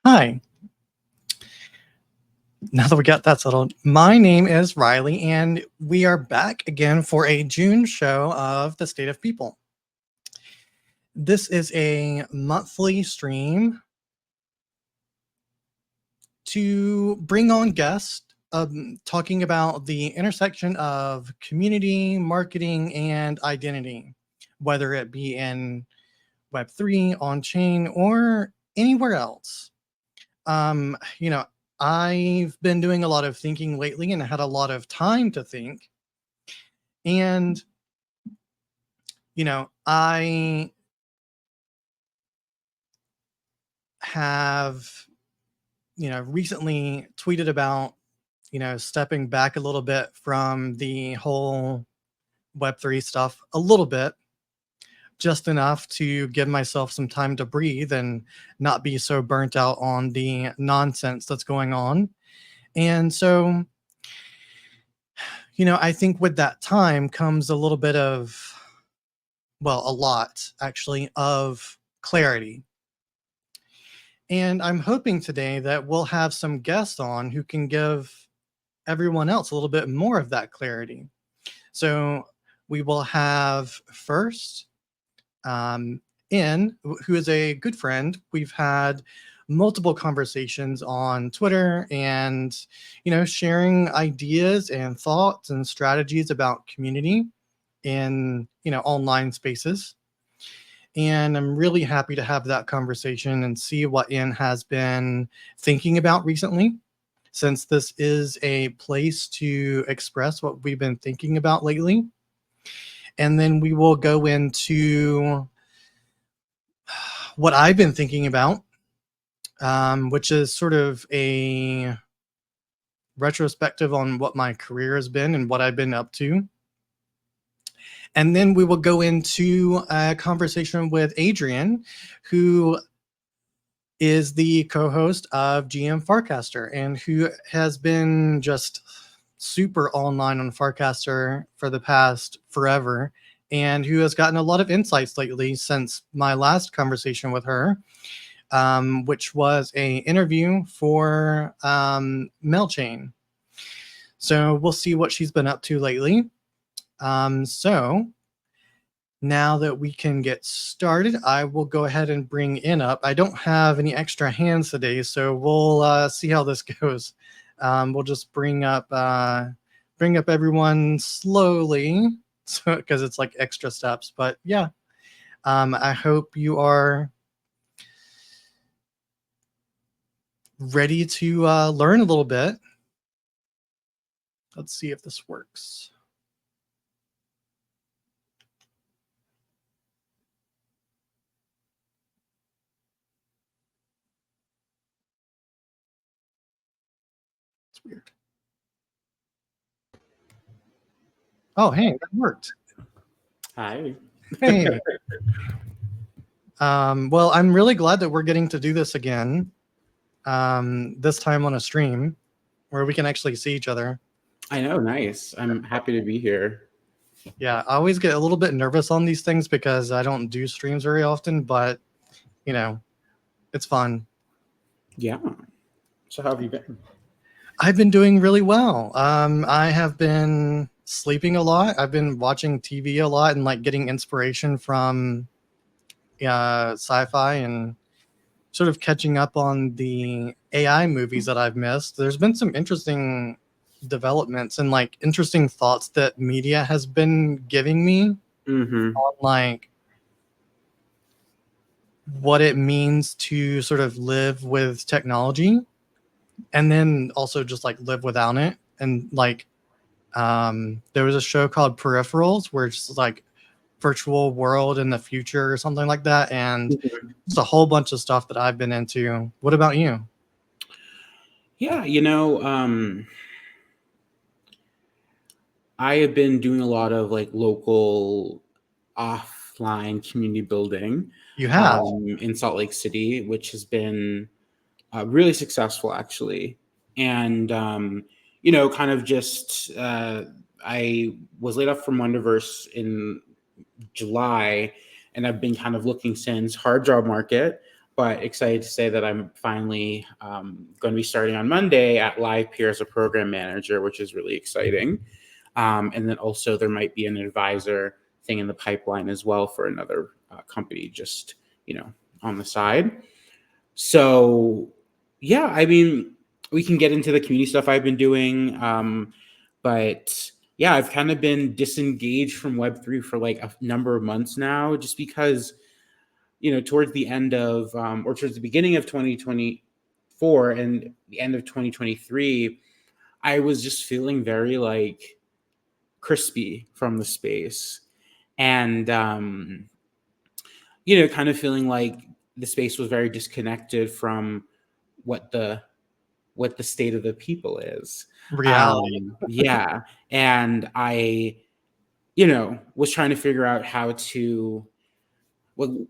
Hi. Now that we got that settled, my name is Riley, and we are back again for a June show of the State of People. This is a monthly stream to bring on guests talking about the intersection of community, marketing, and identity, whether it be in Web3, on-chain, or anywhere else. You know, I've been doing a lot of thinking lately and had a lot of time to think. And, I have, recently tweeted about, stepping back a little bit from the whole Web3 stuff a little bit, just enough to give myself some time to breathe and not be so burnt out on the nonsense that's going on. And so, I think with that time comes a little bit of, well, a lot actually, of clarity. And I'm hoping today that we'll have some guests on who can give everyone else a little bit more of that clarity. So we will have first who is a good friend. We've had multiple conversations on Twitter and, sharing ideas and thoughts and strategies about community in, online spaces. And I'm really happy to have that conversation and see what Ian has been thinking about recently, since this is a place to express what we've been thinking about lately. And then we will go into what I've been thinking about, which is sort of a retrospective on what my career has been and what I've been up to. And then we will go into a conversation with Adrian, who is the co-host of GM Farcaster and who has been just super online on Farcaster for the past forever, and who has gotten a lot of insights lately since my last conversation with her, which was a interview for MailChain. So we'll see what she's been up to lately. So now that we can get started, I will go ahead and bring in up. I don't have any extra hands today, so we'll see how this goes. We'll just bring up everyone slowly, so because it's like extra steps. But yeah, I hope you are ready to learn a little bit. Let's see if this works. It's weird. Oh, hey, that worked. Hi. Hey. Well, I'm really glad that we're getting to do this again. This time on a stream where we can actually see each other. I know, nice. I'm happy to be here. Yeah, I always get a little bit nervous on these things because I don't do streams very often, but it's fun. Yeah. So how have you been? I've been doing really well. I have been sleeping a lot. I've been watching TV a lot and like getting inspiration from sci-fi and sort of catching up on the AI movies that I've missed. There's been some interesting developments and like interesting thoughts that media has been giving me on like what it means to sort of live with technology and then also just like live without it. And like there was a show called Peripherals where it's just like virtual world in the future or something like that, and it's a whole bunch of stuff that I've been into. What about you? Yeah, I have been doing a lot of like local offline community building You have? in Salt Lake City, which has been really successful actually. And kind of just I was laid off from Wonderverse in July, and I've been kind of looking since hard job market. but excited to say that I'm finally going to be starting on Monday at Live Peer as a program manager, which is really exciting. And then also there might be an advisor thing in the pipeline as well for another company, just, on the side. So yeah, I mean, we can get into the community stuff I've been doing. But yeah, I've kind of been disengaged from Web3 for like a number of months now, just because, towards the end of, or towards the beginning of 2024 and the end of 2023, I was just feeling very like crispy from the space. And, kind of feeling like the space was very disconnected from what the state of the people is. Reality. Yeah. And I, was trying to figure out how to, well,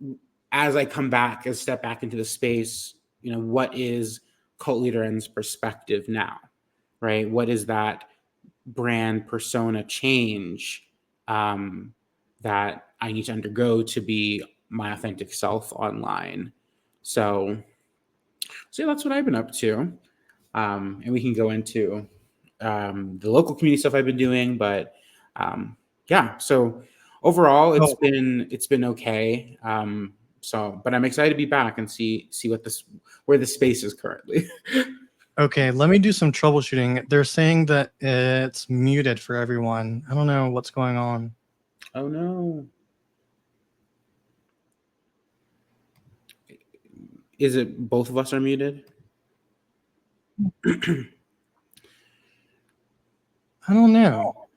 as I come back, as step back into the space, what is Cult Leader N's perspective now, right? What is that brand persona change that I need to undergo to be my authentic self online? So yeah, that's what I've been up to. And we can go into the local community stuff I've been doing, but yeah. So overall, Oh, it's been okay. But I'm excited to be back and see where the space is currently. okay. Let me do some troubleshooting. They're saying that it's muted for everyone. I don't know what's going on. Oh no. Is it both of us are muted? I don't know.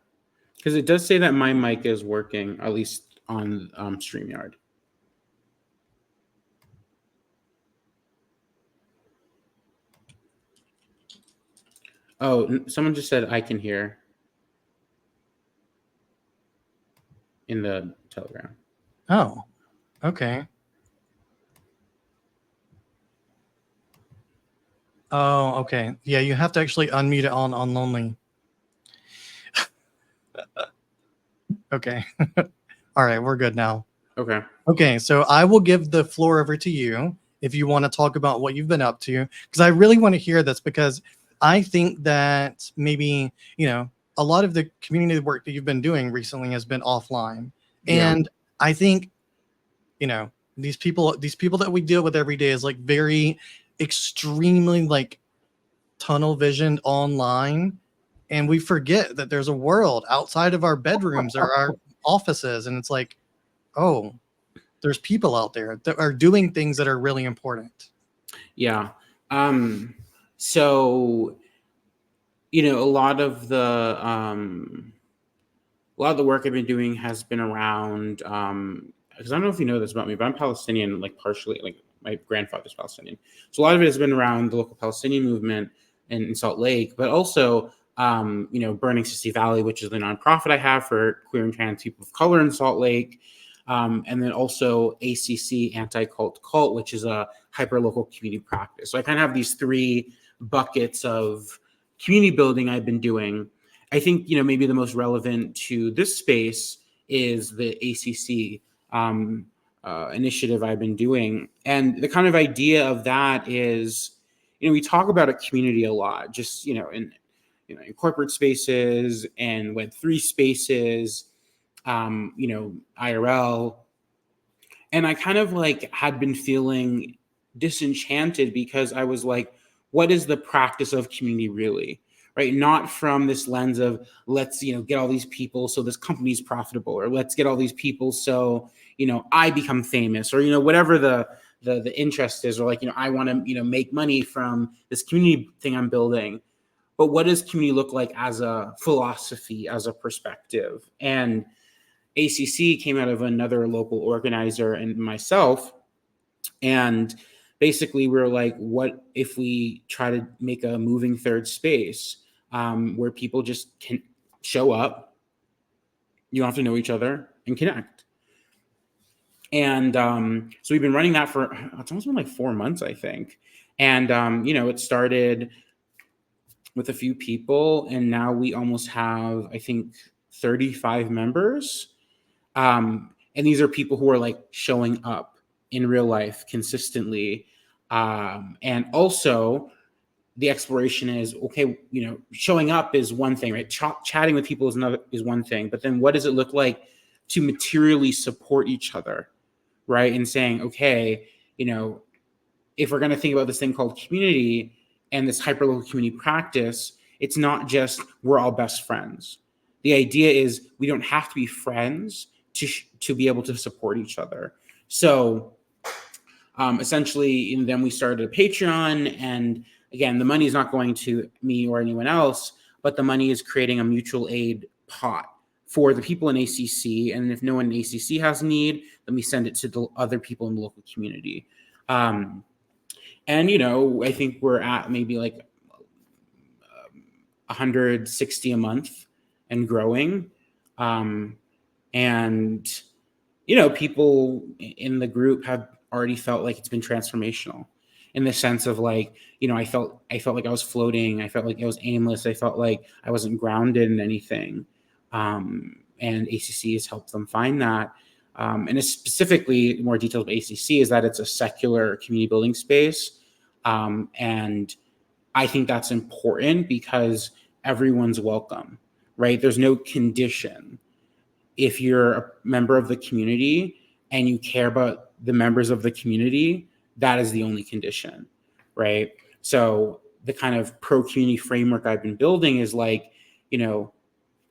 Because it does say that my mic is working, at least on StreamYard. Oh, someone just said I can hear in the Telegram. Oh, okay. Oh, okay. Yeah, you have to actually unmute it on Lonely. Okay. All right, we're good now. Okay. Okay, so I will give the floor over to you if you want to talk about what you've been up to, because I really want to hear this, because I think that maybe, a lot of the community work that you've been doing recently has been offline. Yeah. And I think, these people that we deal with every day is like very extremely like tunnel visioned online, and we forget that there's a world outside of our bedrooms or our offices, and it's like, oh, there's people out there that are doing things that are really important. Yeah. So a lot of the work I've been doing has been around because I don't know if you know this about me, but I'm Palestinian, like partially, like my grandfather's Palestinian. So a lot of it has been around the local Palestinian movement in Salt Lake, but also Burning 60 Valley, which is the nonprofit I have for queer and trans people of color in Salt Lake. And then also ACC, Anti-Cult Cult, which is a hyper-local community practice. So I kind of have these three buckets of community building I've been doing. I think, maybe the most relevant to this space is the ACC initiative I've been doing. And the kind of idea of that is, we talk about a community a lot, just, in corporate spaces and Web3 spaces, IRL. And I kind of like had been feeling disenchanted because I was like, what is the practice of community really? Right? Not from this lens of let's, get all these people so this company's profitable, or let's get all these people so, I become famous, or, whatever the interest is, or like, I want to, make money from this community thing I'm building. But what does community look like as a philosophy, as a perspective? And ACC came out of another local organizer and myself. And basically, we were like, what if we try to make a moving third space where people just can show up? You don't have to know each other and connect. And so we've been running that for, it's almost been like 4 months, I think. And, it started with a few people, and now we almost have, I think, 35 members. And these are people who are like showing up in real life consistently. And also the exploration is, okay, showing up is one thing, right? Chatting with people is one thing, but then what does it look like to materially support each other, right? And saying, okay, if we're going to think about this thing called community and this hyperlocal community practice, it's not just we're all best friends. The idea is we don't have to be friends to be able to support each other. So essentially, and then we started a Patreon, and again, the money is not going to me or anyone else, but the money is creating a mutual aid pot for the people in ACC. And if no one in ACC has a need, then we send it to the other people in the local community. And I think we're at maybe like 160 a month and growing. And people in the group have already felt like it's been transformational, in the sense of like, I felt like I was floating. I felt like I was aimless. I felt like I wasn't grounded in anything. And ACC has helped them find that. And it's specifically more details of ACC is that it's a secular community building space. And I think that's important because everyone's welcome, right? There's no condition. If you're a member of the community and you care about the members of the community, that is the only condition, right? So the kind of pro-community framework I've been building is like,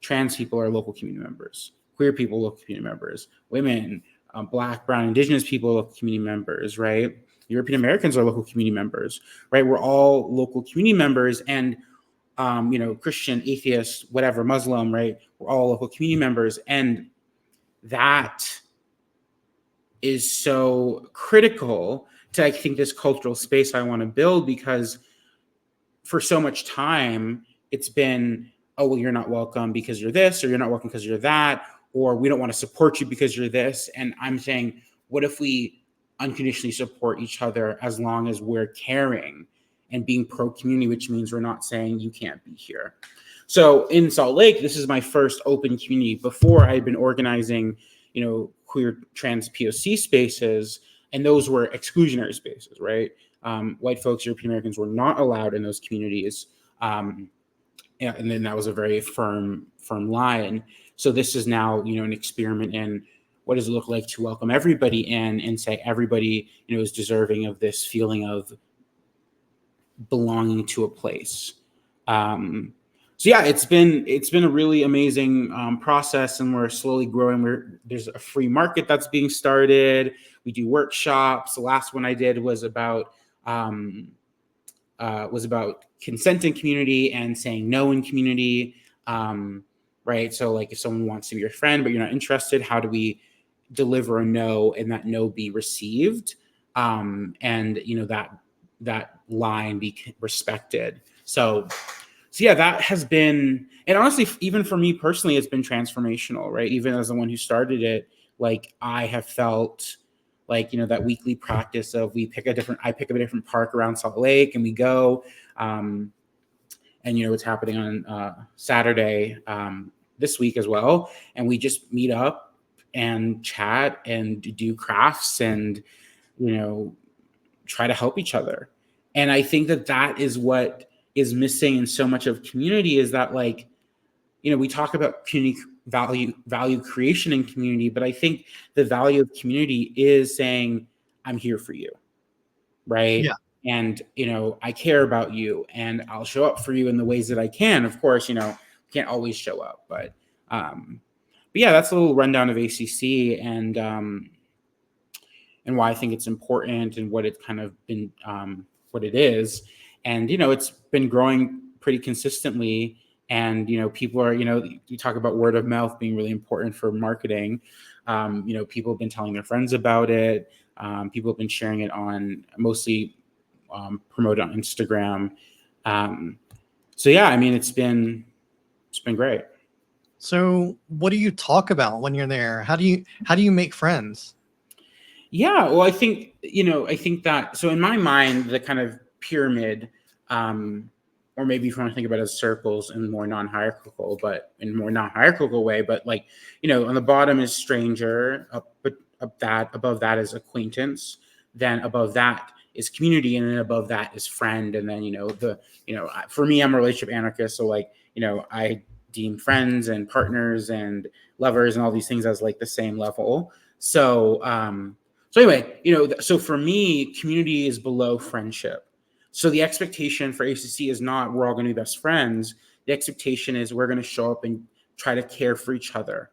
trans people are local community members, queer people are local community members, women, Black, Brown, Indigenous people are local community members, right? European Americans are local community members, right? We're all local community members, and Christian, atheist, whatever, Muslim, right? We're all local community members. And that is so critical to, I think, this cultural space I want to build, because for so much time, it's been, oh, well, you're not welcome because you're this, or you're not welcome because you're that, or we don't want to support you because you're this. And I'm saying, what if we unconditionally support each other as long as we're caring and being pro-community, which means we're not saying you can't be here. So in Salt Lake, this is my first open community. Before, I had been organizing, queer trans POC spaces, and those were exclusionary spaces, right? White folks, European Americans were not allowed in those communities. And then that was a very firm line. So this is now, an experiment in what does it look like to welcome everybody in and say everybody, is deserving of this feeling of belonging to a place. So yeah, it's been a really amazing process, and we're slowly growing. There's a free market that's being started. We do workshops. The last one I did was about consent in community and saying no in community. Right. So like, if someone wants to be your friend but you're not interested, how do we deliver a no and that no be received? And that line be respected. So yeah, that has been, and honestly, even for me personally, it's been transformational, right? Even as the one who started it, like I have felt like, that weekly practice of I pick a different park around Salt Lake and we go, and it's happening on Saturday this week as well. And we just meet up and chat and do crafts and, try to help each other. And I think that is what is missing in so much of community, is that, like, we talk about community value creation in community, but I think the value of community is saying, I'm here for you, right? Yeah. And, I care about you and I'll show up for you in the ways that I can. Of course, can't always show up, but yeah, that's a little rundown of ACC and why I think it's important and what it's kind of been, what it is. And, it's been growing pretty consistently. And, people are, you talk about word of mouth being really important for marketing. People have been telling their friends about it. People have been sharing it on mostly promote on Instagram. So yeah, I mean, it's been great. So what do you talk about when you're there? How do you make friends? Yeah, well, I think that, so in my mind, the kind of pyramid, or maybe if you want to think about it as circles in more non-hierarchical, but in more non-hierarchical way, but like, on the bottom is stranger, up above that is acquaintance, then above that is community, and then above that is friend, and then for me, I'm a relationship anarchist, so like I deem friends and partners and lovers and all these things as like the same level. So anyway, so for me, community is below friendship. So the expectation for ACC is not we're all going to be best friends. The expectation is we're going to show up and try to care for each other,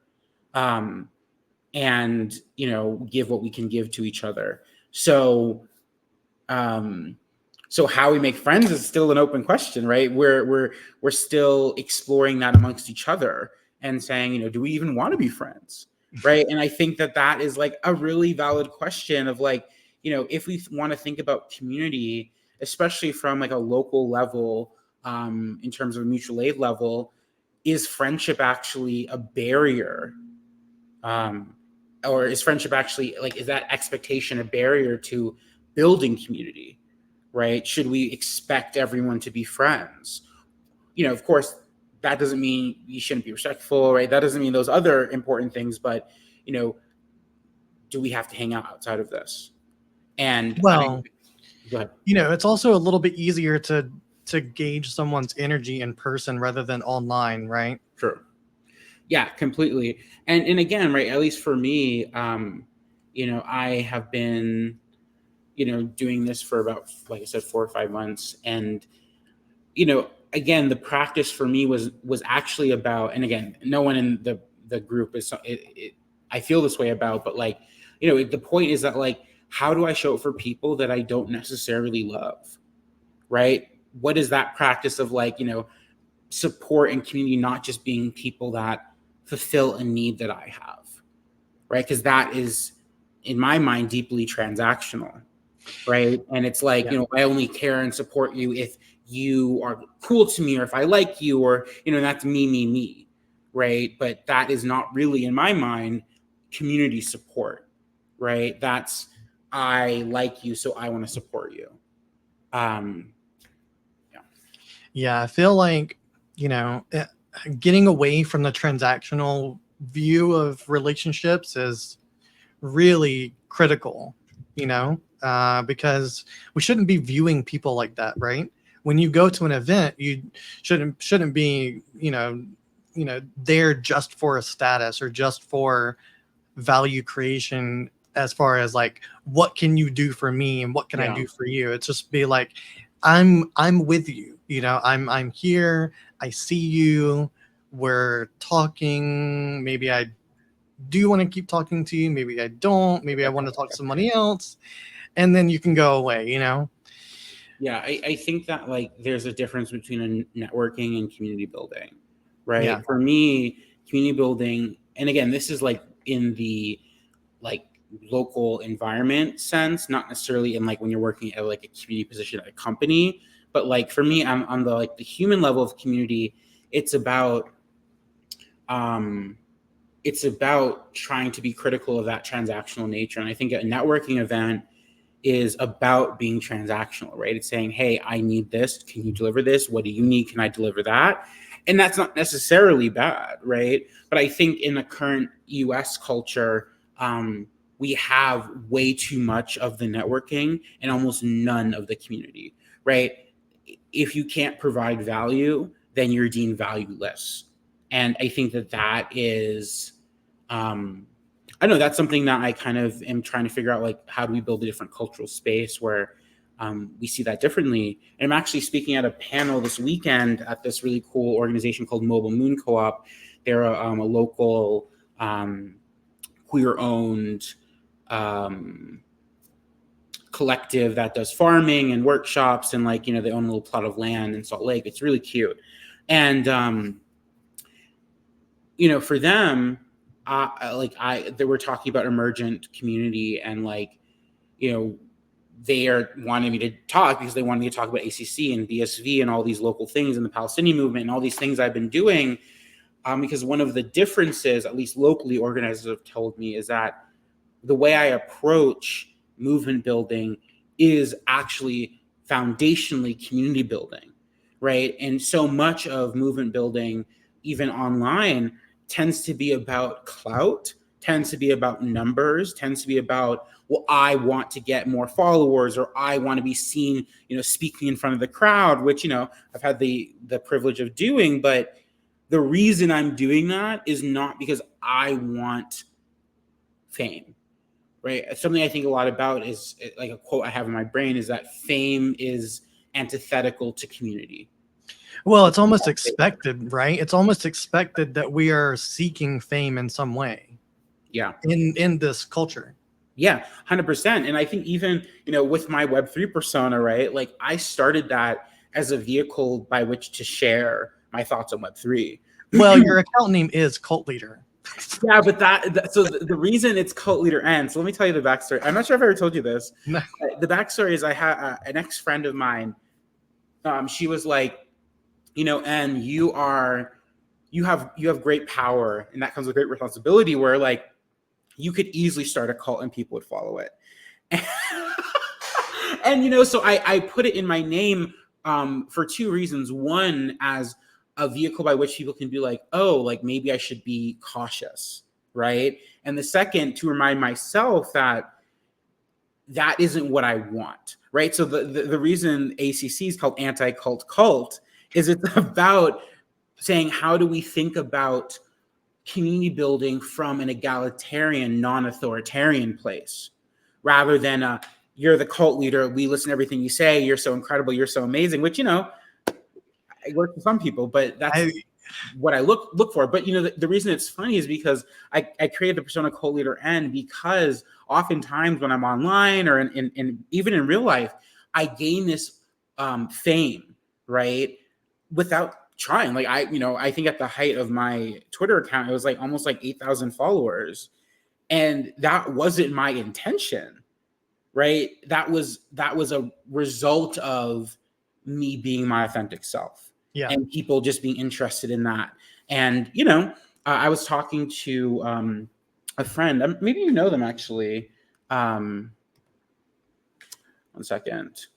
and give what we can give to each other. So how we make friends is still an open question, right? We're still exploring that amongst each other and saying, do we even want to be friends, right? And I think that is like a really valid question of like, if we want to think about community, especially from like a local level, in terms of a mutual aid level, is friendship actually a barrier? Or is friendship actually like, is that expectation a barrier to building community? Right? Should we expect everyone to be friends? Of course, that doesn't mean you shouldn't be respectful, right? That doesn't mean those other important things, but do we have to hang out outside of this? And Well, go ahead. It's also a little bit easier to gauge someone's energy in person rather than online, right? Sure. Yeah, completely. And again, right, at least for me, I have been doing this for about, like I said, 4 or 5 months. And, again, the practice for me was actually about, and again, no one in the group is, I feel this way about, but like, the point is that like, how do I show up for people that I don't necessarily love? Right? What is that practice of like, support and community, not just being people that fulfill a need that I have, right? Because that is, in my mind, deeply transactional. Right. And it's like, Yeah. I only care and support you if you are cool to me, or if I like you, or, that's me. Right. But that is not really, in my mind, community support. Right. That's, I like you, so I want to support you. Yeah. I feel like, getting away from the transactional view of relationships is really critical, because we shouldn't be viewing people like that, right? When you go to an event, you shouldn't be, there just for a status or just for value creation, as far as like, what can you do for me and what can I do for you? It's just be like, I'm with you, I'm here, I see you, we're talking, maybe I do want to keep talking to you, maybe I don't, maybe I want to talk to somebody else, and then you can go away. Yeah, I think that like there's a difference between a networking and community building, right? Yeah. For me, community building, and again, this is like in the like local environment sense, not necessarily in like when you're working at like a community position at a company, but like for me, I'm on the like the human level of community. It's about trying to be critical of that transactional nature, and I think a networking event is about being transactional, right? It's saying, hey, I need this. Can you deliver this? What do you need? Can I deliver that? And that's not necessarily bad, right? But I think in the current US culture, we have way too much of the networking and almost none of the community, right? If you can't provide value, then you're deemed valueless. And I think that is, I know that's something that I kind of am trying to figure out, like, how do we build a different cultural space where we see that differently? And I'm actually speaking at a panel this weekend at this really cool organization called Mobile Moon Co-op. They're a local queer-owned collective that does farming and workshops, and like, they own a little plot of land in Salt Lake. It's really cute. And, for them, they were talking about emergent community, and like, they are wanting me to talk because they wanted me to talk about ACC and BSV and all these local things and the Palestinian movement and all these things I've been doing. Because one of the differences, at least locally, organizers have told me, is that the way I approach movement building is actually foundationally community building, right? And so much of movement building, even online, tends to be about clout, tends to be about numbers, tends to be about, well, I want to get more followers, or I want to be seen, speaking in front of the crowd, which, I've had the privilege of doing. But the reason I'm doing that is not because I want fame, right? Something I think a lot about is, like, a quote I have in my brain is that fame is antithetical to community. Well, it's almost expected, right? It's almost expected that we are seeking fame in some way. Yeah. In this culture. Yeah, 100%. And I think even, with my Web3 persona, right? Like, I started that as a vehicle by which to share my thoughts on Web3. Well, your account name is Cult Leader. Yeah, but so the reason it's Cult Leader N, so let me tell you the backstory. I'm not sure if I ever told you this. No. The backstory is I had an ex-friend of mine. She was like, and you have great power, and that comes with great responsibility, where, like, you could easily start a cult and people would follow it. And so I put it in my name for two reasons. One, as a vehicle by which people can be like, oh, like, maybe I should be cautious, right? And the second, to remind myself that isn't what I want, right? So the reason ACC is called Anti-Cult Cult is it's about saying, how do we think about community building from an egalitarian, non-authoritarian place, rather than you're the cult leader, we listen to everything you say, you're so incredible, you're so amazing, which, it works for some people, but that's what I look for. But the reason it's funny is because I created the persona Cult Leader N, because oftentimes when I'm online or in even in real life, I gain this fame, right, without trying. Like, I think at the height of my Twitter account, it was like almost like 8,000 followers, and that wasn't my intention, right? That was a result of me being my authentic self, and people just being interested in that. And I was talking to a friend, maybe you know them actually. One second.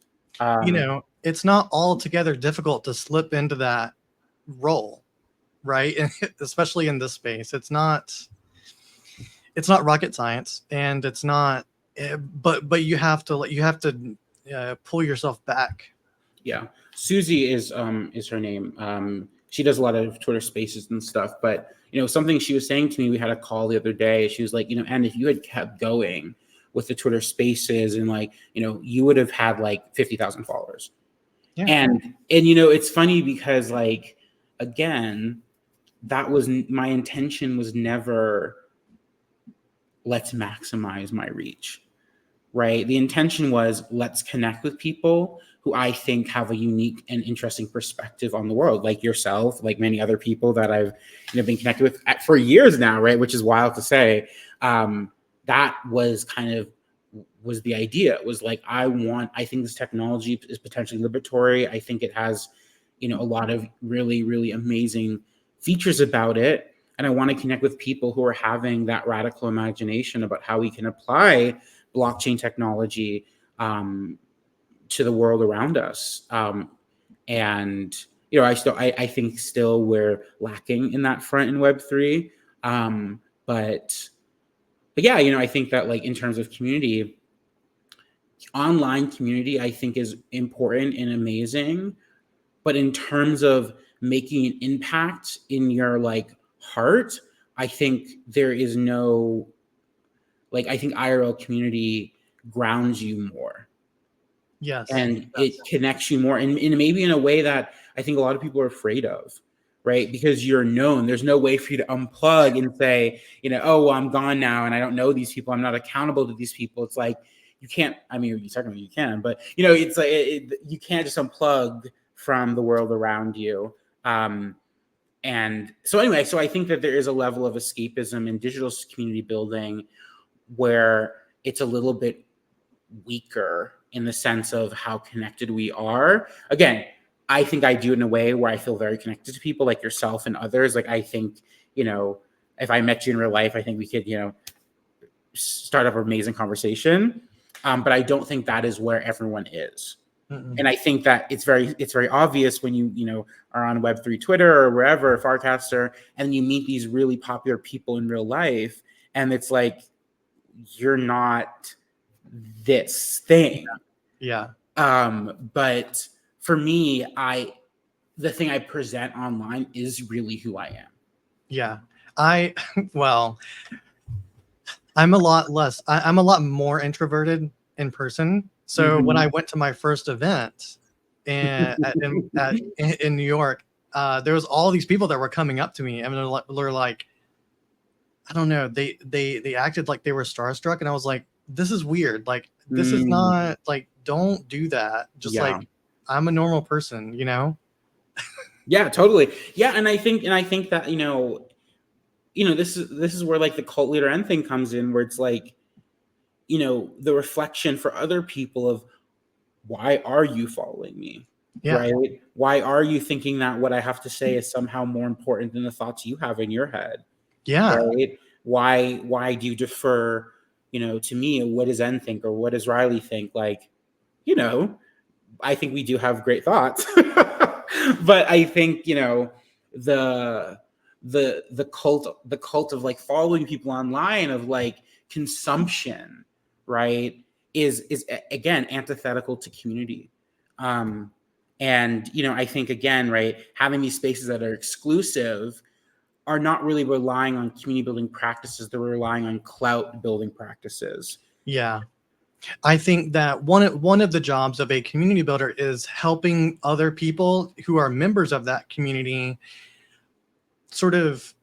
It's not altogether difficult to slip into that role, right? And especially in this space, it's not rocket science, and it's not, but you have to pull yourself back. Yeah, Susie is her name. She does a lot of Twitter Spaces and stuff. But something she was saying to me, we had a call the other day. She was like, and if you had kept going with the Twitter Spaces, and, like, you would have had like 50,000 followers. Yeah. And it's funny because, like, again, that was my intention, was never, let's maximize my reach, right? The intention was, let's connect with people who I think have a unique and interesting perspective on the world, like yourself, like many other people that I've been connected with for years now, right? Which is wild to say. That was was the idea. It was like, I think this technology is potentially liberatory. I think it has, a lot of really, really amazing features about it. And I want to connect with people who are having that radical imagination about how we can apply blockchain technology to the world around us. And I think still we're lacking in that front in Web3. But yeah, I think that, like, in terms of community, online community, I think, is important and amazing. But in terms of making an impact in your, like, heart, I think there is no, like, I think IRL community grounds you more. Yes. And it connects you more, and maybe in a way that I think a lot of people are afraid of, right? Because you're known. There's no way for you to unplug and say, oh, well, I'm gone now, and I don't know these people. I'm not accountable to these people. It's like, you can't, I mean, technically you can, but, it's like, you can't just unplug from the world around you. And so anyway, so I think that there is a level of escapism in digital community building where it's a little bit weaker in the sense of how connected we are. Again, I think I do it in a way where I feel very connected to people like yourself and others. Like, I think, if I met you in real life, I think we could, start up an amazing conversation. But I don't think that is where everyone is. Mm-mm. And I think that it's very obvious when you are on Web3 Twitter or wherever, Farcaster, and you meet these really popular people in real life, And it's like, you're not this thing. Yeah. But for me, the thing I present online is really who I am. Yeah. I, well, I'm a lot less, I'm a lot more introverted in person. So when I Mhm. went to my first event in New York, there was all these people that were coming up to me and they're like, I don't know, they acted like they were starstruck, and I was like, this is weird. Like, this is Mm, not like, don't do that. Just yeah. like, I'm a normal person, you know? Yeah, totally. Yeah, and I think that, this is where like the cult leader end thing comes in, where it's like, the reflection for other people of, why are you following me? Yeah. Right? Why are you thinking that what I have to say is somehow more important than the thoughts you have in your head? Yeah. Right? Why do you defer, to me? What does N think, or what does Riley think? Like, you know, I think we do have great thoughts. But I think, the the cult of like following people online, of like consumption, right, is again antithetical to community. um and I think, again, right, having these spaces that are exclusive are not really relying on community building practices, they're relying on clout building practices. Yeah. I think that one of the jobs of a community builder is helping other people who are members of that community sort of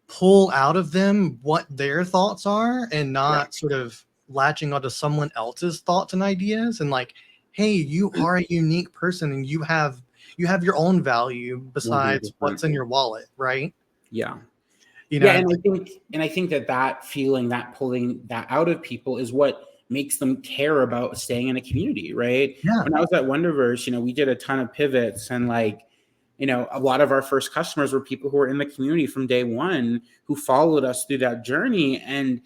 pull out of them what their thoughts are, and Yeah. not sort of latching onto someone else's thoughts and ideas, and like, hey, you are a unique person and you have your own value besides 100%. what's in your wallet, right? Yeah. You Yeah, know, and I think that feeling, that pulling that out of people, is what makes them care about staying in a community, right? yeah, When I was at Wonderverse, we did a ton of pivots, and like, a lot of our first customers were people who were in the community from day one, who followed us through that journey. And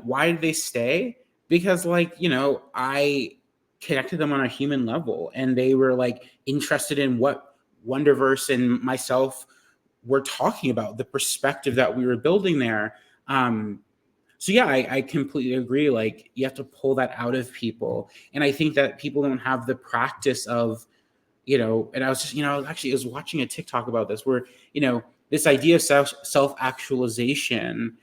why did they stay? Because, like, I connected them on a human level, and they were like interested in what Wonderverse and myself were talking about, the perspective that we were building there. So yeah, I completely agree. Like, you have to pull that out of people, and I think that people don't have the practice of, And I was just, actually, I was watching a TikTok about this, where this idea of self actualization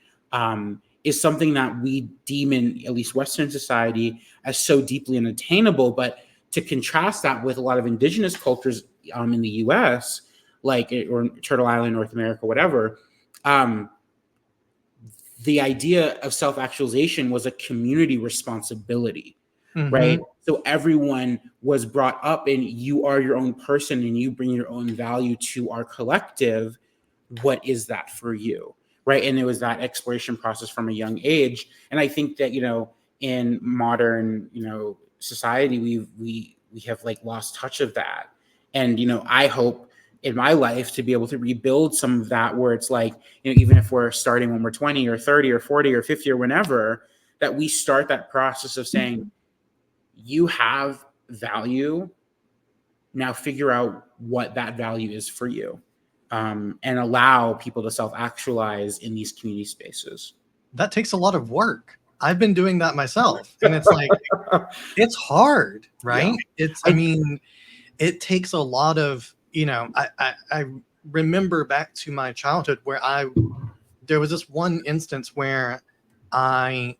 is something that we deem, in at least Western society, as so deeply unattainable. But to contrast that with a lot of indigenous cultures in the U.S., like, or Turtle Island, North America, whatever. Um, the idea of self actualization was a community responsibility, right? mm-hmm, So everyone was brought up in, you are your own person and you bring your own value to our collective. What is that for you? Right. And it was that exploration process from a young age. And I think that, in modern, society, we have like lost touch of that. And, I hope in my life to be able to rebuild some of that, where it's like, even if we're starting when we're 20 or 30 or 40 or 50 or whenever, that we start that process of saying, you have value. Now figure out what that value is for you, and allow people to self actualize in these community spaces. that takes a lot of work. I've been doing that myself, and it's like, it's hard, Yeah. right? I I, mean, it takes a lot of, I remember back to my childhood where there was this one instance where I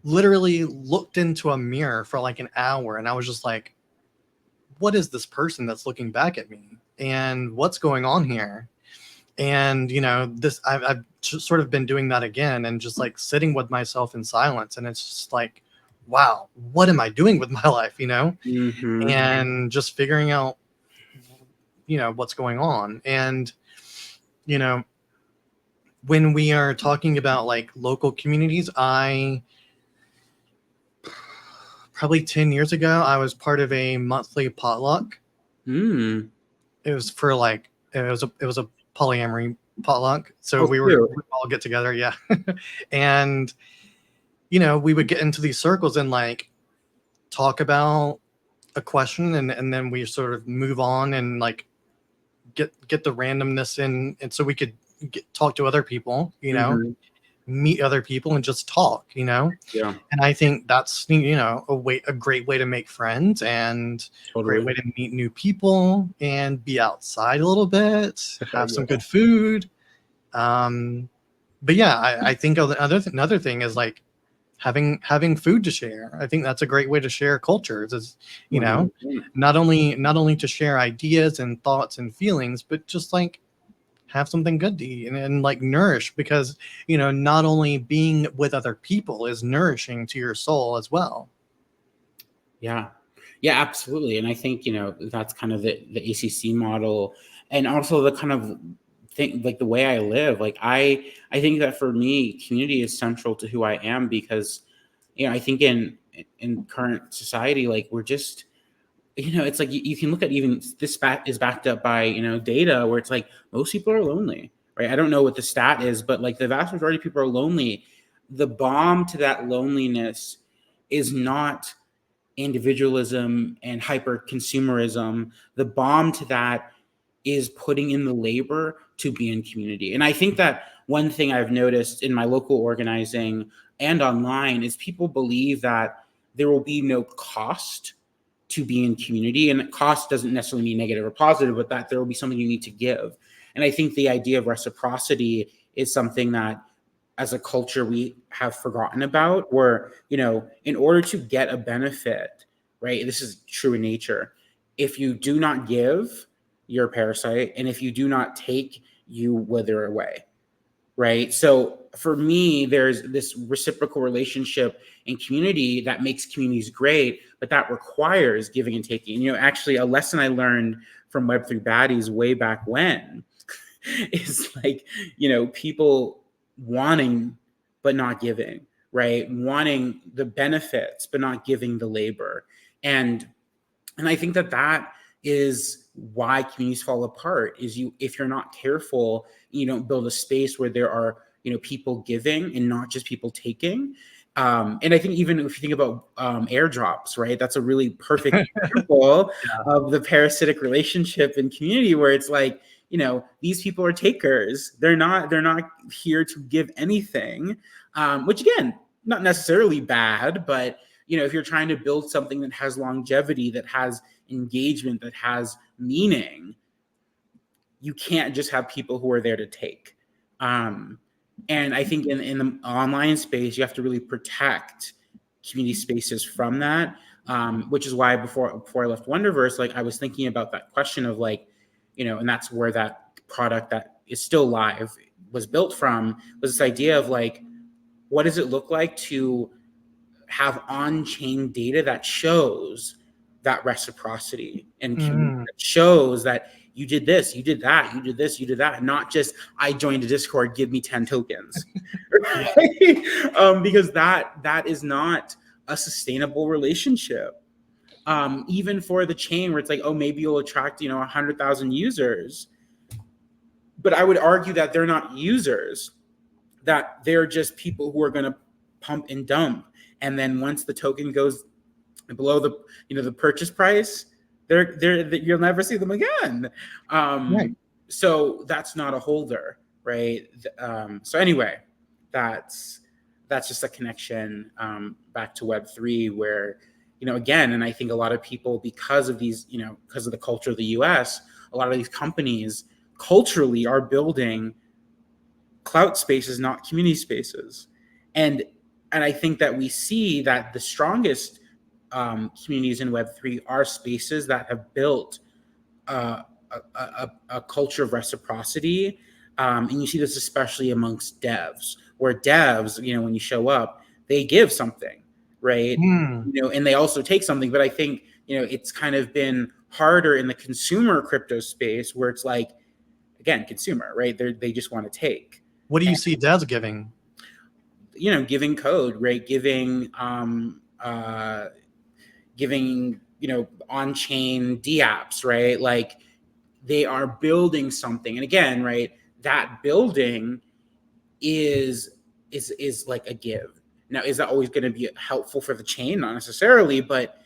literally looked into a mirror for like an hour, and I was just like, what is this person that's looking back at me, and what's going on here? And I've just sort of been doing that again, and just like sitting with myself in silence, and it's just like, wow, what am I doing with my life, mhm. and just figuring out what's going on. And you know when we are talking about like local communities, I probably 10 years ago, I was part of a monthly potluck. Mm. It was for like, it was a polyamory potluck. So Oh, cute. we all get together. Yeah. And, we would get into these circles and like talk about a question, and then we sort of move on and like get the randomness in. And so we could, talk to other people, Mhm. meet other people and just talk, Yeah, and I think that's, a great way to make friends and great totally. way to meet new people and be outside a little bit, have some Yeah. good food. Um, but yeah, I think another thing is like having food to share. I think that's a great way to share cultures. Is 100%. not only to share ideas and thoughts and feelings, but just like have something good to eat and like nourish, because not only being with other people is nourishing to your soul as well. Yeah. Yeah, absolutely. And I think, that's kind of the ACC model, and also the kind of thing, like the way I live. Like I think that for me, community is central to who I am, because, I think in current society, like we're just, it's like you can look at, even this is backed up by, data, where it's like most people are lonely, right? I don't know what the stat is, but like the vast majority of people are lonely. The bomb to that loneliness is not individualism and hyper consumerism. The bomb to that is putting in the labor to be in community. And I think that one thing I've noticed in my local organizing and online is people believe that there will be no cost to be in community. And cost doesn't necessarily mean negative or positive, but that there will be something you need to give. And I think the idea of reciprocity is something that as a culture we have forgotten about, where, in order to get a benefit, right, this is true in nature, if you do not give, you're a parasite, and if you do not take, you wither away, right? So for me, there's this reciprocal relationship in community that makes communities great, but that requires giving and taking. Actually, a lesson I learned from Web3 baddies way back when is like, people wanting but not giving, right? Wanting the benefits but not giving the labor. And I think that that is why communities fall apart, is if you're not careful, you don't build a space where there are, people giving and not just people taking. And I think even if you think about airdrops, right, that's a really perfect example Yeah. of the parasitic relationship in community, where it's like, these people are takers. They're not here to give anything, which again, not necessarily bad, but if you're trying to build something that has longevity, that has engagement, that has meaning, you can't just have people who are there to take. Um, and I think in the online space, you have to really protect community spaces from that. Which is why before I left Wonderverse, like I was thinking about that question of like, and that's where that product that is still live was built from, was this idea of like, what does it look like to have on-chain data that shows that reciprocity and community, Mm. that shows that you did this, you did that, you did this, you did that, not just I joined a Discord, give me 10 tokens. Yeah. Right? Because that is not a sustainable relationship. Even for the chain, where it's like, oh, maybe you'll attract 100,000 users, but I would argue that they're not users, that they're just people who are going to pump and dump, and then once the token goes below the the purchase price, you'll never see them again. Right. So that's not a holder, right? So anyway, that's just a connection back to Web3, where again, and I think a lot of people, because of these, because of the culture of the US, a lot of these companies culturally are building clout spaces, not community spaces. And and I think that we see that the strongest communities in Web3 are spaces that have built a culture of reciprocity. And you see this especially amongst devs, where devs, when you show up, they give something, right? Mm. And they also take something. But I think, it's kind of been harder in the consumer crypto space, where it's like, again, consumer, right? They just want to take. What do you And, see devs giving? giving code, right? Giving on-chain dApps, right? Like they are building something, and again, right, that building is like a give. Now, is that always going to be helpful for the chain? Not necessarily, but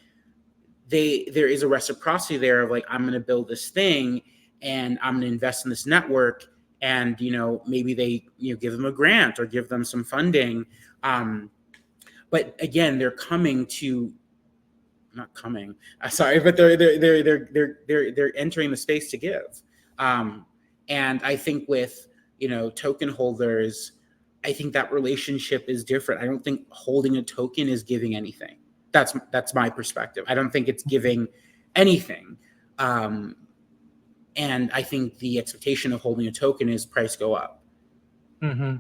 there is a reciprocity there of like, I'm going to build this thing and I'm going to invest in this network, and maybe they give them a grant or give them some funding. But again, they're coming to not coming. Sorry, but they're entering the space to give. And I think with token holders, I think that relationship is different. I don't think holding a token is giving anything. That's my perspective. I don't think it's giving anything. And I think the expectation of holding a token is price go up. Mm-hmm.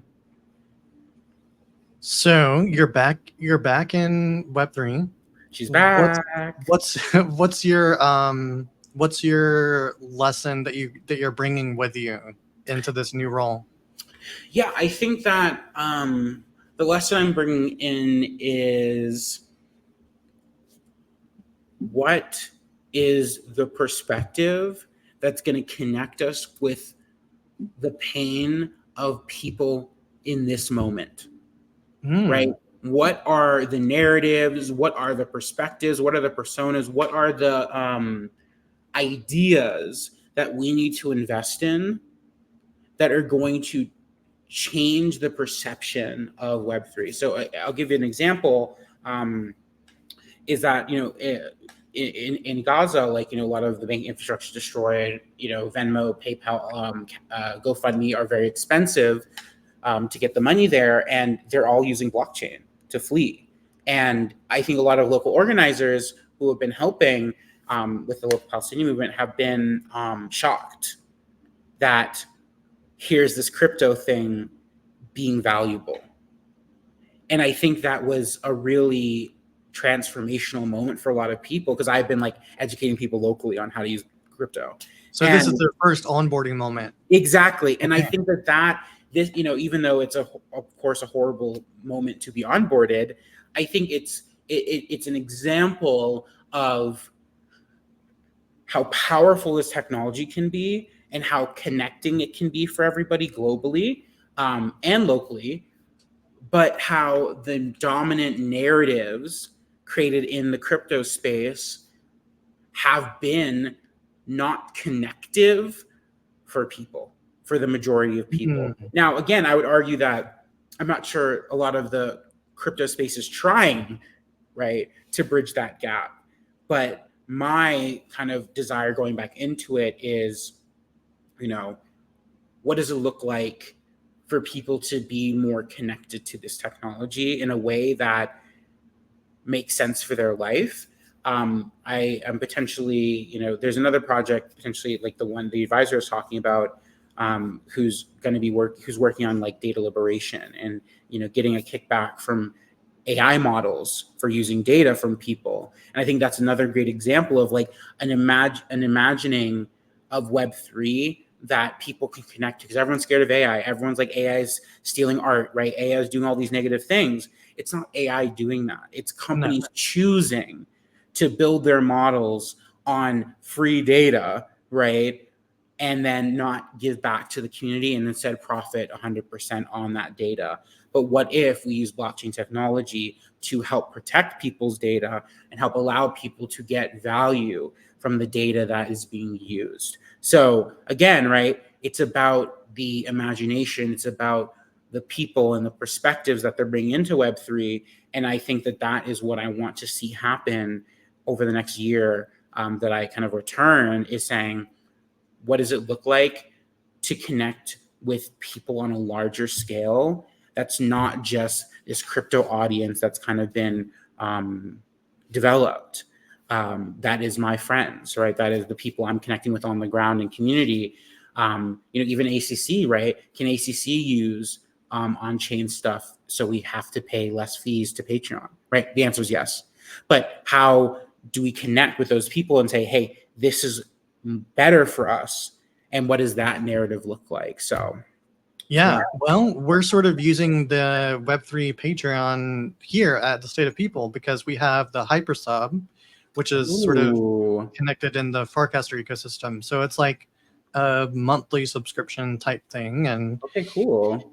So you're back in Web3. She's back. What's your lesson that you're bringing with you into this new role? Yeah, I think that the lesson I'm bringing in is, what is the perspective that's going to connect us with the pain of people in this moment, right? What are the narratives? What are the perspectives? What are the personas? What are the ideas that we need to invest in that are going to change the perception of Web3? So I'll give you an example. Is that in Gaza, like a lot of the bank infrastructure destroyed. Venmo, PayPal, GoFundMe are very expensive to get the money there, and they're all using blockchain to flee. And I think a lot of local organizers who have been helping with the local Palestinian movement have been shocked that here's this crypto thing being valuable. And I think that was a really transformational moment for a lot of people, because I've been educating people locally on how to use crypto. So this is their first onboarding moment. Exactly. And I think that this, even though it's of course a horrible moment to be onboarded, I think it's an example of how powerful this technology can be and how connecting it can be for everybody globally and locally, but how the dominant narratives created in the crypto space have been not connective for people, for the majority of people. Now, again, I would argue that I'm not sure a lot of the crypto space is trying, right, to bridge that gap. But my kind of desire going back into it is, what does it look like for people to be more connected to this technology in a way that makes sense for their life? I am potentially, there's another project potentially like the one the advisor is talking about, who's working on data liberation and getting a kickback from AI models for using data from people. And I think that's another great example of an imagining of Web3 that people can connect to, because everyone's scared of AI. Everyone's like, AI is stealing art, right? AI is doing all these negative things. It's not AI doing that. It's companies choosing to build their models on free data, right? And then not give back to the community and instead profit 100% on that data. But what if we use blockchain technology to help protect people's data and help allow people to get value from the data that is being used? So again, right, it's about the imagination. It's about the people and the perspectives that they're bringing into Web3. And I think that is what I want to see happen over the next year, that I kind of return, is saying, what does it look like to connect with people on a larger scale? That's not just this crypto audience that's kind of been developed. That is my friends, right? That is the people I'm connecting with on the ground in community. Even ACC, right? Can ACC use on-chain stuff so we have to pay less fees to Patreon, right? The answer is yes. But how do we connect with those people and say, hey, this is better for us? And what does that narrative look like? So yeah, well, we're sort of using the Web3 Patreon here at the State of People because we have the hyper sub, which is sort of connected in the Farcaster ecosystem. So it's like a monthly subscription type thing. And okay, cool.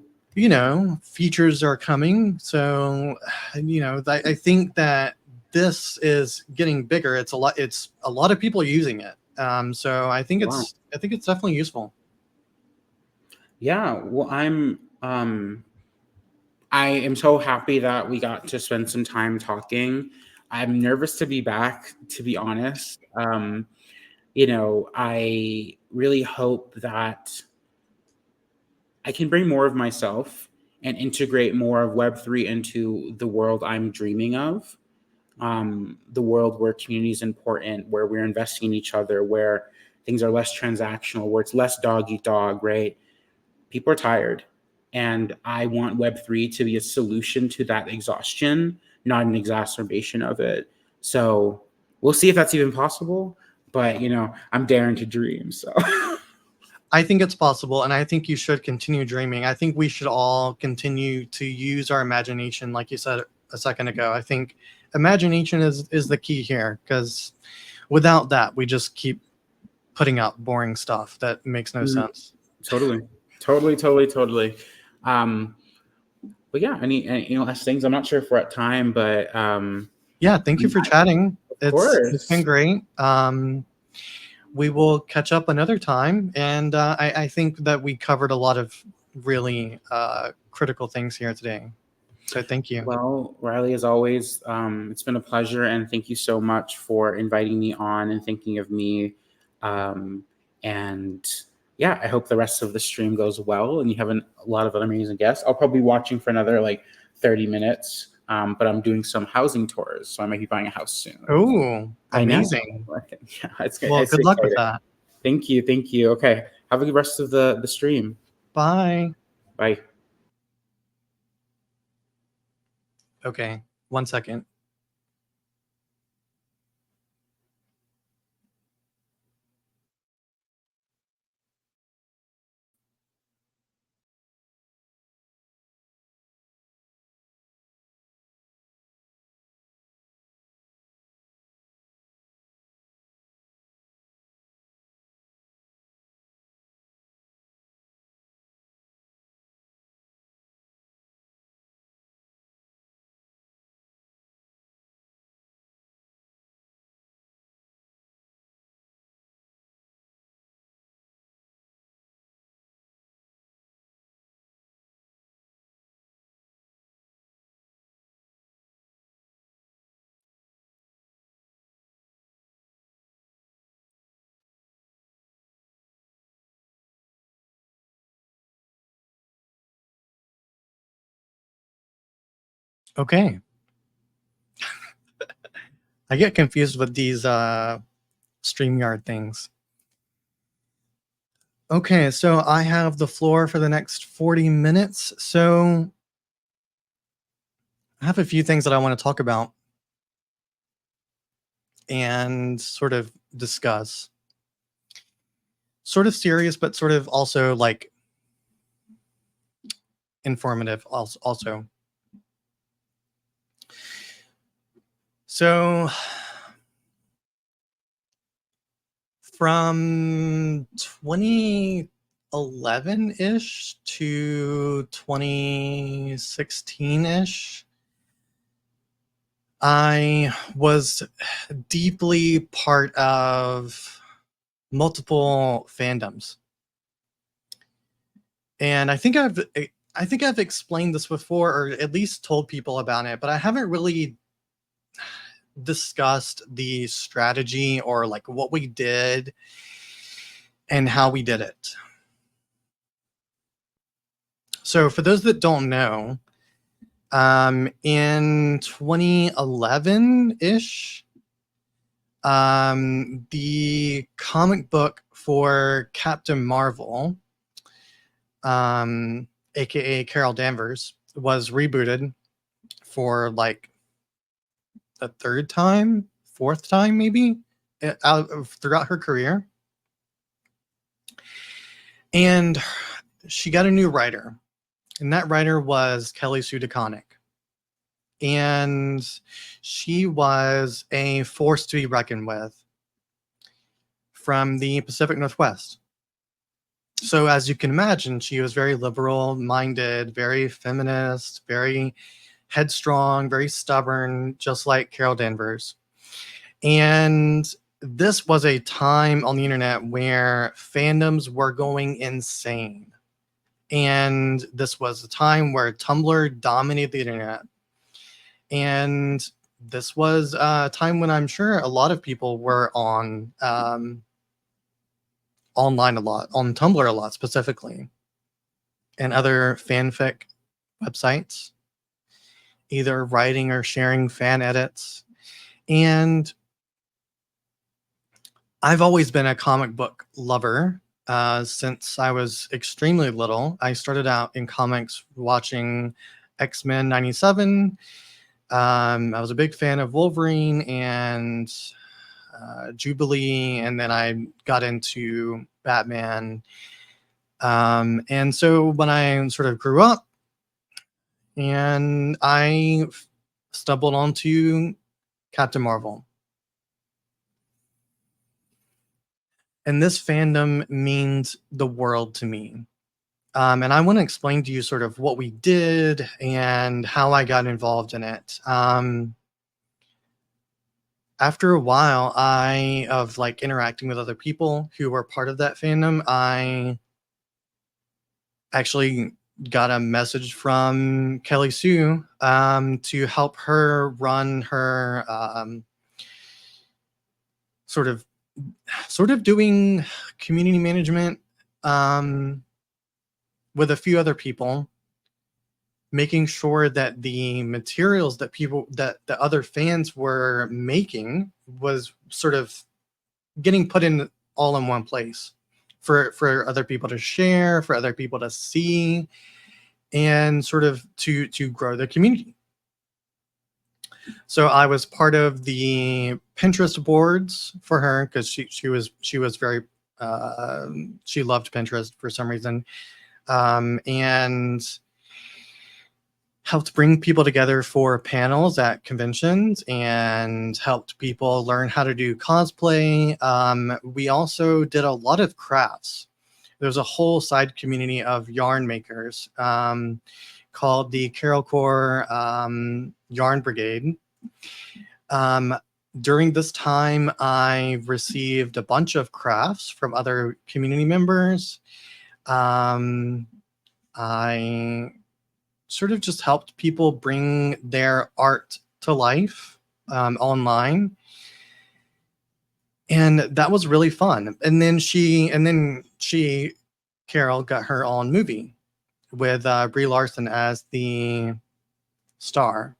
Features are coming. So, I think that this is getting bigger. It's a lot of people using it. So I think it's definitely useful. Yeah, well, I am so happy that we got to spend some time talking. I'm nervous to be back, to be honest. I really hope that I can bring more of myself and integrate more of Web3 into the world I'm dreaming of. The world where community is important, where we're investing in each other, where things are less transactional, where it's less dog eat dog, right? People are tired. And I want Web3 to be a solution to that exhaustion, not an exacerbation of it. So we'll see if that's even possible. But, I'm daring to dream. So, I think it's possible, and I think you should continue dreaming. I think we should all continue to use our imagination, like you said a second ago. I think imagination is the key here, because without that, we just keep putting out boring stuff that makes no sense. totally, totally, totally, totally. Um, but yeah, any last things? I'm not sure if we're at time, but Yeah, thank you for chatting. of It's been course. great. We will catch up another time, and I think that we covered a lot of really critical things here today. So thank you. Well, Riley, as always, it's been a pleasure, and thank you so much for inviting me on and thinking of me. Um, and yeah, I hope the rest of the stream goes well, and you have a lot of other amazing guests. I'll probably be watching for another like 30 minutes, but I'm doing some housing tours, so I might be buying a house soon. Oh, I know. amazing. Yeah, it's Well, it's good luck with exciting. that. Thank you, thank you. Okay, have a good rest of the stream. Bye. Bye. Okay, 1 second. Okay. I get confused with these StreamYard things. Okay, so I have the floor for the next 40 minutes. So I have a few things that I want to talk about and sort of discuss. Sort of serious, but sort of also like informative also. So from 2011-ish to 2016-ish, I was deeply part of multiple fandoms. And I think I've explained this before, or at least told people about it, but I haven't really discussed the strategy or like what we did and how we did it. So for those that don't know, in 2011-ish, the comic book for Captain Marvel, aka Carol Danvers, was rebooted for like the third time, fourth time, maybe throughout her career. And she got a new writer, and that writer was Kelly Sue DeConnick. And she was a force to be reckoned with from the Pacific Northwest. So, as you can imagine, she was very liberal minded, very feminist, very headstrong, very stubborn, just like Carol Danvers. And this was a time on the internet where fandoms were going insane. And this was a time where Tumblr dominated the internet. And this was a time when I'm sure a lot of people were on online a lot, on Tumblr a lot specifically, and other fanfic websites, either writing or sharing fan edits. And I've always been a comic book lover since I was extremely little. I started out in comics watching X-Men 97. I was a big fan of Wolverine and Jubilee, and then I got into Batman. And so when I sort of grew up, and I stumbled onto Captain Marvel. And this fandom means the world to me. And I want to explain to you sort of what we did and how I got involved in it. After a while, of like interacting with other people who were part of that fandom, I actually got a message from Kelly Sue to help her run her sort of doing community management with a few other people, making sure that the materials that the other fans were making was sort of getting put in all in one place for other people to share, for other people to see, and sort of to grow the community. So I was part of the Pinterest boards for her because she was very she loved Pinterest for some reason, and helped bring people together for panels at conventions and helped people learn how to do cosplay. We also did a lot of crafts. There's a whole side community of yarn makers called the Carolcore Yarn Brigade. During this time, I received a bunch of crafts from other community members. I sort of just helped people bring their art to life online. And that was really fun. And then Carol, got her own movie with Brie Larson as the star.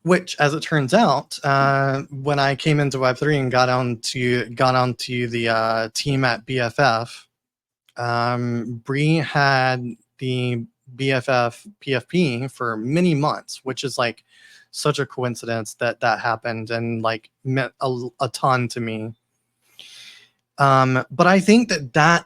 Which, as it turns out, when I came into Web3 and got onto the team at BFF, Brie had the BFF PFP for many months, which is like such a coincidence that happened and like meant a ton to me. But I think that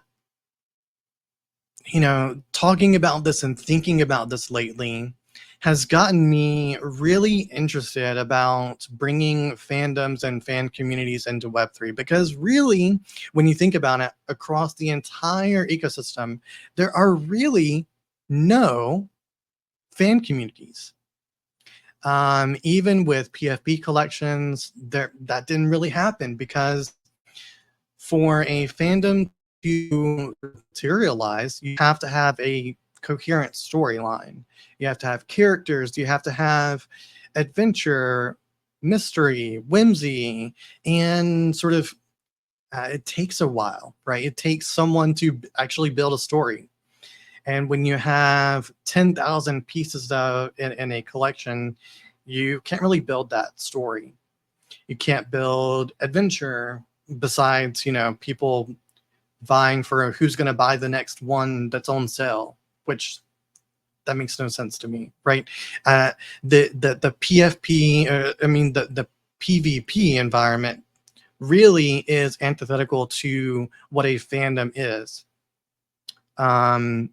talking about this and thinking about this lately has gotten me really interested about bringing fandoms and fan communities into Web3, because really, when you think about it, across the entire ecosystem, there are really no fan communities. Even with PFP collections, that didn't really happen, because for a fandom to materialize, you have to have a coherent storyline. You have to have characters. You have to have adventure, mystery, whimsy, and sort of it takes a while, right? It takes someone to actually build a story. And when you have 10,000 pieces in a collection, you can't really build that story. You can't build adventure besides, people vying for who's going to buy the next one that's on sale, which that makes no sense to me, right? The PFP, the PvP environment really is antithetical to what a fandom is. And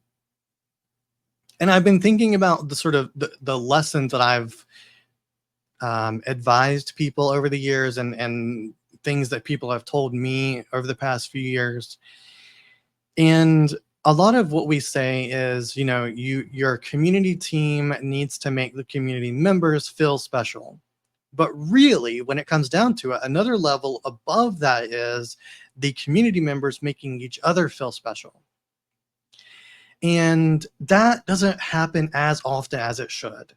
I've been thinking about the sort of the lessons that I've advised people over the years, and things that people have told me over the past few years. And a lot of what we say is, your community team needs to make the community members feel special. But really, when it comes down to it, another level above that is the community members making each other feel special. And that doesn't happen as often as it should,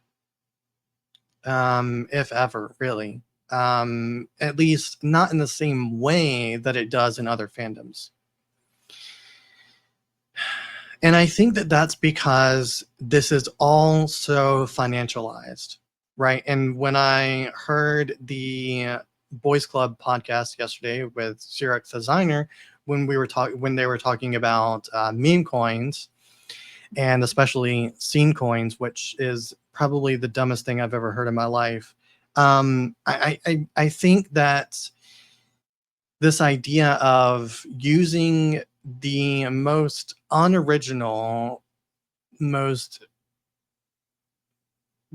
if ever, really. At least not in the same way that it does in other fandoms. And I think that that's because this is all so financialized, right? And when I heard the Boys Club podcast yesterday with Xerox Designer, when they were talking about meme coins, and especially scene coins, which is probably the dumbest thing I've ever heard in my life. I think that this idea of using the most unoriginal, most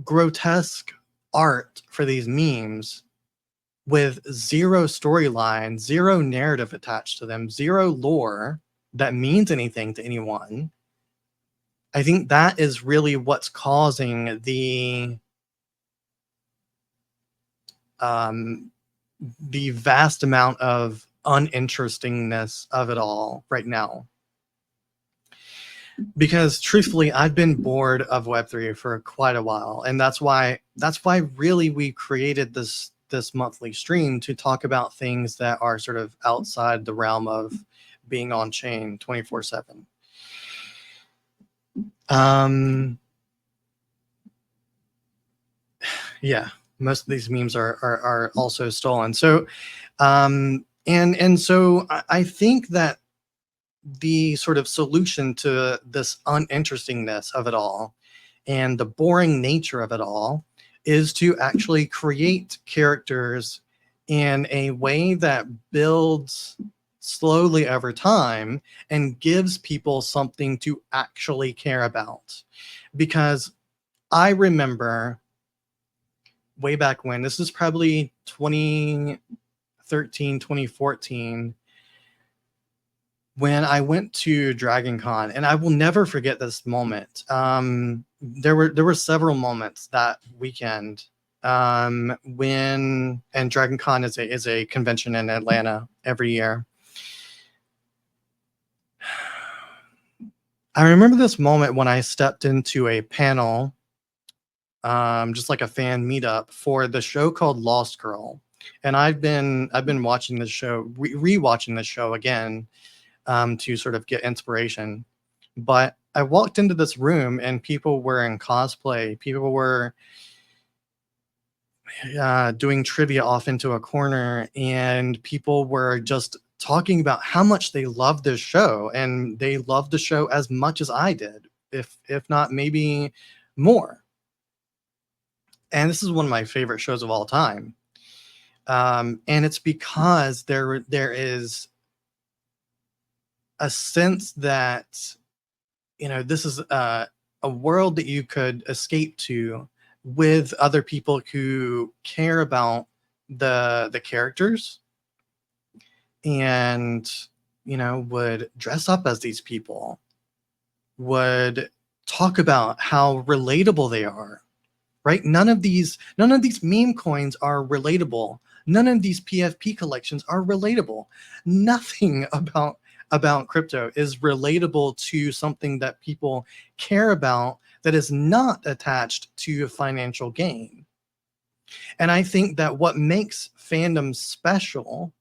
grotesque art for these memes with zero storyline, zero narrative attached to them, zero lore that means anything to anyone. I think that is really what's causing um, the vast amount of uninterestingness of it all right now. Because truthfully, I've been bored of Web3 for quite a while, and that's why really we created this monthly stream to talk about things that are sort of outside the realm of being on chain 24/7. Yeah, most of these memes are also stolen. So, and so I think that the sort of solution to this uninterestingness of it all and the boring nature of it all is to actually create characters in a way that builds slowly over time and gives people something to actually care about. Because I remember way back when, this is probably 2013, 2014, when I went to Dragon Con, and I will never forget this moment. There were several moments that weekend when, and Dragon Con is a convention in Atlanta every year. I remember this moment when I stepped into a panel, just like a fan meetup for the show called Lost Girl, and I've been watching this show, rewatching this show again, to sort of get inspiration. But I walked into this room and people were in cosplay. People were doing trivia off into a corner, and people were just talking about how much they loved this show, and they loved the show as much as I did, if not maybe more. And this is one of my favorite shows of all time. And it's because there is a sense that, you know, this is a world that you could escape to with other people who care about the characters and, you know, would dress up as these people, would talk about how relatable they are, right? None of these meme coins are relatable. None of these PFP collections are relatable. Nothing about crypto is relatable to something that people care about that is not attached to financial gain. And I think that what makes fandom special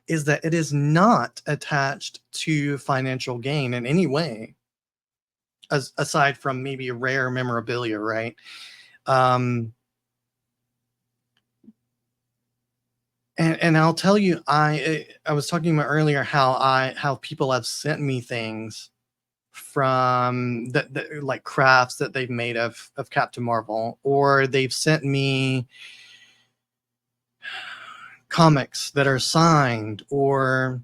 is that it is not attached to financial gain in any way, aside from maybe rare memorabilia, right? And I'll tell you, I was talking about earlier how people have sent me things from that like crafts that they've made of Captain Marvel, or they've sent me comics that are signed, or,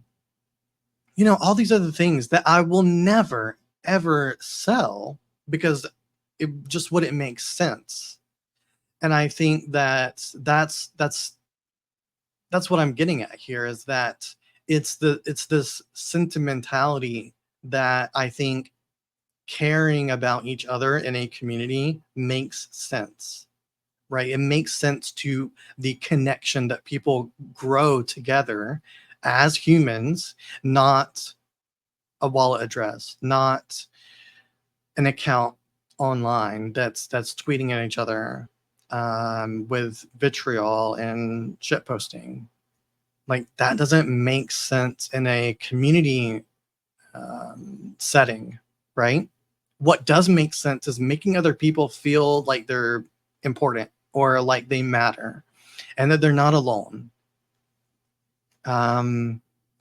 you know, all these other things that I will never ever sell because it just wouldn't make sense. And I think that that's what I'm getting at here, is that it's this sentimentality that I think caring about each other in a community makes sense, right? It makes sense to the connection that people grow together as humans, not a wallet address, not an account online that's tweeting at each other with vitriol and shit posting. Like, that doesn't make sense in a community setting, right? What does make sense is making other people feel like they're important or like they matter and that they're not alone.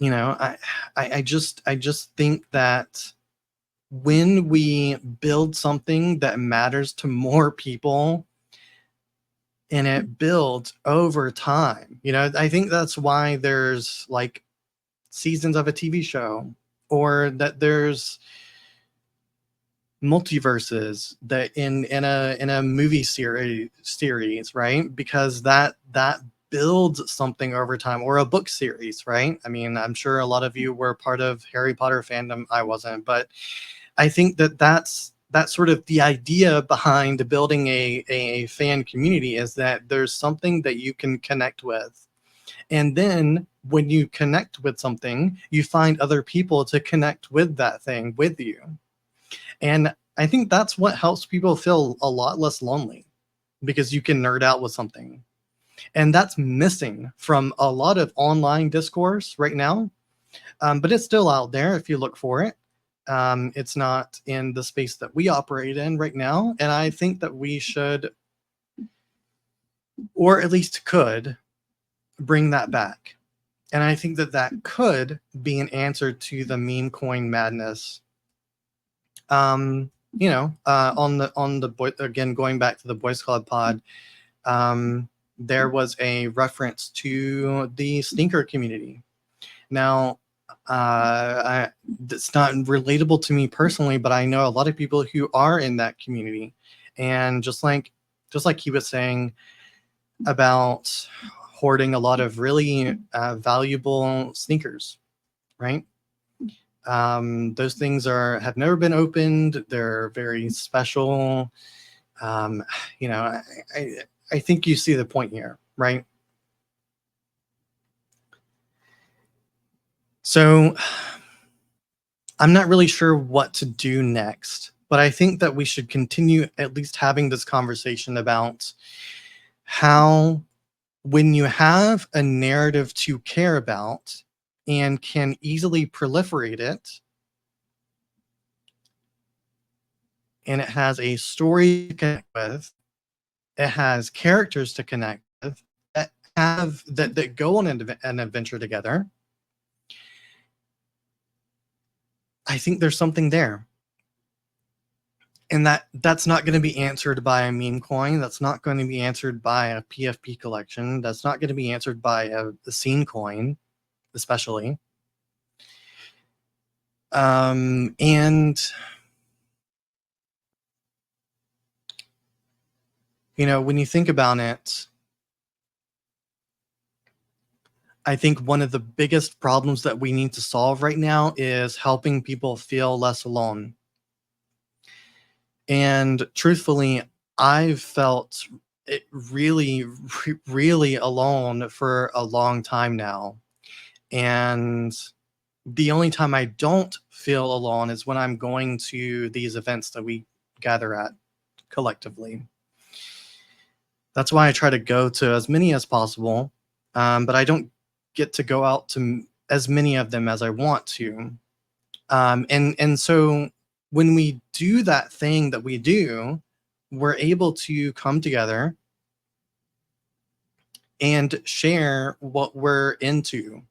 You know, I just think that when we build something that matters to more people and it builds over time, you know, I think that's why there's like seasons of a TV show, or that there's multiverses that in a movie series, right? Because that builds something over time, or a book series, right? I mean, I'm sure a lot of you were part of Harry Potter fandom. I wasn't, but I think that that's sort of the idea behind building a fan community, is that there's something that you can connect with. And then when you connect with something, you find other people to connect with that thing with you. And I think that's what helps people feel a lot less lonely, because you can nerd out with something. And that's missing from a lot of online discourse right now. But it's still out there if you look for it. It's not in the space that we operate in right now. And I think that we should, or at least could, bring that back. And I think that that could be an answer to the meme coin madness. You know, on the boy, again, going back to the Boys Club pod, there was a reference to the sneaker community. Now, it's not relatable to me personally, but I know a lot of people who are in that community, and just like he was saying about hoarding a lot of really valuable sneakers, right? Those things have never been opened. They're very special. You know, I think you see the point here, right? So I'm not really sure what to do next, but I think that we should continue at least having this conversation about how, when you have a narrative to care about and can easily proliferate it, and it has a story to connect with, it has characters to connect with, that go on an adventure together, I think there's something there. And that's not going to be answered by a meme coin. That's not going to be answered by a PFP collection. That's not going to be answered by a scene coin, especially. And you know, when you think about it, I think one of the biggest problems that we need to solve right now is helping people feel less alone. And truthfully, I've felt it really, really alone for a long time now. And the only time I don't feel alone is when I'm going to these events that we gather at collectively. That's why I try to go to as many as possible, but I don't get to go out to as many of them as I want to. And so when we do that thing that we do, we're able to come together and share what we're into.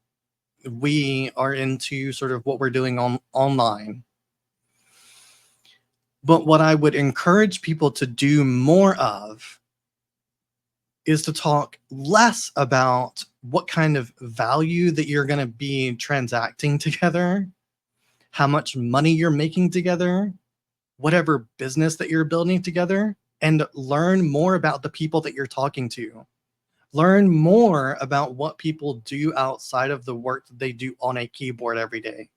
We are into sort of what we're doing online. But what I would encourage people to do more of is to talk less about what kind of value that you're going to be transacting together, how much money you're making together, whatever business that you're building together, and learn more about the people that you're talking to. Learn more about what people do outside of the work that they do on a keyboard every day.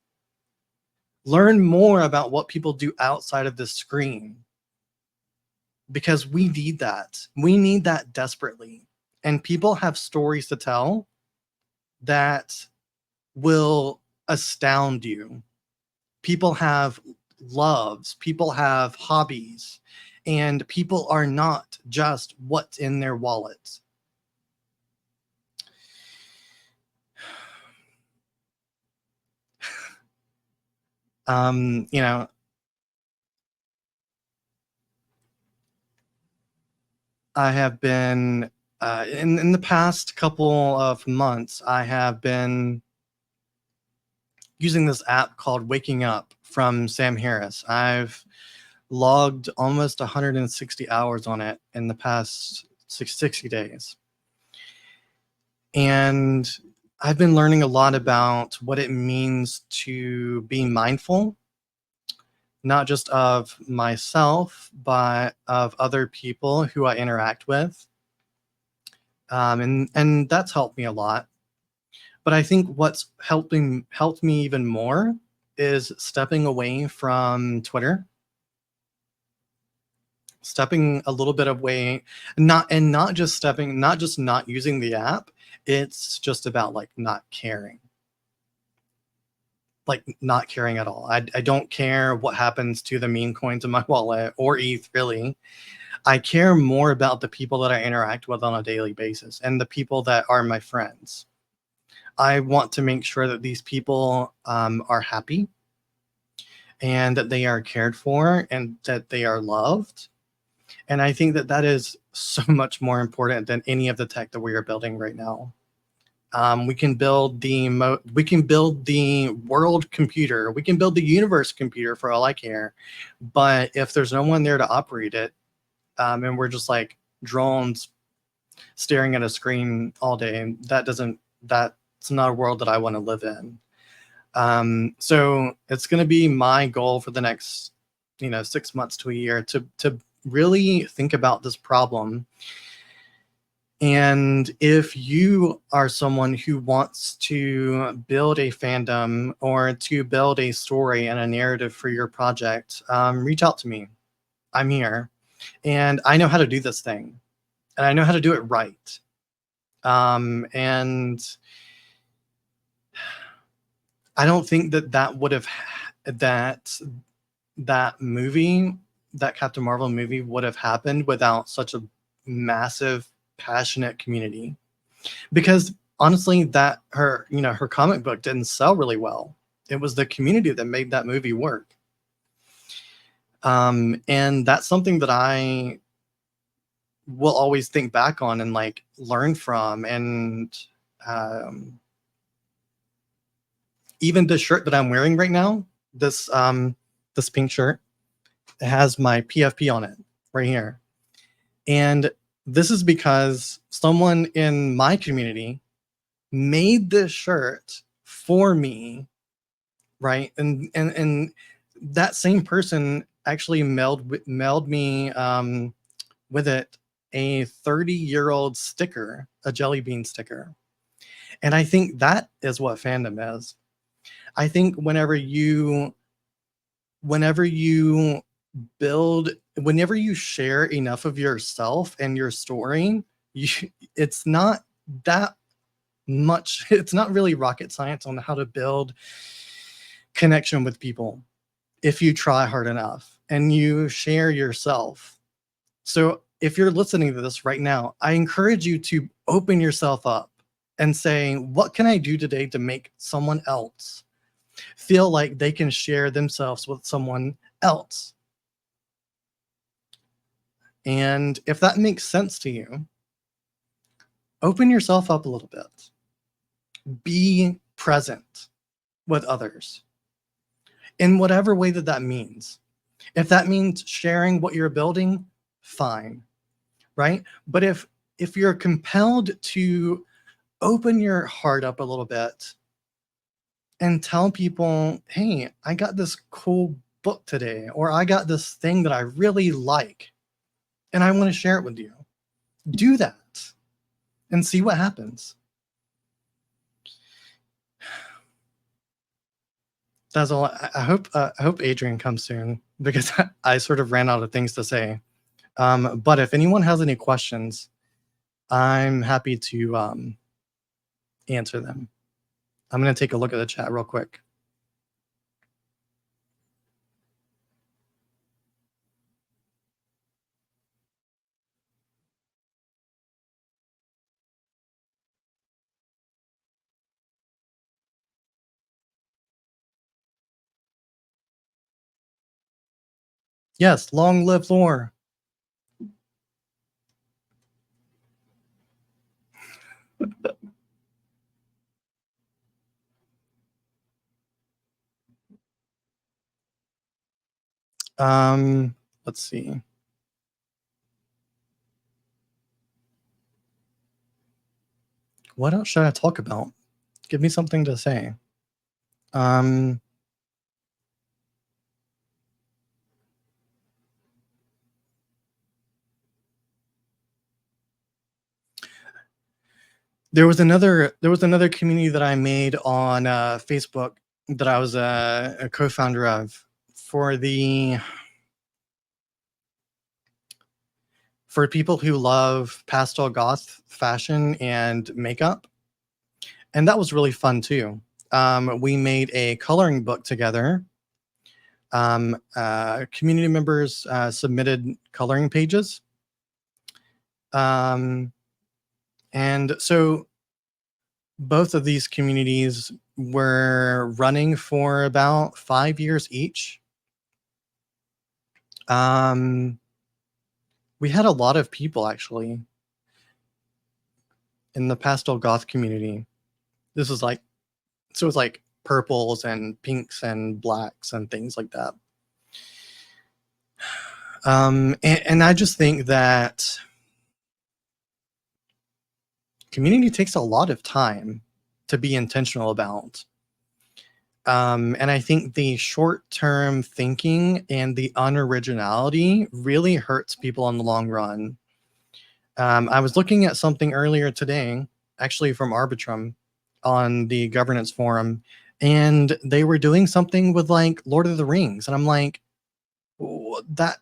Learn more about what people do outside of the screen, because we need that. We need that desperately. And people have stories to tell that will astound you. People have loves, people have hobbies, and people are not just what's in their wallets. You know, I have been in the past couple of months, I have been using this app called Waking Up from Sam Harris. I've logged almost 160 hours on it in the past 60 days. And I've been learning a lot about what it means to be mindful, not just of myself, but of other people who I interact with. And that's helped me a lot. But I think what's helped me even more is stepping away from Twitter, stepping a little bit away, not just not using the app. It's just about like not caring. Like not caring at all. I don't care what happens to the meme coins in my wallet or ETH really. I care more about the people that I interact with on a daily basis and the people that are my friends. I want to make sure that these people are happy and that they are cared for and that they are loved. And I think that that is so much more important than any of the tech that we are building right now. We can build the world computer, we can build the universe computer for all I care. But if there's no one there to operate it, and we're just like drones staring at a screen all day, that's not a world that I want to live in. So it's going to be my goal for the next 6 months to a year to really think about this problem. And if you are someone who wants to build a fandom or to build a story and a narrative for your project, reach out to me. I'm here and I know how to do this thing and I know how to do it right. And I don't think that would have that movie, that Captain Marvel movie would have happened without such a massive, passionate community. Because honestly, that her comic book didn't sell really well. It was the community that made that movie work. And that's something that I will always think back on and like learn from. And even the shirt that I'm wearing right now, this pink shirt, it has my PFP on it right here. And this is because someone in my community made this shirt for me, right? And that same person actually mailed me with it a 30-year-old sticker, a jelly bean sticker. And I think that is what fandom is. I think whenever you share enough of yourself and your story, it's not that much, it's not really rocket science on how to build connection with people if you try hard enough and you share yourself. So if you're listening to this right now, I encourage you to open yourself up and say, what can I do today to make someone else feel like they can share themselves with someone else? And if that makes sense to you, open yourself up a little bit. Be present with others in whatever way that means. If that means sharing what you're building, fine, right? But if you're compelled to open your heart up a little bit and tell people, hey, I got this cool book today, or I got this thing that I really like, and I want to share it with you, do that and see what happens. That's all. I hope Adrian comes soon because I sort of ran out of things to say. But if anyone has any questions, I'm happy to answer them. I'm going to take a look at the chat real quick. Yes, long live lore. Let's see. What else should I talk about? Give me something to say. Um, there was another community that I made on Facebook that I was a co-founder of for the for people who love pastel goth fashion and makeup, and that was really fun too. We made a coloring book together. Community members submitted coloring pages, um, and so both of these communities were running for about 5 years each. Um, we had a lot of people actually in the pastel goth community. This was like so it's like purples and pinks and blacks and things like that. And I just think that community takes a lot of time to be intentional about. And I think the short term thinking and the unoriginality really hurts people in the long run. I was looking at something earlier today, actually from Arbitrum on the governance forum, and they were doing something with like Lord of the Rings. And I'm like, that,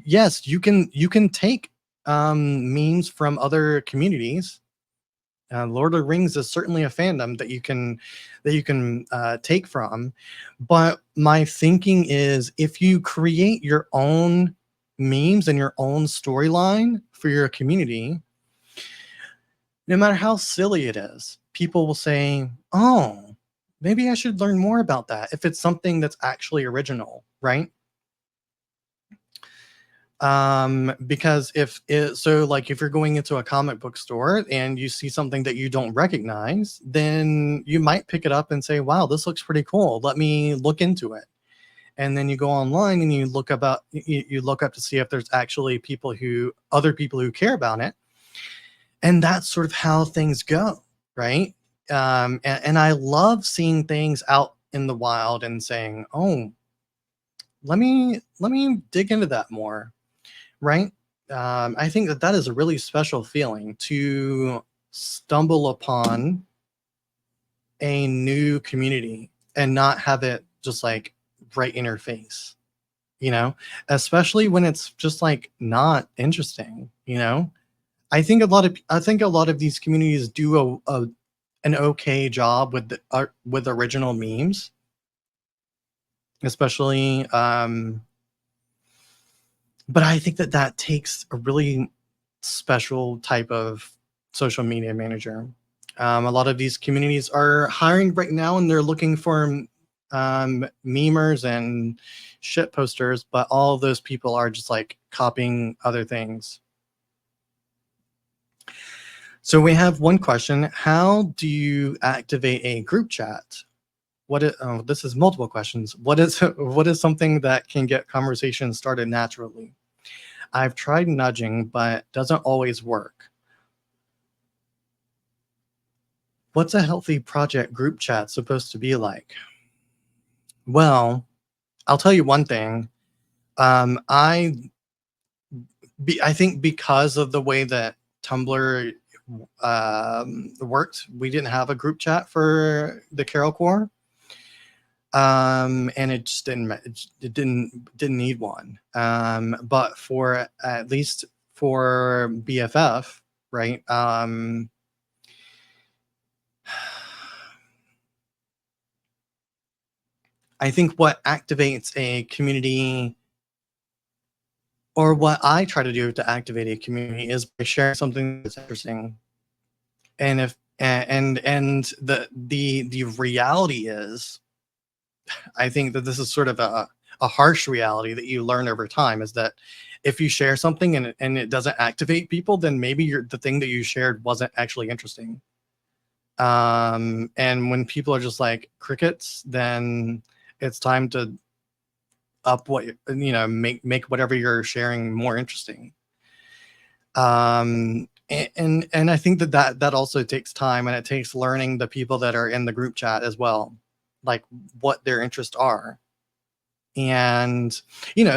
yes, you can take memes from other communities. Lord of the Rings is certainly a fandom that you can take from, but my thinking is if you create your own memes and your own storyline for your community, no matter how silly it is, people will say, "Oh, maybe I should learn more about that." If it's something that's actually original, right? Because if you're going into a comic book store and you see something that you don't recognize, then you might pick it up and say, wow, this looks pretty cool, let me look into it. And then you go online and you look up to see if there's actually other people who care about it. And that's sort of how things go, right? And I love seeing things out in the wild and saying, oh, let me dig into that more, right? I think that that is a really special feeling to stumble upon a new community and not have it just like right in your face, you know, especially when it's just like not interesting, you know. I think a lot of these communities do an okay job with original memes, especially but I think that that takes a really special type of social media manager. A lot of these communities are hiring right now, and they're looking for memers and shit posters, but all of those people are just like copying other things. So we have one question: how do you activate a group chat? Oh, this is multiple questions. What is something that can get conversations started naturally? I've tried nudging, but doesn't always work. What's a healthy project group chat supposed to be like? Well, I'll tell you one thing. Um, I I think because of the way that Tumblr worked, we didn't have a group chat for the Carol Core, and it just it didn't need one. But for at least for BFF, right? I think what activates a community, or what I try to do to activate a community, is by sharing something that's interesting. And if and the reality is, I think that this is sort of a harsh reality that you learn over time, is that if you share something and it doesn't activate people, then maybe the thing that you shared wasn't actually interesting. And when people are just like crickets, then it's time to up what make whatever you're sharing more interesting. And I think that also takes time, and it takes learning the people that are in the group chat as well, like what their interests are. And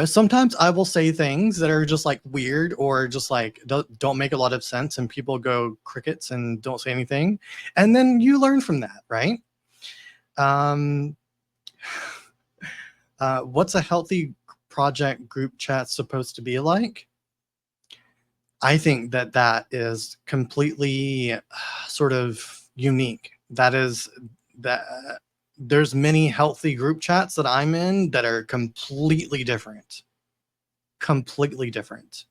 sometimes I will say things that are just like weird, or just like don't make a lot of sense, and people go crickets and don't say anything, and then you learn from that, right? um what's a healthy project group chat supposed to be like? I think that is completely sort of unique. That is that there's many healthy group chats that I'm in that are completely different. Completely different.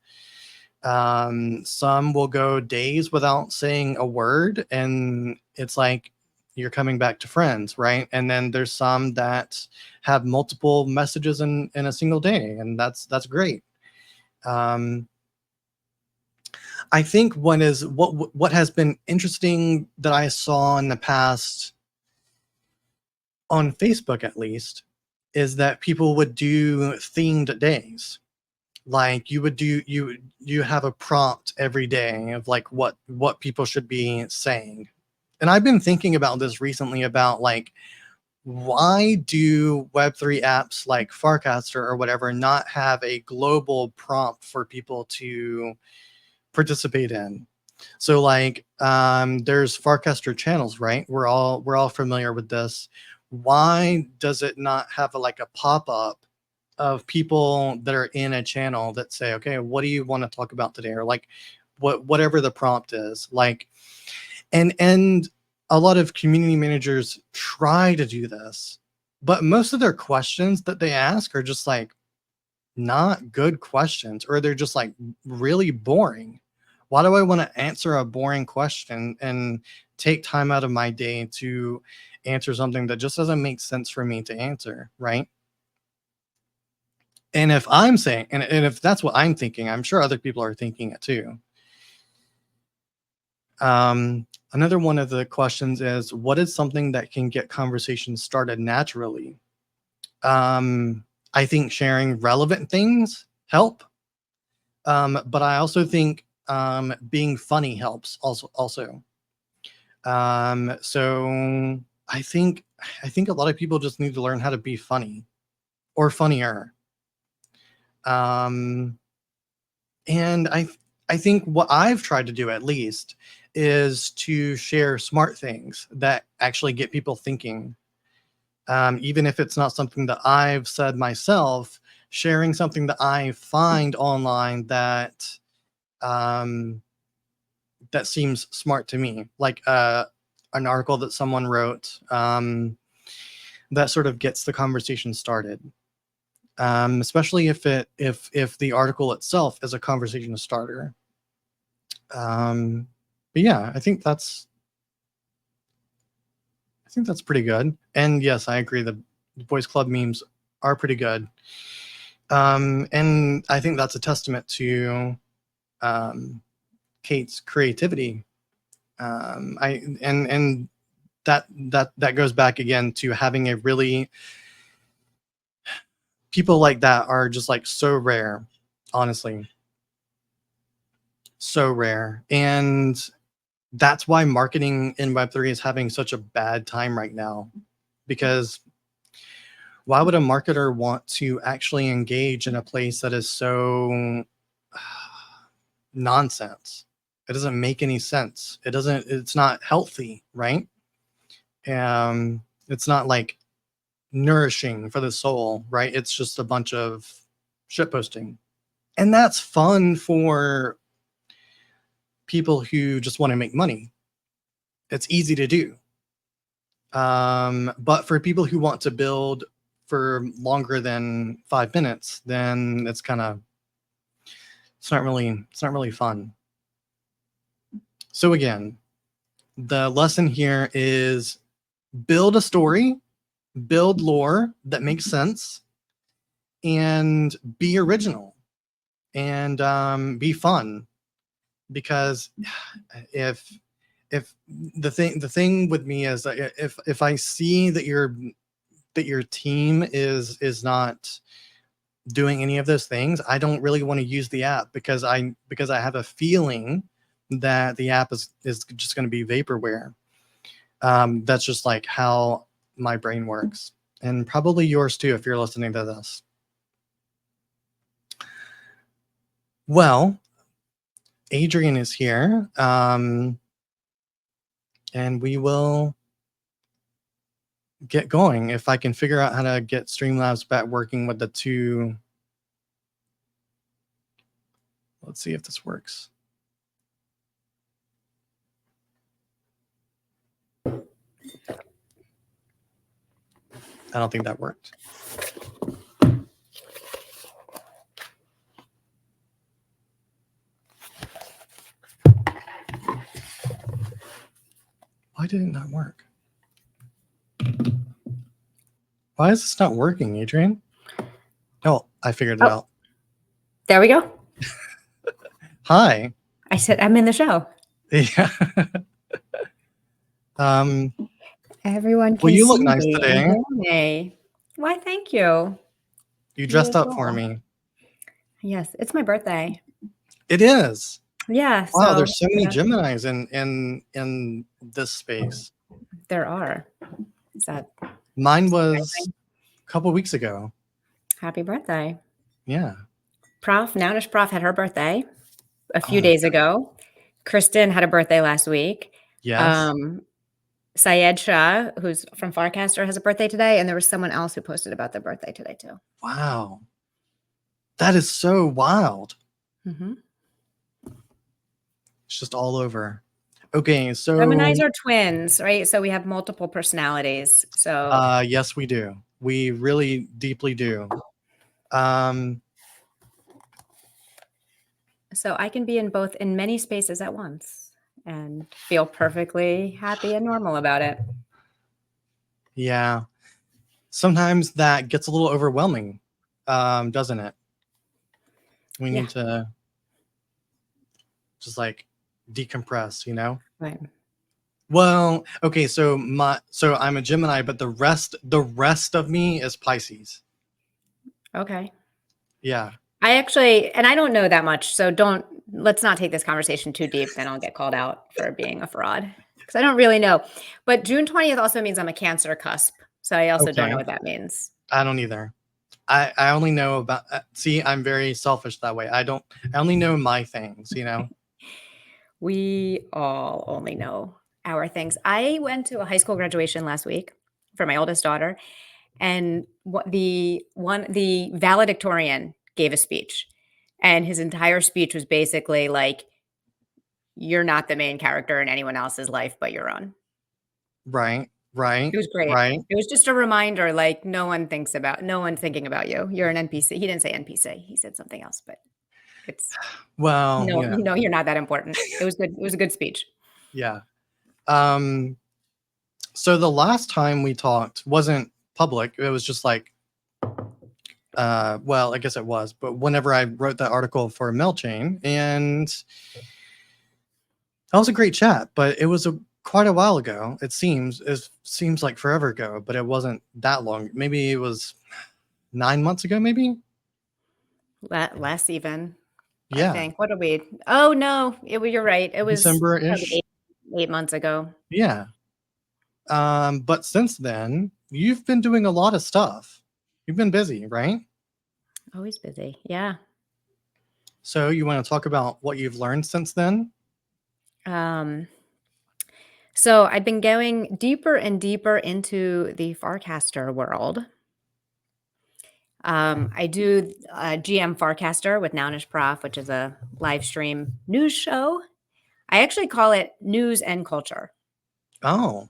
Some will go days without saying a word, and it's like you're coming back to friends, right? And then there's some that have multiple messages in a single day, and that's great. Um, I think what has been interesting that I saw in the past, on Facebook at least, is that people would do themed days. Like you have a prompt every day of like what people should be saying. And I've been thinking about this recently, about like, why do Web3 apps like Farcaster or whatever not have a global prompt for people to participate in? So like, there's Farcaster channels, right? We're all familiar with this. Why does it not have like a pop-up of people that are in a channel that say, okay, what do you want to talk about today? Or like whatever the prompt is, like, and a lot of community managers try to do this, but most of their questions that they ask are just like not good questions, or they're just like really boring. Why do I want to answer a boring question and take time out of my day to answer something that just doesn't make sense for me to answer, right? And if I'm saying, and if that's what I'm thinking, I'm sure other people are thinking it too. Another one of the questions is, what is something that can get conversations started naturally? I think sharing relevant things help. But I also think being funny helps also. So I think a lot of people just need to learn how to be funny, or funnier. Um, and I think what I've tried to do, at least, is to share smart things that actually get people thinking. Even if it's not something that I've said myself, sharing something that I find online um, that seems smart to me, like an article that someone wrote, that sort of gets the conversation started. Especially if the article itself is a conversation starter. But yeah, I think that's pretty good. And yes, I agree, the boys club memes are pretty good. And I think that's a testament to Kate's creativity. I and that goes back again to having a really, people like that are just like so rare, honestly, so rare. And that's why marketing in Web3 is having such a bad time right now, because why would a marketer want to actually engage in a place that is so nonsense? It doesn't make any sense. It's not healthy, right? It's not like nourishing for the soul, right? It's just a bunch of shit posting. And that's fun for people who just want to make money. It's easy to do. But for people who want to build for longer than 5 minutes, then it's not really fun. So again, the lesson here is build a story, build lore that makes sense, and be original and be fun. Because if the thing with me is that if I see that your team is not doing any of those things, I don't really want to use the app because I have a feeling that the app is just going to be vaporware. That's just like how my brain works, and probably yours too if you're listening to this. Well, Adrian is here, and we will get going. If I can figure out how to get Streamlabs back working with the two. Let's see if this works. I don't think that worked. Why did it not work? Why is this not working, Adrian? Oh, I figured it out. There we go. Hi. I said I'm in the show. Yeah. Everyone can Well, you look see nice me today. and hear me. Why, thank you. You dressed You up as for well. me. Yes, it's my birthday. It is. Yeah. Wow, So there's so many Geminis in this space. there are. Is that Mine was a couple weeks ago. happy birthday? Yeah. Nounish Prof had her birthday a few days ago. Kristen had a birthday last week. Yes. Syed Shah, who's from Farcaster, has a birthday today, and there was someone else who posted about their birthday today too. Wow. That is so wild. Mm-hmm. It's just all over. Okay, so Geminis are twins, right? So we have multiple personalities. So yes, we do. We really deeply do. So I can be in many spaces at once and feel perfectly happy and normal about it. Yeah. Sometimes that gets a little overwhelming, doesn't it? We need to just like decompress, you know? Right. Well, okay, so I'm a Gemini, but the rest of me is Pisces. Okay. Yeah. I don't know that much, so let's not take this conversation too deep, then I'll get called out for being a fraud because I don't really know. But June 20th also means I'm a Cancer cusp, so I also don't know what that means. I don't either. I only know about. See, I'm very selfish that way. I only know my things, you know. We all only know our things. I went to a high school graduation last week for my oldest daughter, and the valedictorian gave a speech, and his entire speech was basically like, "You're not the main character in anyone else's life but your own." Right. It was great. Right. It was just a reminder, like no one's thinking about you. You're an NPC. He didn't say NPC. He said something else, but it's Well, you're not that important. It was good. It was a good speech. Yeah. So the last time we talked wasn't public. It was just like, well, I guess it was, but whenever I wrote that article for MailChain, and that was a great chat, but it was quite a while ago. It seems like forever ago, but it wasn't that long. Maybe it was 9 months ago, maybe. Less even. Yeah. I think. What are we? Oh no, you're right. It was December-ish. 8 months ago. Yeah. But since then, you've been doing a lot of stuff. You've been busy, right? Always busy. Yeah. So you want to talk about what you've learned since then? So I've been going deeper and deeper into the Farcaster world. I do GM Farcaster with Nounish Prof, which is a live stream news show. I actually call it News and Culture. Oh.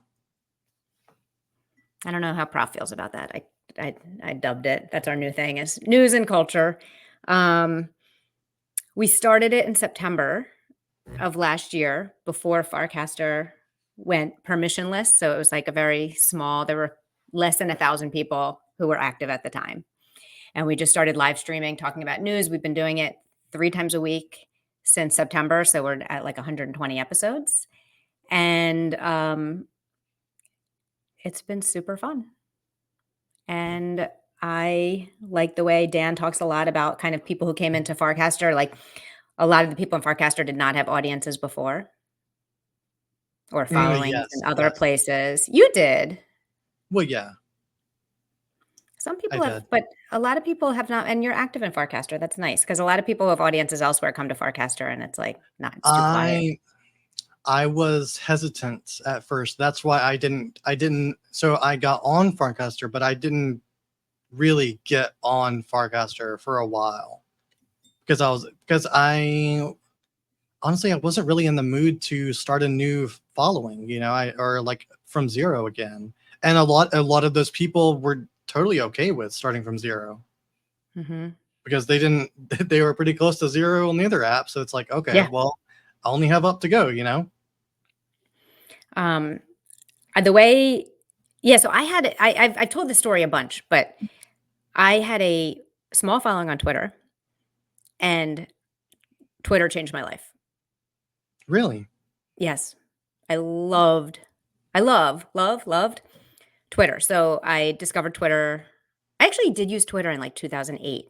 I don't know how Prof feels about that. I dubbed it. That's our new thing, is News and Culture. We started it in September of last year before Farcaster went permissionless. So it was like a very small, there were less than 1,000 people who were active at the time. And we just started live streaming, talking about news. We've been doing it 3 times a week since September. So we're at like 120 episodes. And it's been super fun. And I like the way Dan talks a lot about kind of people who came into Farcaster. Like a lot of the people in Farcaster did not have audiences before or followings in Yes, other yes. places. You did. Well, yeah, Some I people have, did. but a lot of people have not. And you're active in Farcaster. That's nice because a lot of people who have audiences elsewhere come to Farcaster, and it's like, not, it's too quiet. I was hesitant at first. That's why I didn't so I got on Farcaster, but I didn't really get on Farcaster for a while because I honestly I wasn't really in the mood to start a new following, or like from zero again. And a lot of those people were totally okay with starting from zero Mm-hmm. because they were pretty close to zero on the other app. So it's like, okay, Yeah. well, I only have up to go. Um, the way, yeah. So I've told this story a bunch, but I had a small following on Twitter, and Twitter changed my life. Really? Yes. Loved Twitter. So I discovered Twitter. I actually did use Twitter in like 2008.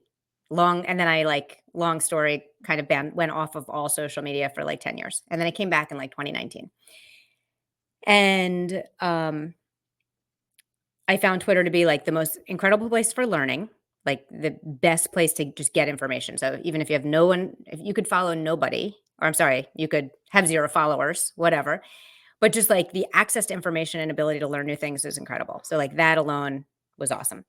And then long story, kind of went off of all social media for like 10 years. And then I came back in like 2019. And I found Twitter to be like the most incredible place for learning, like the best place to just get information. So even if you have no one, if you could follow nobody, or I'm sorry, you could have 0 followers, whatever. But just like the access to information and ability to learn new things is incredible. So like that alone was awesome.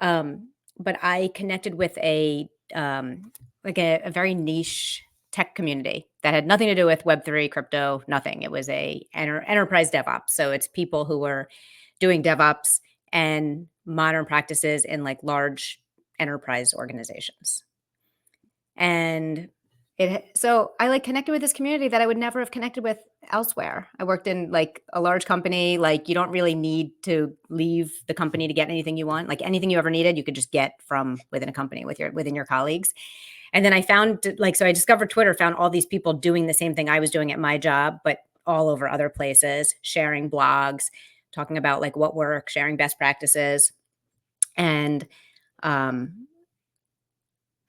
But I connected with a very niche tech community that had nothing to do with Web3, crypto, nothing. It was a enterprise DevOps. So it's people who were doing DevOps and modern practices in like large enterprise organizations. And so I like connected with this community that I would never have connected with elsewhere. I worked in like a large company. Like you don't really need to leave the company to get anything you want. Like anything you ever needed, you could just get from within a company within your colleagues. And then I found so I discovered Twitter, found all these people doing the same thing I was doing at my job, but all over other places, sharing blogs, talking about like what works, sharing best practices. And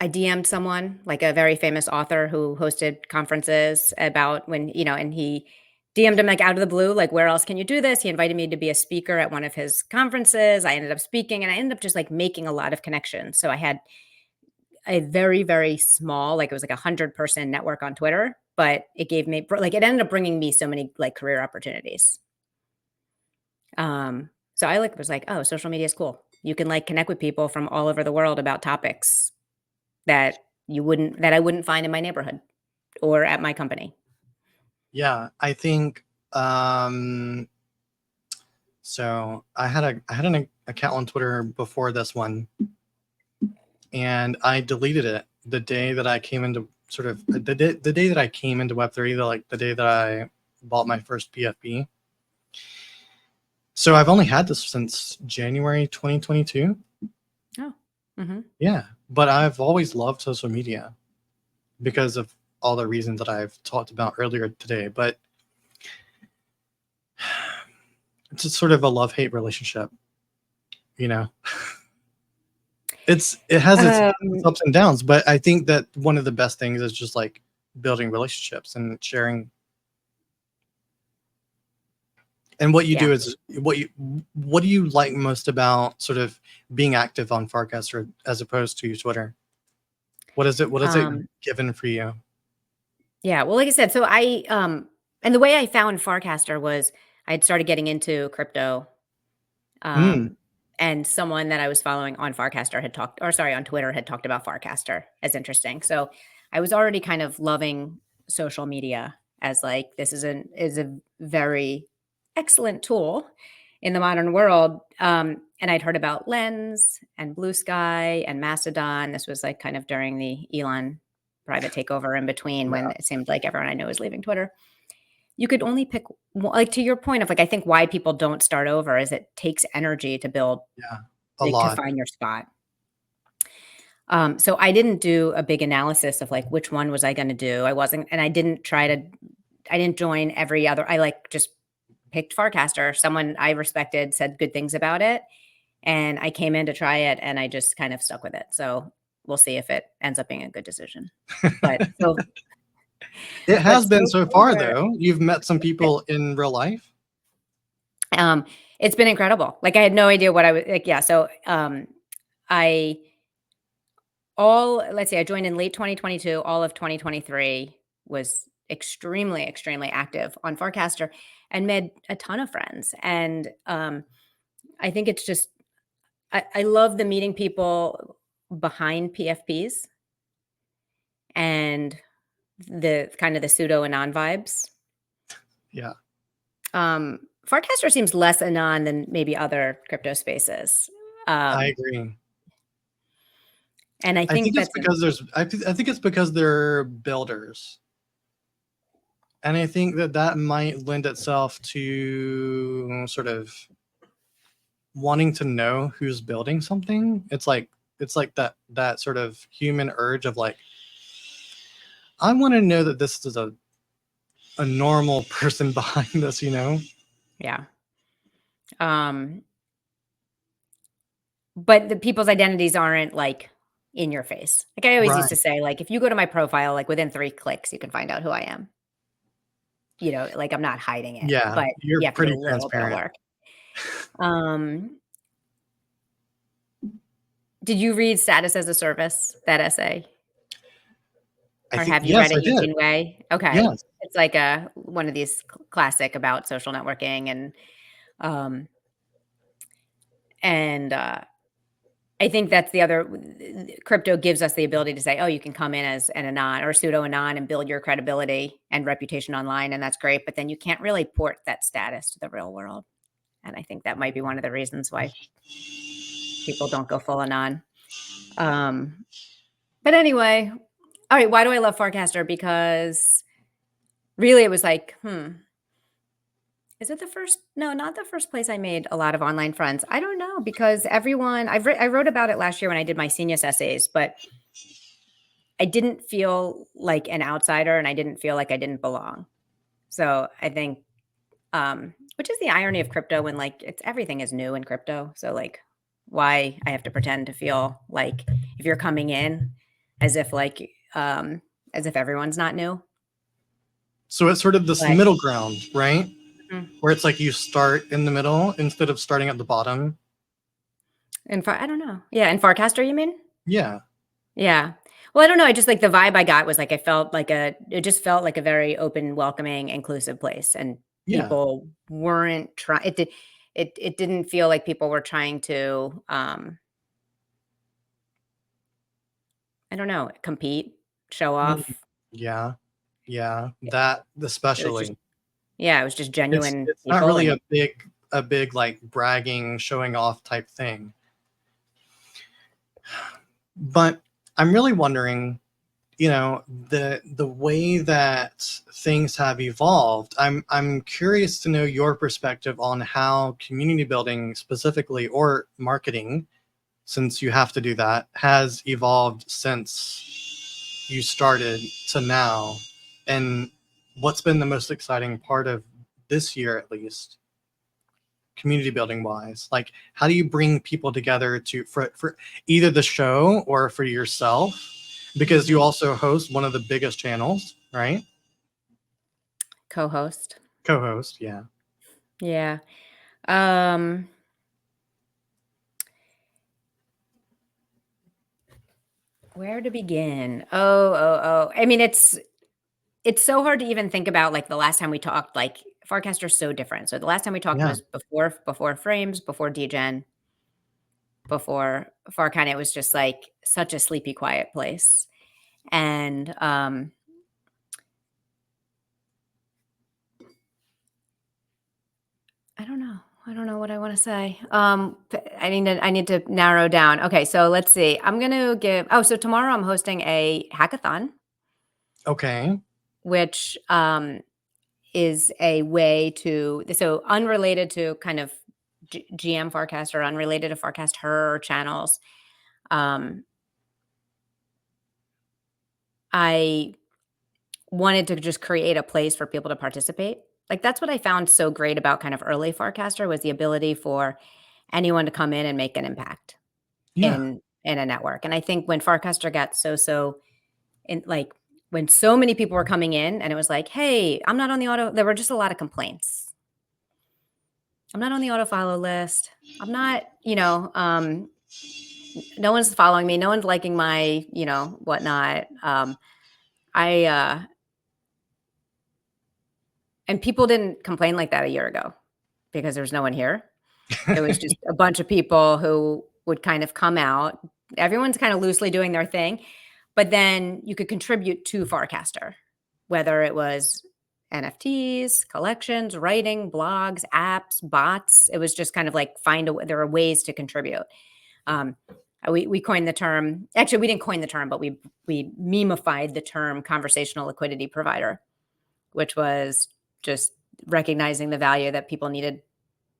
I DM'd someone, like a very famous author who hosted conferences about and he DM'd him like out of the blue, like, where else can you do this? He invited me to be a speaker at one of his conferences. I ended up speaking and I ended up just like making a lot of connections. So I had a very, very small, like it was like 100-person network on Twitter, but it gave me it ended up bringing me so many like career opportunities. So I was like, oh, social media is cool. You can like connect with people from all over the world about topics that I wouldn't find in my neighborhood or at my company. Yeah, I think so I had an account on Twitter before this one, and I deleted it the day that I came into the day that I came into Web3, the day that I bought my first PFP. So I've only had this since January 2022. Oh. Mm-hmm. Yeah, but I've always loved social media because of all the reasons that I've talked about earlier today. But it's just sort of a love-hate relationship, It has its ups and downs, but I think that one of the best things is just like building relationships and sharing. And what you do is what do you like most about sort of being active on Farcaster as opposed to Twitter? What is it given for you? Yeah, well, like I said, so I and the way I found Farcaster was I had started getting into crypto. And someone that I was following on Farcaster on Twitter had talked about Farcaster as interesting. So I was already kind of loving social media as like this is a very excellent tool in the modern world. And I'd heard about Lens and Blue Sky and Mastodon. This was like kind of during the Elon private takeover in between when it seemed like everyone I know was leaving Twitter. You could only pick, like, to your point of like, I think why people don't start over is it takes energy to build, A to lot. find your spot. So I didn't do a big analysis of like which one was I going to do. I didn't join every other. I like just picked Farcaster. Someone I respected said good things about it, and I came in to try it, and I just kind of stuck with it. So we'll see if it ends up being a good decision. But It has been so far, far, though. You've met some people in real life. It's been incredible. Like I had no idea what I was like. Yeah. So let's see, I joined in late 2022. All of 2023 was extremely, extremely active on Farcaster and made a ton of friends. And I think it's just, I love the meeting people behind PFPs and the kind of the pseudo anon vibes. Yeah. Farcaster seems less anon than maybe other crypto spaces. I agree. And I think it's because I think it's because they're builders. And I think that might lend itself to sort of wanting to know who's building something. It's like that sort of human urge of like, I want to know that this is a normal person behind this, you know? Yeah. But the people's identities aren't like in your face. Like I always used to say, like, if you go to my profile, like within 3 clicks, you can find out who I am. You know, like I'm not hiding it. Yeah, But you're you have to pretty do a little bit of transparent. work. Did you read Status as a Service, that essay? Or have you read Yes, I it did. Eugene Wei? Okay. Yes. It's like one of these classic about social networking and I think that's the other crypto gives us the ability to say, oh, you can come in as an anon or pseudo anon and build your credibility and reputation online. And that's great. But then you can't really port that status to the real world. And I think that might be one of the reasons why people don't go full anon. But anyway, all right. Why do I love Farcaster? Because really it was like, is it the first? No, not the first place I made a lot of online friends. I don't know because everyone I wrote about it last year when I did my senior essays, but I didn't feel like an outsider and I didn't feel like I didn't belong. So I think, which is the irony of crypto when like everything is new in crypto. So like, why I have to pretend to feel like if you're coming in as if everyone's not new. So it's sort of this middle ground, right? Mhm. Where it's like you start in the middle instead of starting at the bottom. I don't know. Yeah, in Farcaster, you mean? Yeah. Yeah. Well, I don't know. I just like the vibe I got was like it just felt like a very open, welcoming, inclusive place, and people weren't trying. It didn't feel like people were trying to I don't know, compete, show off. Yeah. Yeah. That It was especially. just it was just genuine It's not people really and a big like bragging, showing off type thing. But I'm really wondering, the way that things have evolved. I'm curious to know your perspective on how community building specifically, or marketing, since you have to do that, has evolved since you started to now, and what's been the most exciting part of this year, at least community building wise. Like, how do you bring people together for either the show or for yourself, because you also host one of the biggest channels, right? co-host. Co-host, yeah. Yeah. Where to begin? Oh. I mean, it's so hard to even think about like the last time we talked. Like Farcaster's so different. So the last time we talked Yeah. was before Frames, before Degen, before Farcon. It was just like such a sleepy, quiet place. And I don't know. I don't know what I want to say. I need to narrow down. Okay, so let's see. I'm gonna give. Oh, so tomorrow I'm hosting a hackathon, Okay. which is a way to unrelated to kind of GM Farcast or unrelated to Farcast her channels. I wanted to just create a place for people to participate. Like, that's what I found so great about kind of early Farcaster was the ability for anyone to come in and make an impact Yeah. in a network. And I think when Farcaster got so in like when so many people were coming in and it was like, "Hey, I'm not on the auto," there were just a lot of complaints. I'm not on the auto follow list. I'm not, no one's following me. No one's liking my, whatnot. I and people didn't complain like that a year ago because there was no one here. It was just a bunch of people who would kind of come out. Everyone's kind of loosely doing their thing, but then you could contribute to Farcaster, whether it was NFTs, collections, writing, blogs, apps, bots. It was just kind of like there are ways to contribute. We coined the term. Actually, we didn't coin the term, but we memeified the term conversational liquidity provider, which was just recognizing the value that people needed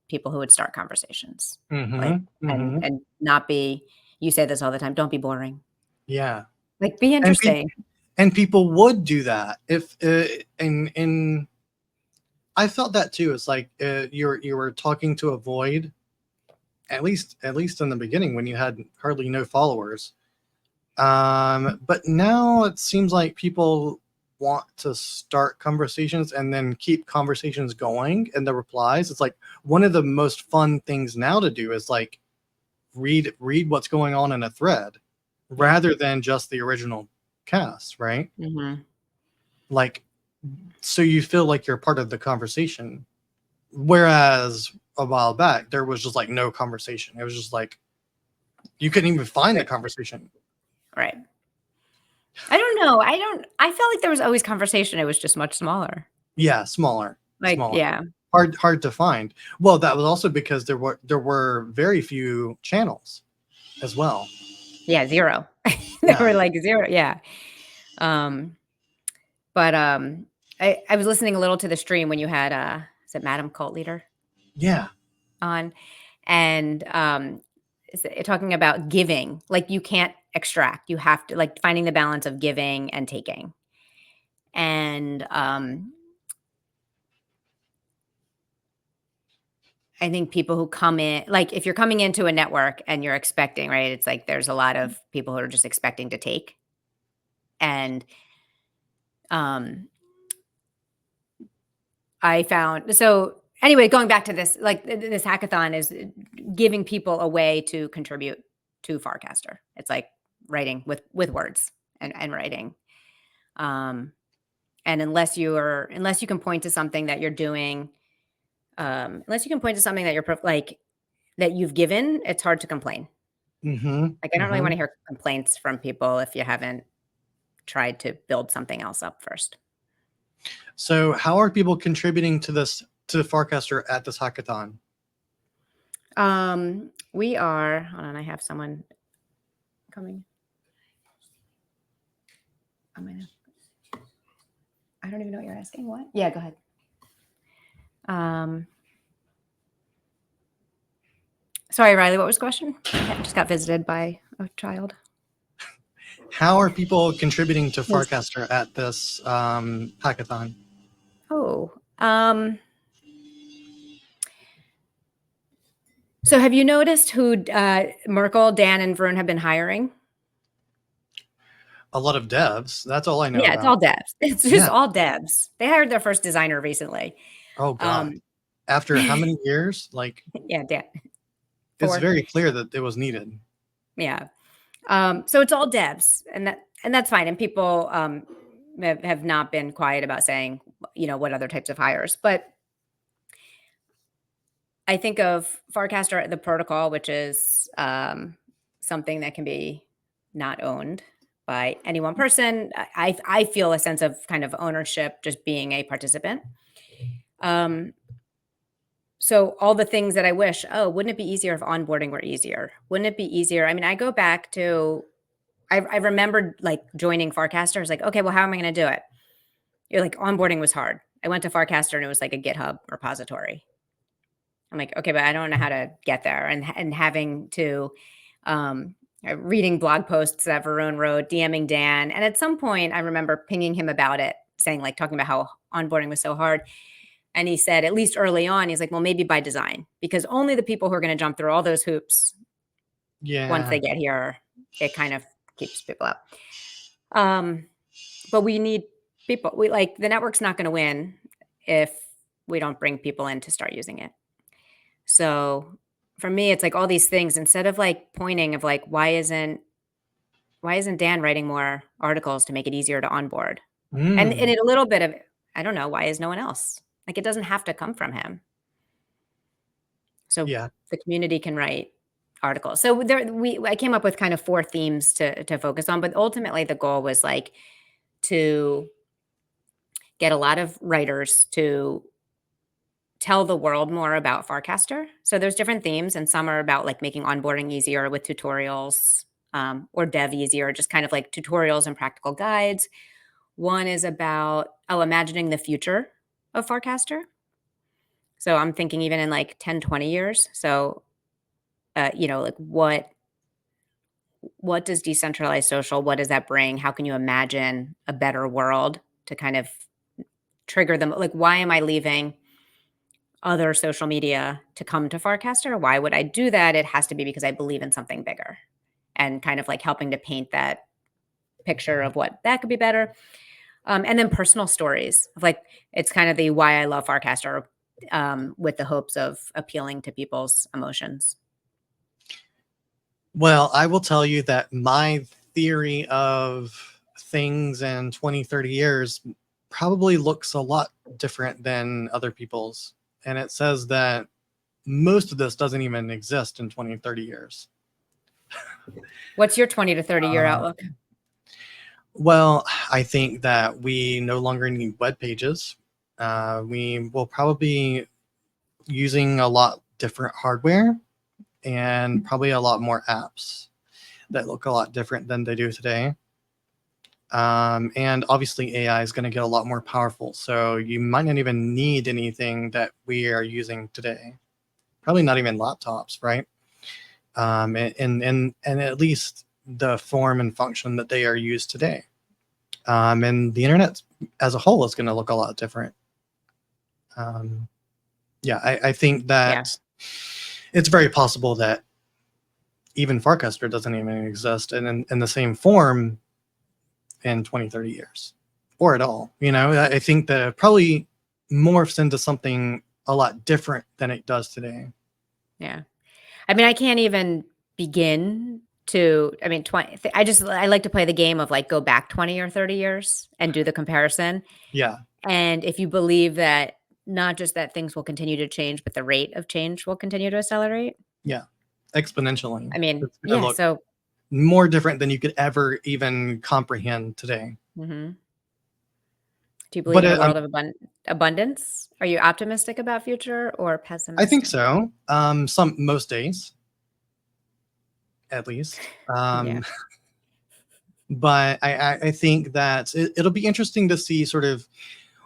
people who would start conversations, like, and not be, you say this all the time, don't be boring. Yeah. Like, be And interesting. and people would do that if and I felt that too. It's like you were talking to a void, at least in the beginning when you had hardly no followers. But now it seems like people want to start conversations and then keep conversations going in the replies. It's like one of the most fun things now to do is like read what's going on in a thread rather than just the original cast, right? Mhm. Like, so you feel like you're part of the conversation. Whereas a while back, there was just like no conversation. It was just like you couldn't even find the conversation. Right. I don't know. I felt like there was always conversation. It was just much smaller. Yeah, smaller. Like, Smaller. yeah. Hard to find. Well, that was also because there were very few channels as well. Yeah, 0. There Yeah. were like 0. Yeah. But I was listening a little to the stream when you had is it Madam Cult Leader Yeah. on, and talking about giving. Like, you can't extract. You have to, like, finding the balance of giving and taking. And I think people who come in, like, if you're coming into a network and you're expecting, right? It's like there's a lot of people who are just expecting to take. And I found, so anyway, going back to this, like, this hackathon is giving people a way to contribute to Farcaster. It's like writing with words and writing. And unless you can point to something that you're doing, unless you can point to something that that you've given, it's hard to complain. Like, I don't really want to hear complaints from people if you haven't tried to build something else up first. So how are people contributing to Farcaster at this hackathon? We are, hold on, I have someone coming. I don't even know what you're asking. What? Yeah, go ahead. Sorry, Riley, what was the question? I just got visited by a child. How are people contributing to Farcaster at this hackathon? Oh, so have you noticed who Merkel, Dan, and Varun have been hiring? A lot of devs. That's all I know. Yeah, it's all devs. It's just all devs. They hired their first designer recently. Oh God! After how many years? Like, yeah, Dan. It's very clear that it was needed. Yeah. So it's all devs, and that's fine. And people have not been quiet about saying, what other types of hires. But I think of Farcaster, the protocol, which is something that can be not owned by any one person. I feel a sense of kind of ownership just being a participant. So all the things that I wish, wouldn't it be easier if onboarding were easier? Wouldn't it be easier? I mean, I go back to, I remembered like joining Farcaster. I was like, okay, well, how am I going to do it? You're like, onboarding was hard. I went to Farcaster and it was like a GitHub repository. I'm like, okay, but I don't know how to get there. And having to reading blog posts that Varun wrote, DMing Dan. And at some point, I remember pinging him about it, saying, like, talking about how onboarding was so hard. And he said, at least early on, he's like, well, maybe by design, because only the people who are going to jump through all those hoops once they get here, it kind of keeps people out. But we need people. The network's not going to win if we don't bring people in to start using it. So for me, it's like all these things, instead of like pointing of like, why isn't Dan writing more articles to make it easier to onboard? And it a little bit of, I don't know, why is no one else? Like, it doesn't have to come from him. So the community can write articles. So I came up with kind of 4 themes to focus on, but ultimately the goal was like to get a lot of writers to tell the world more about Farcaster. So there's different themes, and some are about like making onboarding easier with tutorials, or dev easier, just kind of like tutorials and practical guides. One is about, imagining the future of Farcaster. So I'm thinking even in like 10, 20 years. So, like what does decentralized social, what does that bring? How can you imagine a better world to kind of trigger them? Like, why am I leaving other social media to come to Farcaster? Why would I do that? It has to be because I believe in something bigger, and kind of like helping to paint that picture of what that could be better. And then personal stories of like, it's kind of the why I love Farcaster, with the hopes of appealing to people's emotions. Well, I will tell you that my theory of things in 20, 30 years probably looks a lot different than other people's. And it says that most of this doesn't even exist in 20, 30 years. What's your 20 to 30 year outlook? Well, I think that we no longer need web pages. We will probably be using a lot different hardware and probably a lot more apps that look a lot different than they do today. And obviously AI is going to get a lot more powerful. So you might not even need anything that we are using today. Probably not even laptops, right? And at least the form and function that they are used today. And the internet as a whole is going to look a lot different. I think that it's very possible that even Farcaster doesn't even exist in the same form in 20, 30 years or at all. I think that it probably morphs into something a lot different than it does today. Yeah. I mean, I can't even begin to, 20, I like to play the game of like go back 20 or 30 years and do the comparison. Yeah. And if you believe that not just that things will continue to change, but the rate of change will continue to accelerate. Yeah. Exponentially. I mean, so more different than you could ever even comprehend today. Mm-hmm. Do you believe in a world of abundance? Are you optimistic about future or pessimistic? I think so. Most days, at least. But I think that it'll be interesting to see sort of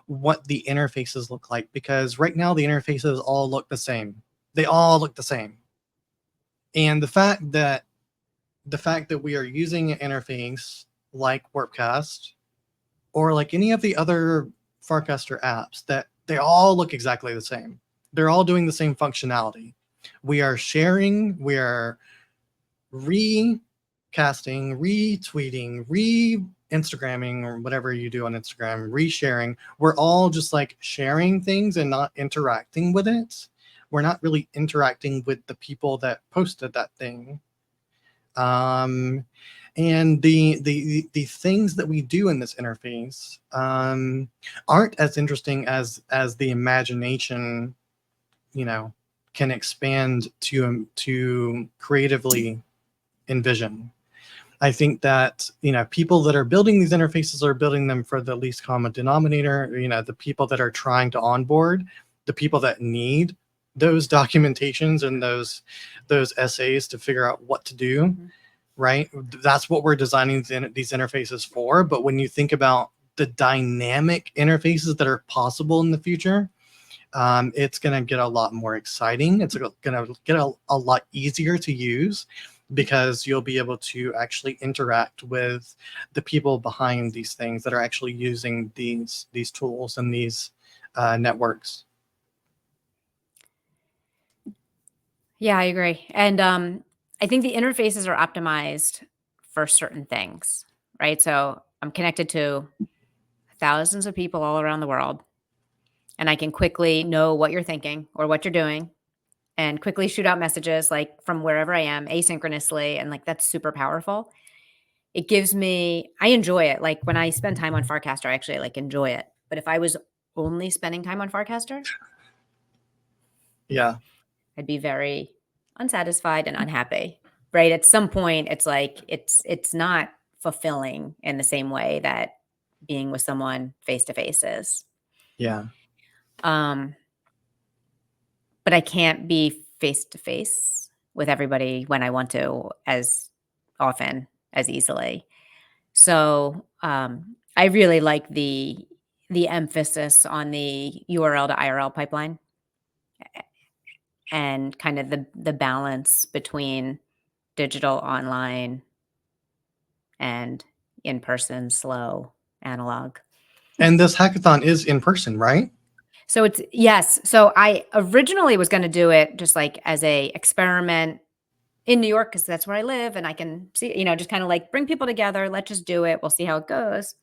what the interfaces look like, because right now the interfaces all look the same. They all look the same. And the fact that we are using an interface like Warpcast or like any of the other Farcaster apps, that they all look exactly the same. They're all doing the same functionality. We are sharing, we are recasting, retweeting, Instagramming, or whatever you do on Instagram, resharing. We're all just like sharing things and not interacting with it. We're not really interacting with the people that posted that thing. And the things that we do in this interface aren't as interesting as the imagination, can expand to creatively envision. I think that, people that are building these interfaces are building them for the least common denominator. The people that are trying to onboard, the people that need those documentations and those essays to figure out what to do. Mm-hmm. Right? That's what we're designing these interfaces for. But when you think about the dynamic interfaces that are possible in the future, it's going to get a lot more exciting. It's going to get a lot easier to use. because you'll be able to actually interact with the people behind these things that are actually using these tools and these networks. Yeah, I agree. And I think the interfaces are optimized for certain things, right? So I'm connected to thousands of people all around the world, and I can quickly know what you're thinking or what you're doing and quickly shoot out messages like from wherever I am asynchronously. And like that's super powerful. It gives me, I enjoy it. Like when I spend time on Farcaster, I actually like enjoy it. But if I was only spending time on Farcaster, Yeah. I'd be very unsatisfied and unhappy. Right? At some point it's like it's not fulfilling in the same way that being with someone face to face is. Yeah. Um but I can't be face to face with everybody when I want to as often as easily. So I really like the emphasis on the URL to IRL pipeline and kind of the balance between digital, online, and in person, slow, analog. And this hackathon is in person, right? So it's yes. So I originally was going to do it just like as a experiment in New York because that's where I live and I can see, just kind of like bring people together. Let's just do it. We'll see how it goes.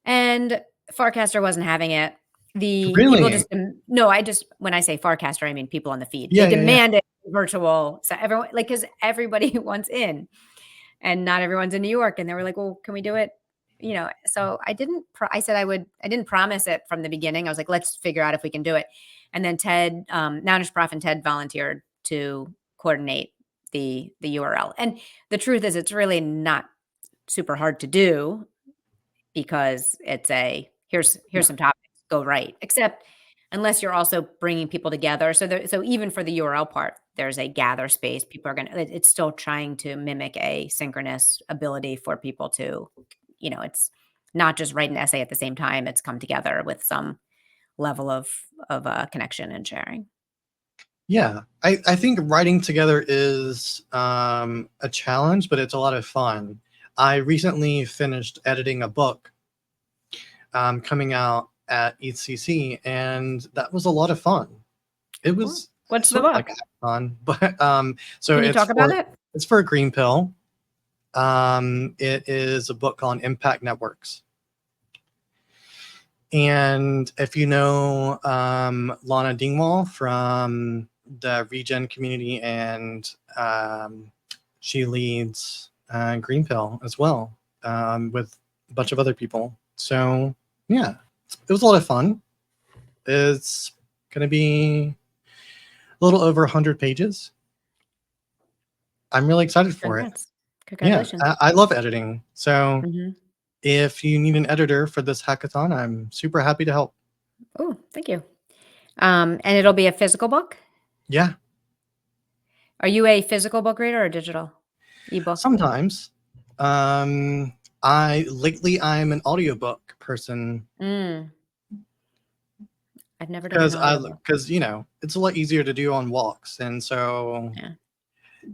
And Farcaster wasn't having it. The people Really? just no, I just when I say Farcaster, I mean people on the feed. They Yeah, yeah, yeah. demanded virtual. So everyone like because everybody wants in and not everyone's in New York. And they were like, well, can we do it? So I didn't I said I didn't promise it from the beginning. I was like, let's figure out if we can do it. And then Ted, Nanish Prof and Ted volunteered to coordinate the URL. And the truth is it's really not super hard to do because it's here's some topics, go right. Except unless you're also bringing people together. So even for the URL part, there's a gather space. People are it's still trying to mimic a synchronous ability for people to, it's not just write an essay at the same time. It's come together with some level of connection and sharing. Yeah, I think writing together is a challenge, but it's a lot of fun. I recently finished editing a book coming out at ECC, and that was a lot of fun. It was What's the sort of like book? a fun, but so Can you talk about it? it's for a Green Pill. It is a book on impact networks. And if you know Lana Dingwall from the Regen community, and she leads Green Pill as well with a bunch of other people. So yeah, it was a lot of fun. It's going to be a little over 100 pages. I'm really excited for it. Congratulations. Yeah, I love editing. So Mm-hmm. if you need an editor for this hackathon, I'm super happy to help. Oh, thank you. And it'll be a physical book? Yeah. Are you a physical book reader or digital ebook? Sometimes. Lately I'm an audiobook person I've never done an audiobook. because it's a lot easier to do on walks. And so Yeah.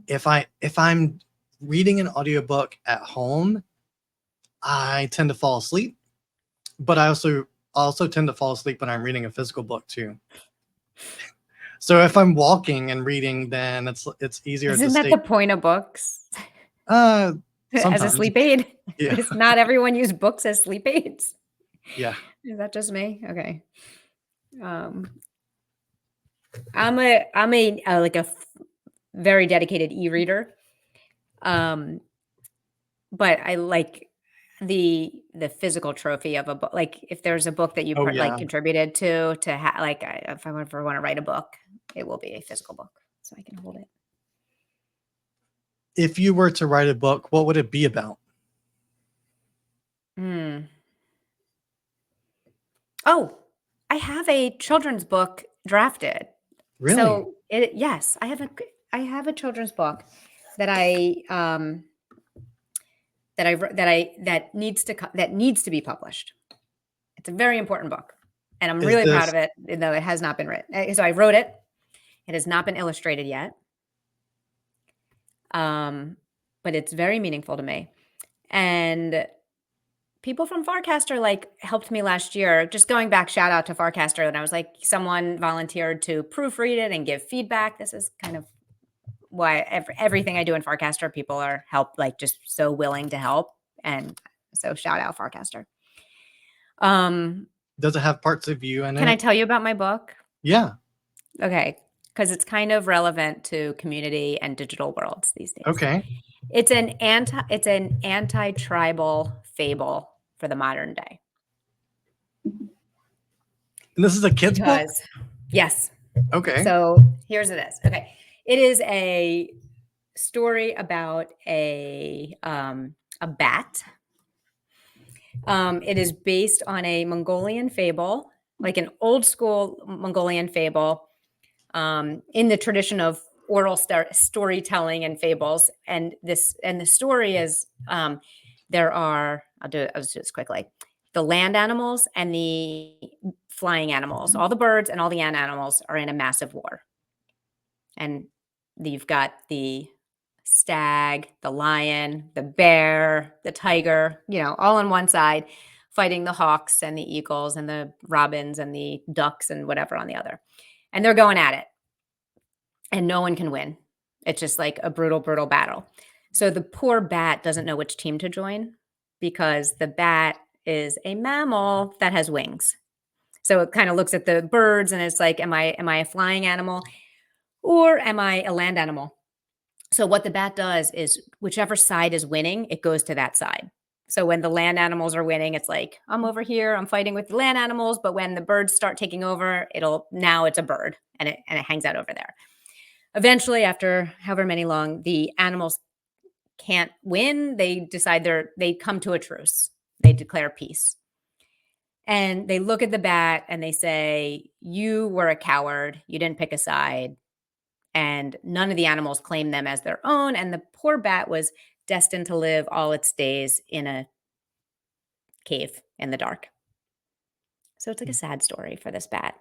if I'm reading an audiobook at home, I tend to fall asleep. But I also tend to fall asleep when I'm reading a physical book too. So if I'm walking and reading, then it's easier Isn't to that stay. the point of books? As a Sometimes. Sleep aid? Yeah. Does not everyone use books as sleep aids? Yeah. Is that just me? Okay. I'm a like a very dedicated e-reader. But I like the physical trophy of a book. Like if there's a book that you Yeah. contributed to if I ever want to write a book, it will be a physical book so I can hold it. If you were to write a book, what would it be about? Oh, I have a children's book drafted. Really? So yes, I have a children's book that that needs to be published. It's a very important book, and I'm really proud of it, even though it has not been written. So I wrote it. It has not been illustrated yet. but it's very meaningful to me. And people from Farcaster like helped me last year. Just going back, shout out to Farcaster. And I was like, someone volunteered to proofread it and give feedback. This is kind of why everything I do in Farcaster, people are just so willing to help. And so shout out Farcaster. Does it have parts of you in Can it? I tell you about my book? Yeah. Okay. Because it's kind of relevant to community and digital worlds these days. Okay. It's an anti-tribal fable for the modern day. And this is a kid's book? Yes. Okay. So here's it is. Okay. It is a story about a bat. It is based on a Mongolian fable, like an old school Mongolian fable, in the tradition of oral storytelling and fables. And the story is I'll do this quickly. The land animals and the flying animals, all the birds and all the animals are in a massive war. And you've got the stag, the lion, the bear, the tiger, all on one side, fighting the hawks and the eagles and the robins and the ducks and whatever on the other. And they're going at it. And no one can win. It's just like a brutal, brutal battle. So the poor bat doesn't know which team to join because the bat is a mammal that has wings. So it kind of looks at the birds and it's like, am I a flying animal or am I a land animal? So what the bat does is whichever side is winning, it goes to that side. So when the land animals are winning, it's like, I'm over here, I'm fighting with the land animals. But when the birds start taking over, now it's a bird and it hangs out over there. Eventually, after however many long, the animals can't win. They decide they come to a truce. They declare peace. And they look at the bat and they say, you were a coward. You didn't pick a side. And none of the animals claim them as their own. And the poor bat was destined to live all its days in a cave in the dark. So it's like a sad story for this bat.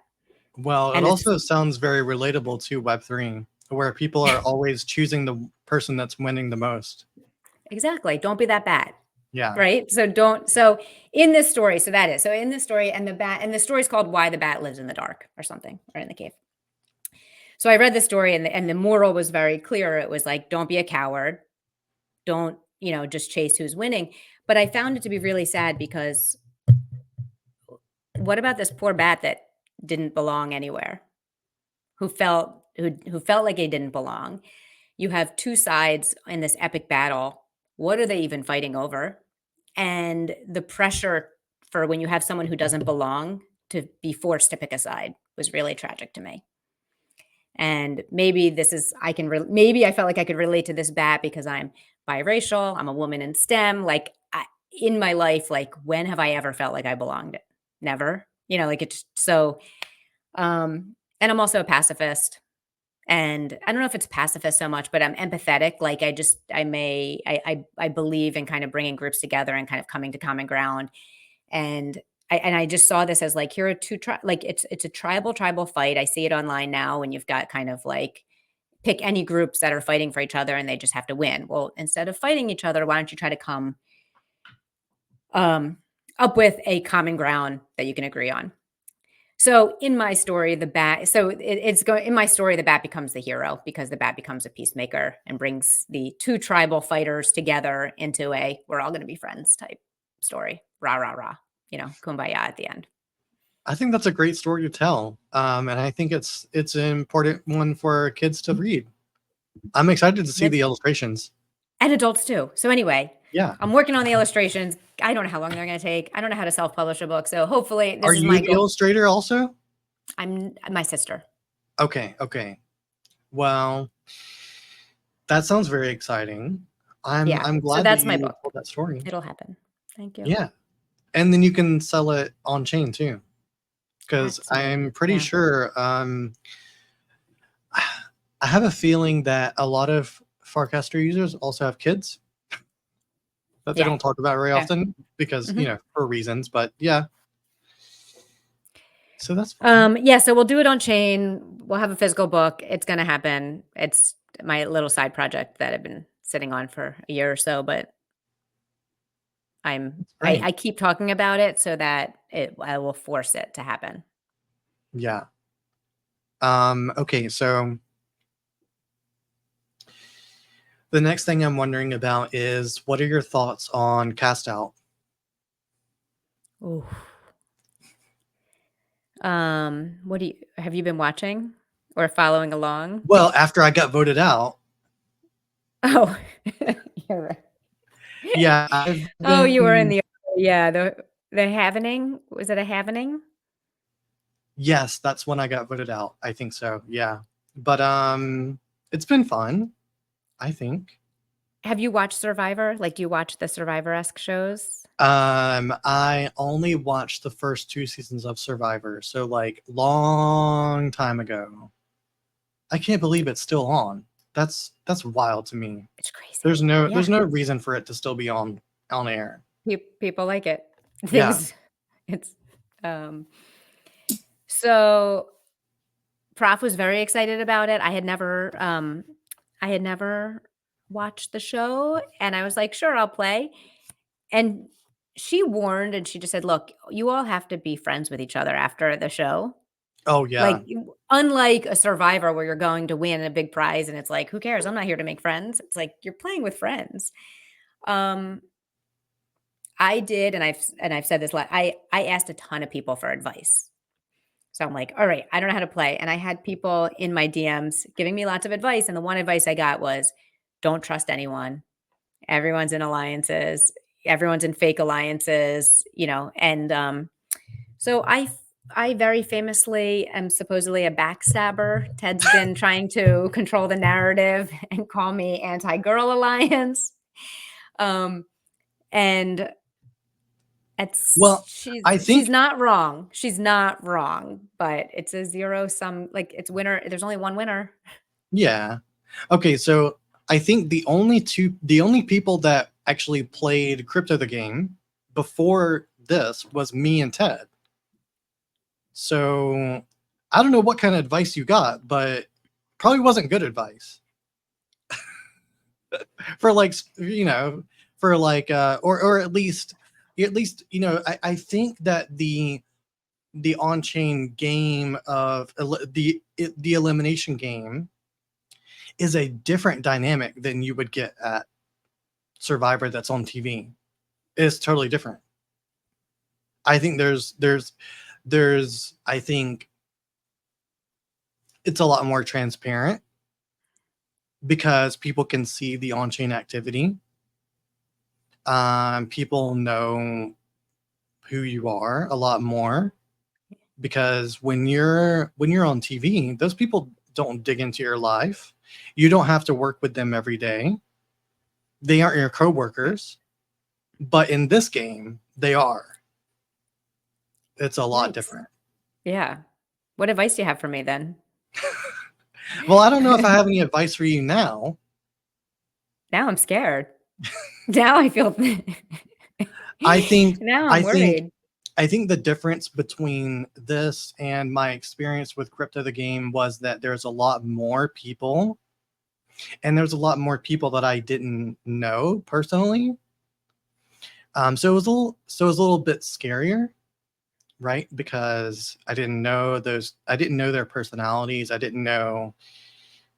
Well, it also sounds very relatable to Web3, where people are always choosing the person that's winning the most. Exactly. Don't be that bat. Yeah. Right. So in this story, in this story and the story is called Why the Bat Lives in the Dark or something, or in the cave. So I read the story and the moral was very clear. It was like, don't be a coward. Don't, just chase who's winning. But I found it to be really sad because what about this poor bat that didn't belong anywhere? Who felt like he didn't belong? You have two sides in this epic battle. What are they even fighting over? And the pressure for when you have someone who doesn't belong to be forced to pick a side was really tragic to me. And maybe maybe I felt like I could relate to this bat because I'm biracial. I'm a woman in STEM. Like in my life, like when have I ever felt like I belonged? Never, it's so, and I'm also a pacifist. And I don't know if it's pacifist so much, but I'm empathetic. Like I believe in kind of bringing groups together and kind of coming to common ground. And I just saw this as like, here are two, it's a tribal fight. I see it online now when you've got kind of like pick any groups that are fighting for each other and they just have to win. Well, instead of fighting each other, why don't you try to come up with a common ground that you can agree on? So in my story, the bat becomes the hero because the bat becomes a peacemaker and brings the two tribal fighters together into we're all going to be friends type story. Rah, rah, rah, kumbaya at the end. I think that's a great story to tell. And I think it's an important one for kids to read. I'm excited to see the illustrations. And adults too. So anyway, yeah, I'm working on the illustrations. I don't know how long they're going to take. I don't know how to self-publish a book. So hopefully this is my goal. Are you the illustrator also? I'm my sister. Okay. Well, that sounds very exciting. I'm glad that's that my you book. told that story. It'll happen. Thank you. Yeah. And then you can sell it on chain too. Because I'm pretty sure I have a feeling that a lot of Farcaster users also have kids that they don't talk about very often because, for reasons, but yeah. So that's so we'll do it on chain. We'll have a physical book. It's going to happen. It's my little side project that I've been sitting on for a year or so, but Great. I keep talking about it so that I will force it to happen. Yeah. Okay, so the next thing I'm wondering about is what are your thoughts on Cast Out? Ooh. What have you been watching or following along? Well, after I got voted out, Oh, you're right. yeah, I've Oh, you were in been, the happening. Was it a happening? yes, that's when I got voted out. I think so. Yeah. But it's been fun, I think. Have you watched Survivor? Like, do you watch the Survivor-esque shows? I only watched the first 2 seasons of Survivor, so like long time ago. I can't believe it's still on. That's wild to me. It's crazy. There's Yeah. no reason for it to still be on air. People like it. Yeah. Things it's so Prof was very excited about it. I had never watched the show and I was like, "Sure, I'll play." And she warned and she just said, "Look, you all have to be friends with each other after the show." Oh yeah. Like, unlike a Survivor where you're going to win a big prize and it's like, "Who cares? I'm not here to make friends." It's like you're playing with friends. Um, I did, and I've said this. I asked a ton of people for advice. So I'm like, all right, I don't know how to play, and I had people in my DMs giving me lots of advice. And the one advice I got was, don't trust anyone. Everyone's in alliances. Everyone's in fake alliances. And so I very famously am supposedly a backstabber. Ted's been trying to control the narrative and call me anti-girl alliance. And Well, I she's think not wrong. She's not wrong, but it's a zero sum, like it's winner. There's only one winner. yeah. Okay, so I think the only people that actually played Crypto the game before this was me and Ted. So I don't know what kind of advice you got, but probably wasn't good advice for like for like or at least I think that the on-chain game of the elimination game is a different dynamic than you would get at Survivor that's on TV. It's totally different. I think there's I think it's a lot more transparent because people can see the on-chain activity. People know who you are a lot more because when you're on TV, those people don't dig into your life. You don't have to work with them every day. They aren't your coworkers, but in this game, they are. It's a lot Yikes. different. Yeah. What advice do you have for me then? Well, I don't know if I have any advice for you now. Now I'm scared. Now I feel. I think Now I I'm think worried. I think the difference between this and my experience with Crypto the game was that there's a lot more people, and there's a lot more people that I didn't know personally. So it was a little bit scarier, right? Because I didn't know their personalities. I didn't know.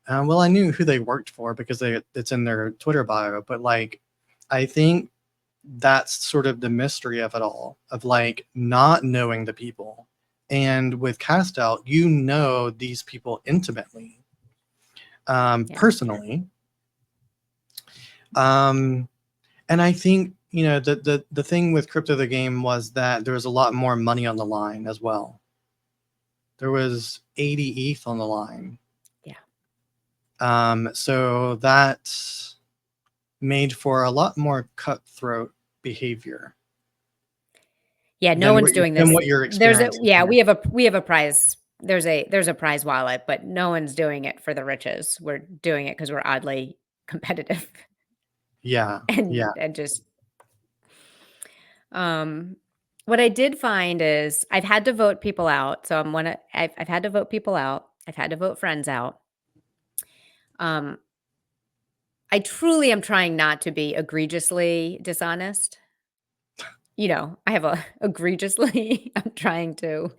Well, I knew who they worked for because it's in their Twitter bio, but like, I think that's sort of the mystery of it all, of like not knowing the people. And with Cast Out, you know these people intimately, Yeah. personally. And I think the thing with Crypto the game was that there was a lot more money on the line as well. There was 80 ETH on the line. Yeah. So that made for a lot more cutthroat behavior. Yeah, no one's doing this. What you're experiencing. We have a prize. There's a prize wallet, but no one's doing it for the riches. We're doing it because we're oddly competitive. Yeah. and Yeah. and just what I did find is I've had to vote people out. So I've had to vote people out. I've had to vote friends out. Um, I truly am trying not to be egregiously dishonest. I have a egregiously I'm trying to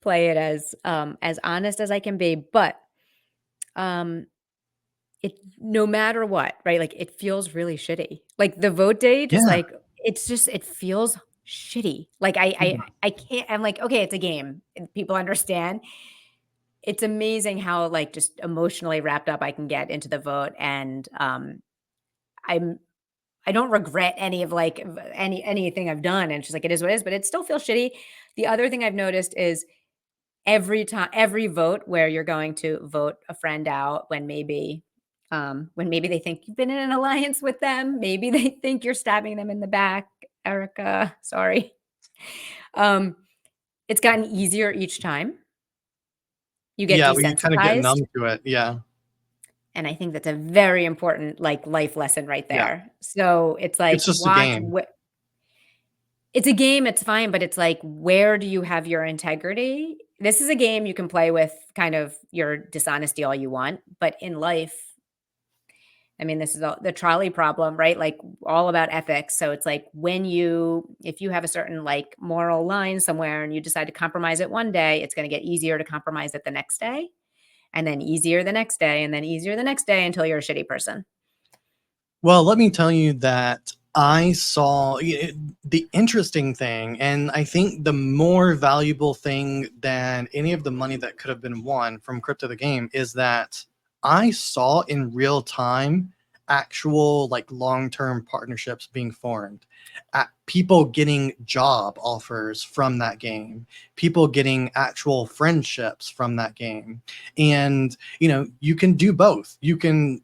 play it as honest as I can be, but, um, it no matter what, right, like, it feels really shitty. Like, the vote day just, Yeah. like it's just it feels shitty. Like, I can't I'm like, "Okay, it's a game, and people understand." It's amazing how, like, just emotionally wrapped up I can get into the vote, and, I'm I don't regret any of, like, anything I've done, and it's just like, it is what it is, but it still feels shitty. The other thing I've noticed is every vote where you're going to vote a friend out when maybe they think you've been in an alliance with them, maybe they think you're stabbing them in the back, Erica, sorry. Um, it's gotten easier each time. You get Yeah, we kind of get desensitized, numb to it. Yeah. and I think that's a very important, like, life lesson right Yeah. there. So, it's It's like, just a game. it's a game, it's fine, but it's like, where do you have your integrity? This is a game you can play with kind of your dishonesty all you want, but in life, I mean, this is the trolley problem, right? Like all about ethics. So it's like if you have a certain like moral line somewhere and you decide to compromise it one day, it's going to get easier to compromise it the next day, and then easier the next day, and then easier the next day until you're a shitty person. Well, let me tell you that I saw the interesting thing, and I think the more valuable thing than any of the money that could have been won from Crypto the Game is that I saw in real time actual like long-term partnerships being formed. People getting job offers from that game, people getting actual friendships from that game. And you can do both. You can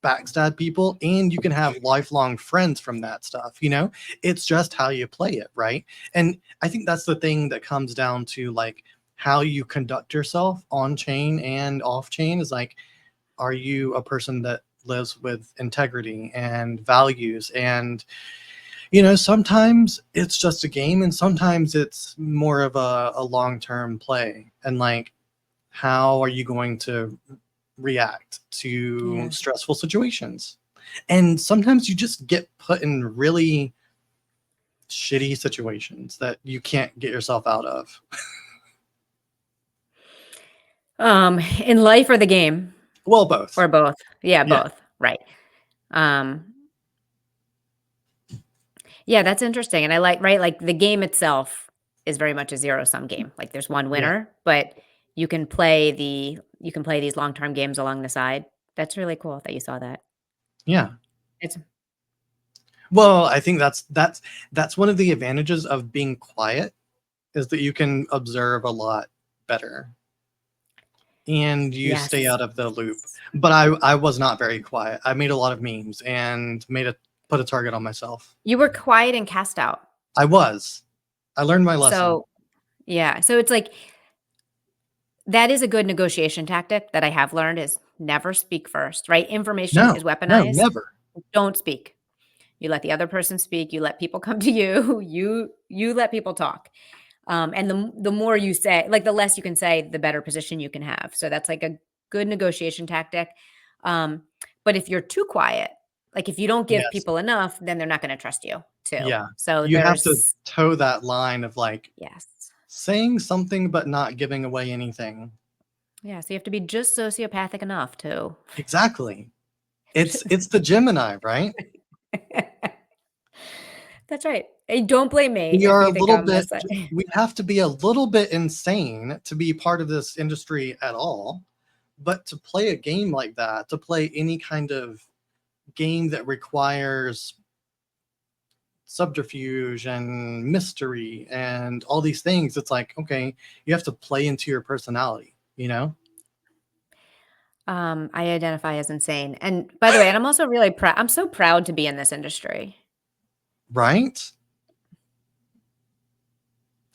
backstab people and you can have lifelong friends from that stuff. It's just how you play it, right? And I think that's the thing that comes down to like how you conduct yourself on chain and off chain is like, are you a person that lives with integrity and values? And sometimes it's just a game and sometimes it's more of a long-term play. And like, how are you going to react to Yeah. stressful situations? And sometimes you just get put in really shitty situations that you can't get yourself out of. In life or the game? Well, both. Or both? Yeah, Yeah. both. Right. Um, yeah, that's interesting. And I like, right, like the game itself is very much a zero sum game. Like there's one Yeah. winner, but you can play these long term games along the side. That's really cool that you saw that. Yeah. It's Well, I think that's one of the advantages of being quiet is that you can observe a lot better and you stay yes. out of the loop. But I was not very quiet. I made a lot of memes and put a target on myself. You were quiet and cast out. I was. I learned my lesson. So yeah. So it's like that is a good negotiation tactic that I have learned is never speak first, right? Information No, is no, weaponized. never. Don't speak. You let the other person speak. You let people come to you. You let people talk. And the more you say, like the less you can say, the better position you can have. So that's like a good negotiation tactic. Um, but if you're too quiet, like if you don't give Yes. people enough, then they're not going to trust you too. Yeah. So You have to there's toe that line of like yes. saying something but not giving away anything. Yeah, so you have to be just sociopathic enough to Exactly. It's the Gemini, right? That's right. Hey, don't blame me We if are a you think little I'm bit this we have to be a little bit insane to be part of this industry at all. But to play a game like that, to play any kind of game that requires subterfuge and mystery and all these things, it's like, okay, you have to play into your personality. I identify as insane. And by the way, and I'm also really proud I'm so proud to be in this industry. Right?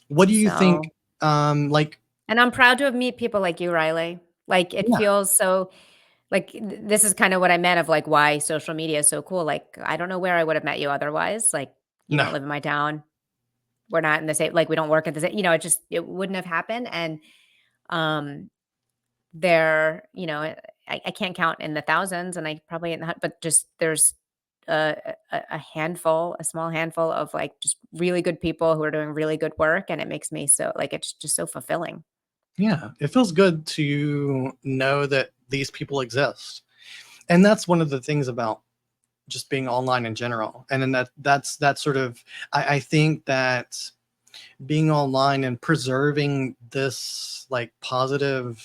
What do you think? So Like, and I'm proud to have meet people like you, Riley. Like it yeah, feels so like this is kind of what I meant of like why social media is so cool. Like I don't know where I would have met you otherwise. Like you no, don't live in my town. We're not in the same like we don't work at the same, it wouldn't have happened. And um there, I can't count in the thousands, and I probably in the, but just there's a handful, a small handful of like just really good people who are doing really good work, and it makes me so like it's just so fulfilling. Yeah, it feels good to know that these people exist. And that's one of the things about just being online in general. And then that's sort of I think that being online and preserving this like positive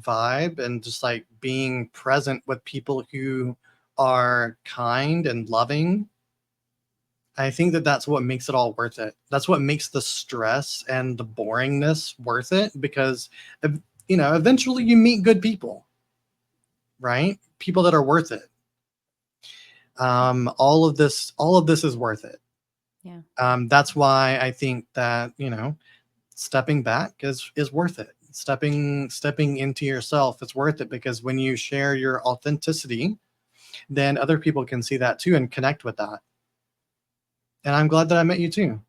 vibe and just like being present with people who are kind and loving, I think that that's what makes it all worth it. That's what makes the stress and the boringness worth it, because eventually you meet good people, right? People that are worth it. All of this is worth it. Yeah. That's why I think that stepping back is worth it. Stepping into yourself is worth it, because when you share your authenticity, then other people can see that too and connect with that. And I'm glad that I met you too.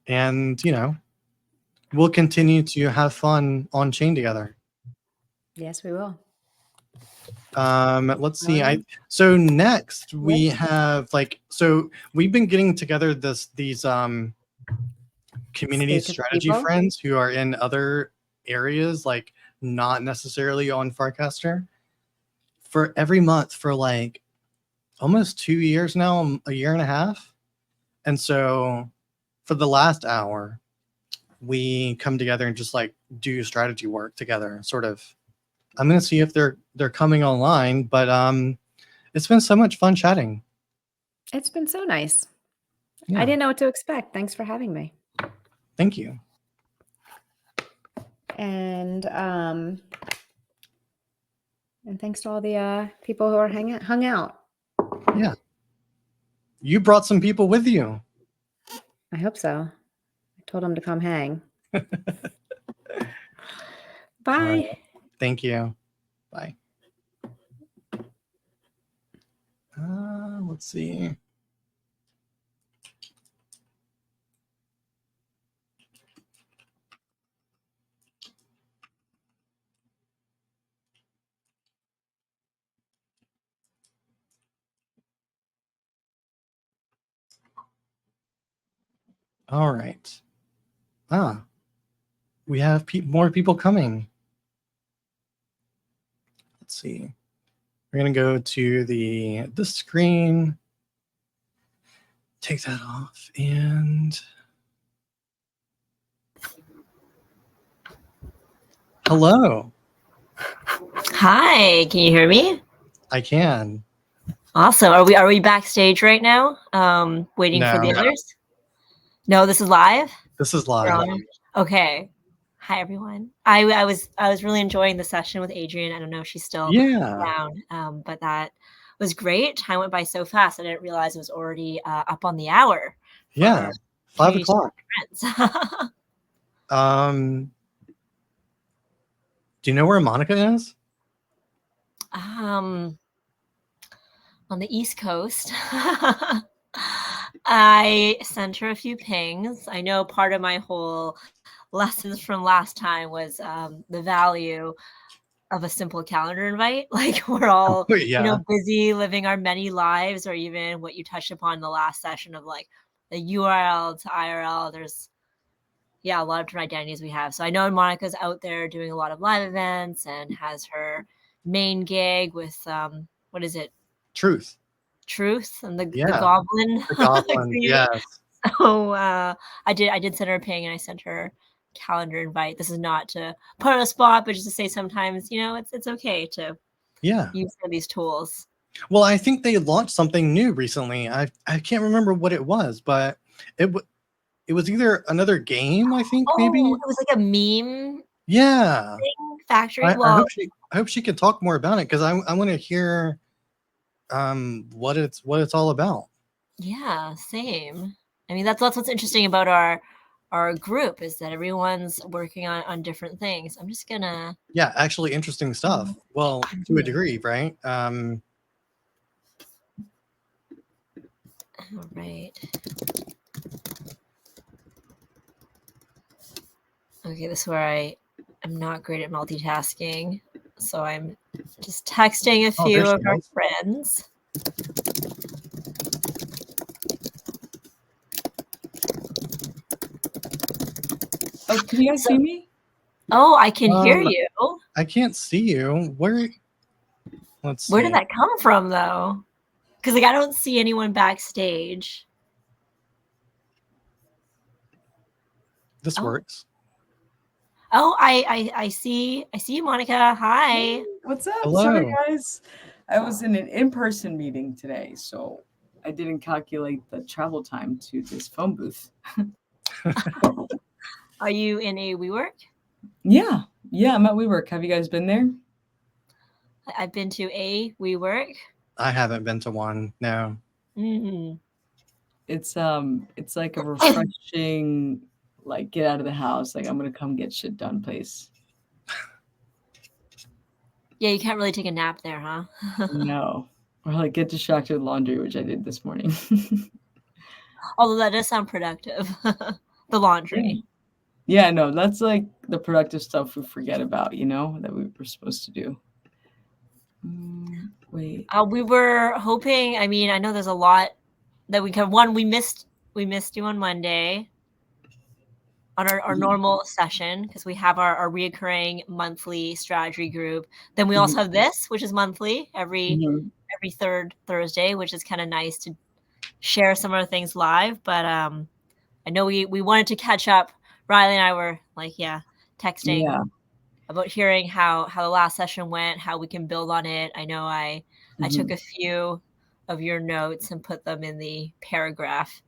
And we'll continue to have fun on chain together. Yes, we will. Let's see. So next we have so we've been getting together these community strategy friends who are in other areas, like not necessarily on Farcaster, for every month for like almost 2 years now, a year and a half. And so for the last hour, we come together and just like do strategy work together, sort of. I'm gonna see if they're coming online, but it's been so much fun chatting. It's been so nice. Yeah. I didn't know what to expect. Thanks for having me. Thank you. And thanks to all the people who are hung out. Yeah. You brought some people with you. I hope so. I told them to come hang. Bye. Right. Thank you. Bye. Let's see. All right. We have more people coming. Let's see. We're gonna go to the screen. Take that off and hello. Hi, can you hear me? I can. Awesome. Are we backstage right now? Waiting for the others? No, this is live? This is live. Okay. Hi everyone. I was really enjoying the session with Adrienne. I don't know if she's still around, but that was great. Time went by so fast. I didn't realize it was already up on the hour. Yeah, 5 o'clock. Do you know where Monica is? On the East Coast. I sent her a few pings. I know part of my whole lessons from last time was the value of a simple calendar invite. Like we're all, busy living our many lives, or even what you touched upon in the last session of like the URL to IRL. There's, a lot of different identities we have. So I know Monica's out there doing a lot of live events and has her main gig with, what is it? Truth and the goblin. The goblin, yes. So I did send her a ping, and I sent her calendar invite. This is not to put her on a spot, but just to say sometimes, it's okay to use some of these tools. Well, I think they launched something new recently. I can't remember what it was, but it was either another game, I think, maybe. It was like a meme. Yeah. Thing, factory. I hope she can talk more about it, because I want to hear what it's all about. Yeah, same. I mean, that's what's interesting about our group, is that everyone's working on different things. I'm just gonna actually interesting stuff. Well, to a degree, right? All right. Okay, this is where I am not great at multitasking. So I'm just texting a few of our friends. Oh, can you guys see me? Oh, I can hear you. I can't see you. Where? Let's see. Where did that come from, though? Because like I don't see anyone backstage. This works. Oh, I see you, Monica. Hi. What's up? Hello. Sorry, guys. I was in an in-person meeting today, so I didn't calculate the travel time to this phone booth. Are you in a WeWork? Yeah, I'm at WeWork. Have you guys been there? I've been to a WeWork. I haven't been to one. No. Mm-hmm. It's like a refreshing, like get out of the house, like I'm gonna come get shit done place. Yeah, you can't really take a nap there, huh? No, or like get distracted with laundry, which I did this morning. Although that does sound productive. The laundry. Yeah, no, that's like the productive stuff we forget about, that we were supposed to do. Wait. We were hoping. I mean, I know there's a lot that we can. One, we missed you on Monday on our normal session because we have our reoccurring monthly strategy group. Then we also have this, which is monthly every third Thursday, which is kind of nice to share some of our things live. But I know we wanted to catch up. Riley and I were like, texting about hearing how the last session went, how we can build on it. I know I took a few of your notes and put them in the paragraph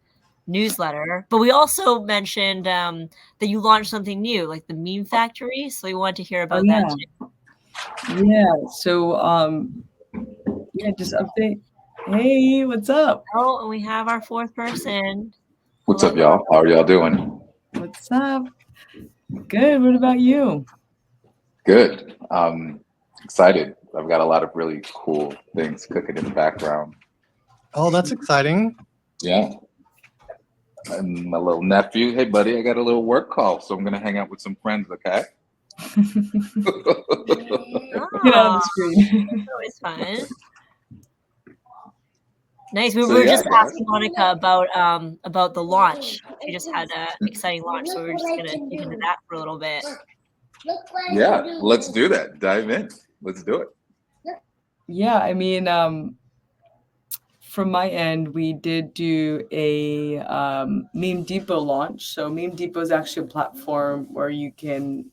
newsletter, but we also mentioned that you launched something new, like the meme factory. So we wanted to hear about that too. Yeah. So just update. Hey, what's up? Oh, and we have our fourth person. What's up, y'all? How are y'all doing? What's up? Good. What about you? Good. Excited. I've got a lot of really cool things cooking in the background. Oh, that's exciting. Yeah. And my little nephew, hey buddy, I got a little work call, so I'm gonna hang out with some friends, okay? Get out of the screen. That's always fun. Nice. We were just asking Monica about the launch. She just had an exciting launch, so we were just gonna dig into that for a little bit. Yeah, let's do that. Dive in. Let's do it. Yeah, I mean, from my end, we did do a Meme Depot launch. So Meme Depot is actually a platform where you can,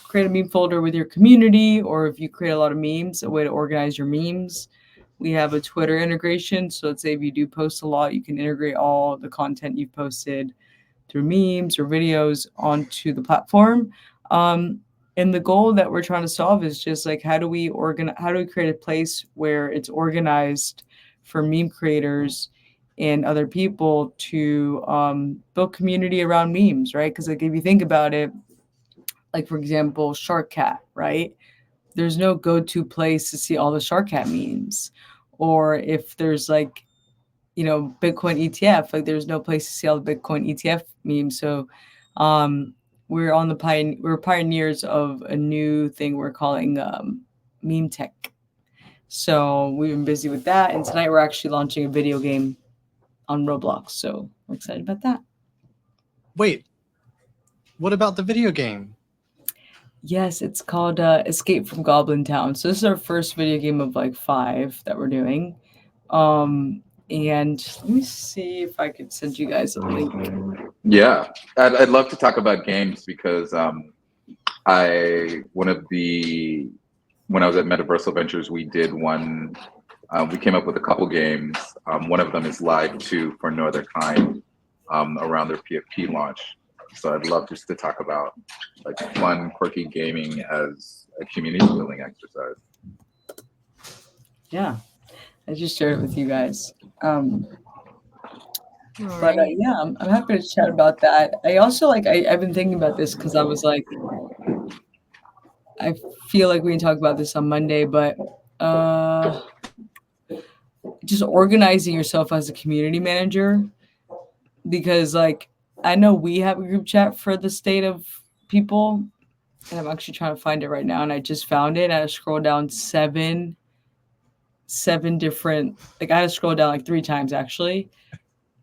create a meme folder with your community, or if you create a lot of memes, a way to organize your memes. We have a Twitter integration. So let's say if you do post a lot, you can integrate all the content you've posted through memes or videos onto the platform. And the goal that we're trying to solve is just like, how do we create a place where it's organized for meme creators and other people to build community around memes, right? Because like if you think about it, like for example, Shark Cat, right? There's no go-to place to see all the Shark Cat memes. Or if there's like, Bitcoin ETF, like there's no place to see all the Bitcoin ETF memes. So we're pioneers of a new thing we're calling meme tech. So we've been busy with that. And tonight we're actually launching a video game on Roblox. So we're excited about that. Wait, what about the video game? Yes, it's called Escape from Goblin Town. So this is our first video game of like 5 that we're doing. And let me see if I could send you guys a link. Yeah, I'd love to talk about games because when I was at Metaversal Ventures, we did one. We came up with a couple games. One of them is live too for No Other Kind around their PFP launch. So I'd love just to talk about like fun, quirky gaming as a community building exercise. Yeah, I just shared it with you guys. I'm happy to chat about that. I also I've been thinking about this because I was like, I feel like we can talk about this on Monday, but just organizing yourself as a community manager, because like I know we have a group chat for the state of people, and I'm actually trying to find it right now, and I just found it. I had to scroll down seven different, like I had to scroll down like 3 times actually,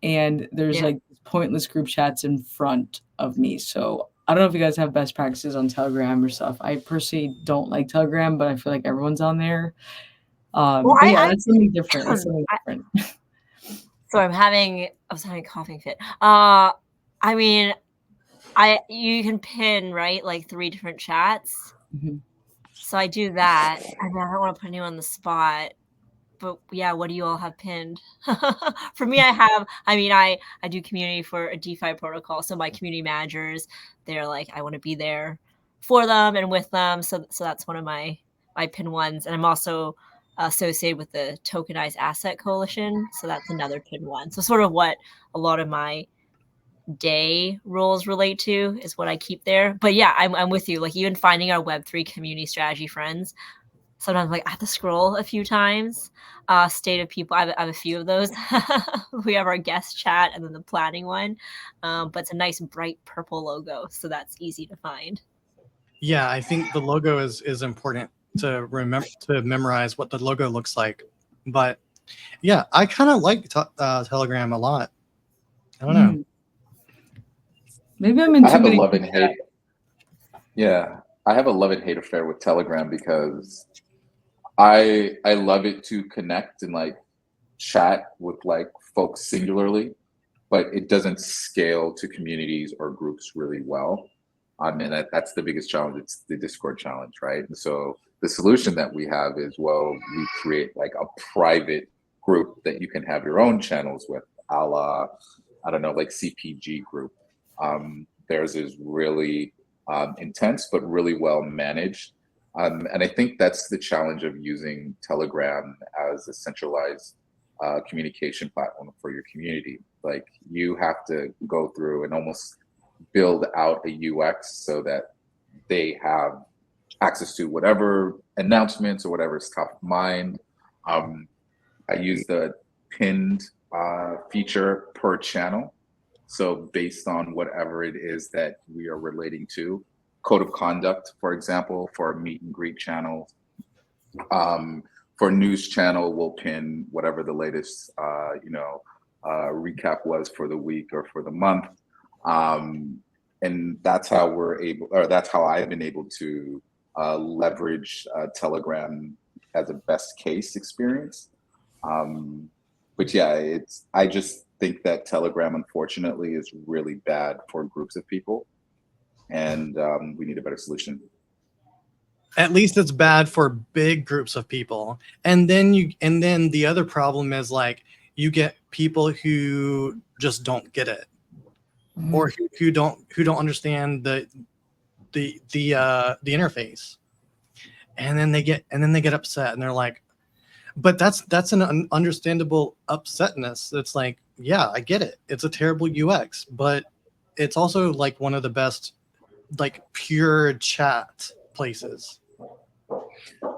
and there's like pointless group chats in front of me. So I don't know if you guys have best practices on Telegram or stuff. I personally don't like Telegram, but I feel like everyone's on there. Well, but yeah, that's something different. That's something different. So I was having a coughing fit. I mean, you can pin, right, like 3 different chats. Mm-hmm. So I do that. I mean, I don't want to put anyone on the spot, but yeah, what do you all have pinned? For me, I do community for a DeFi protocol. So my community managers, they're like, I want to be there for them and with them. So that's one of my pin ones. And I'm also associated with the Tokenized Asset Coalition. So that's another pin one. So sort of what a lot of my day roles relate to is what I keep there. But yeah, I'm with you. Like even finding our Web3 community strategy friends, sometimes like I have to scroll a few times. State of people, I have a few of those. We have our guest chat and then the planning one, but it's a nice bright purple logo, so that's easy to find. Yeah, I think the logo is important to memorize what the logo looks like. But yeah, I kind of like Telegram a lot. I don't know. Maybe I'm in too many. I have a love and hate affair with Telegram because I love it to connect and like chat with like folks singularly, but it doesn't scale to communities or groups really well. And that's the biggest challenge. It's the Discord challenge, right? And so the solution that we have is, well, we create like a private group that you can have your own channels with, a la, I don't know, like CPG group. Theirs is really intense, but really well managed. And I think that's the challenge of using Telegram as a centralized communication platform for your community. Like you have to go through and almost build out a UX so that they have access to whatever announcements or whatever is top of mind. I use the pinned feature per channel. So based on whatever it is that we are relating to, code of conduct, for example, for meet and greet channels. For news channel, we'll pin whatever the latest, recap was for the week or for the month. And that's how that's how I've been able to leverage Telegram as a best case experience. But yeah, I just think that Telegram, unfortunately, is really bad for groups of people, and we need a better solution. At least it's bad for big groups of people, and then the other problem is like you get people who just don't get it, or who don't understand the interface, and then they get upset, and they're like, but that's an understandable upsetness. It's like, yeah, I get it. It's a terrible UX, but it's also like one of the best like pure chat places.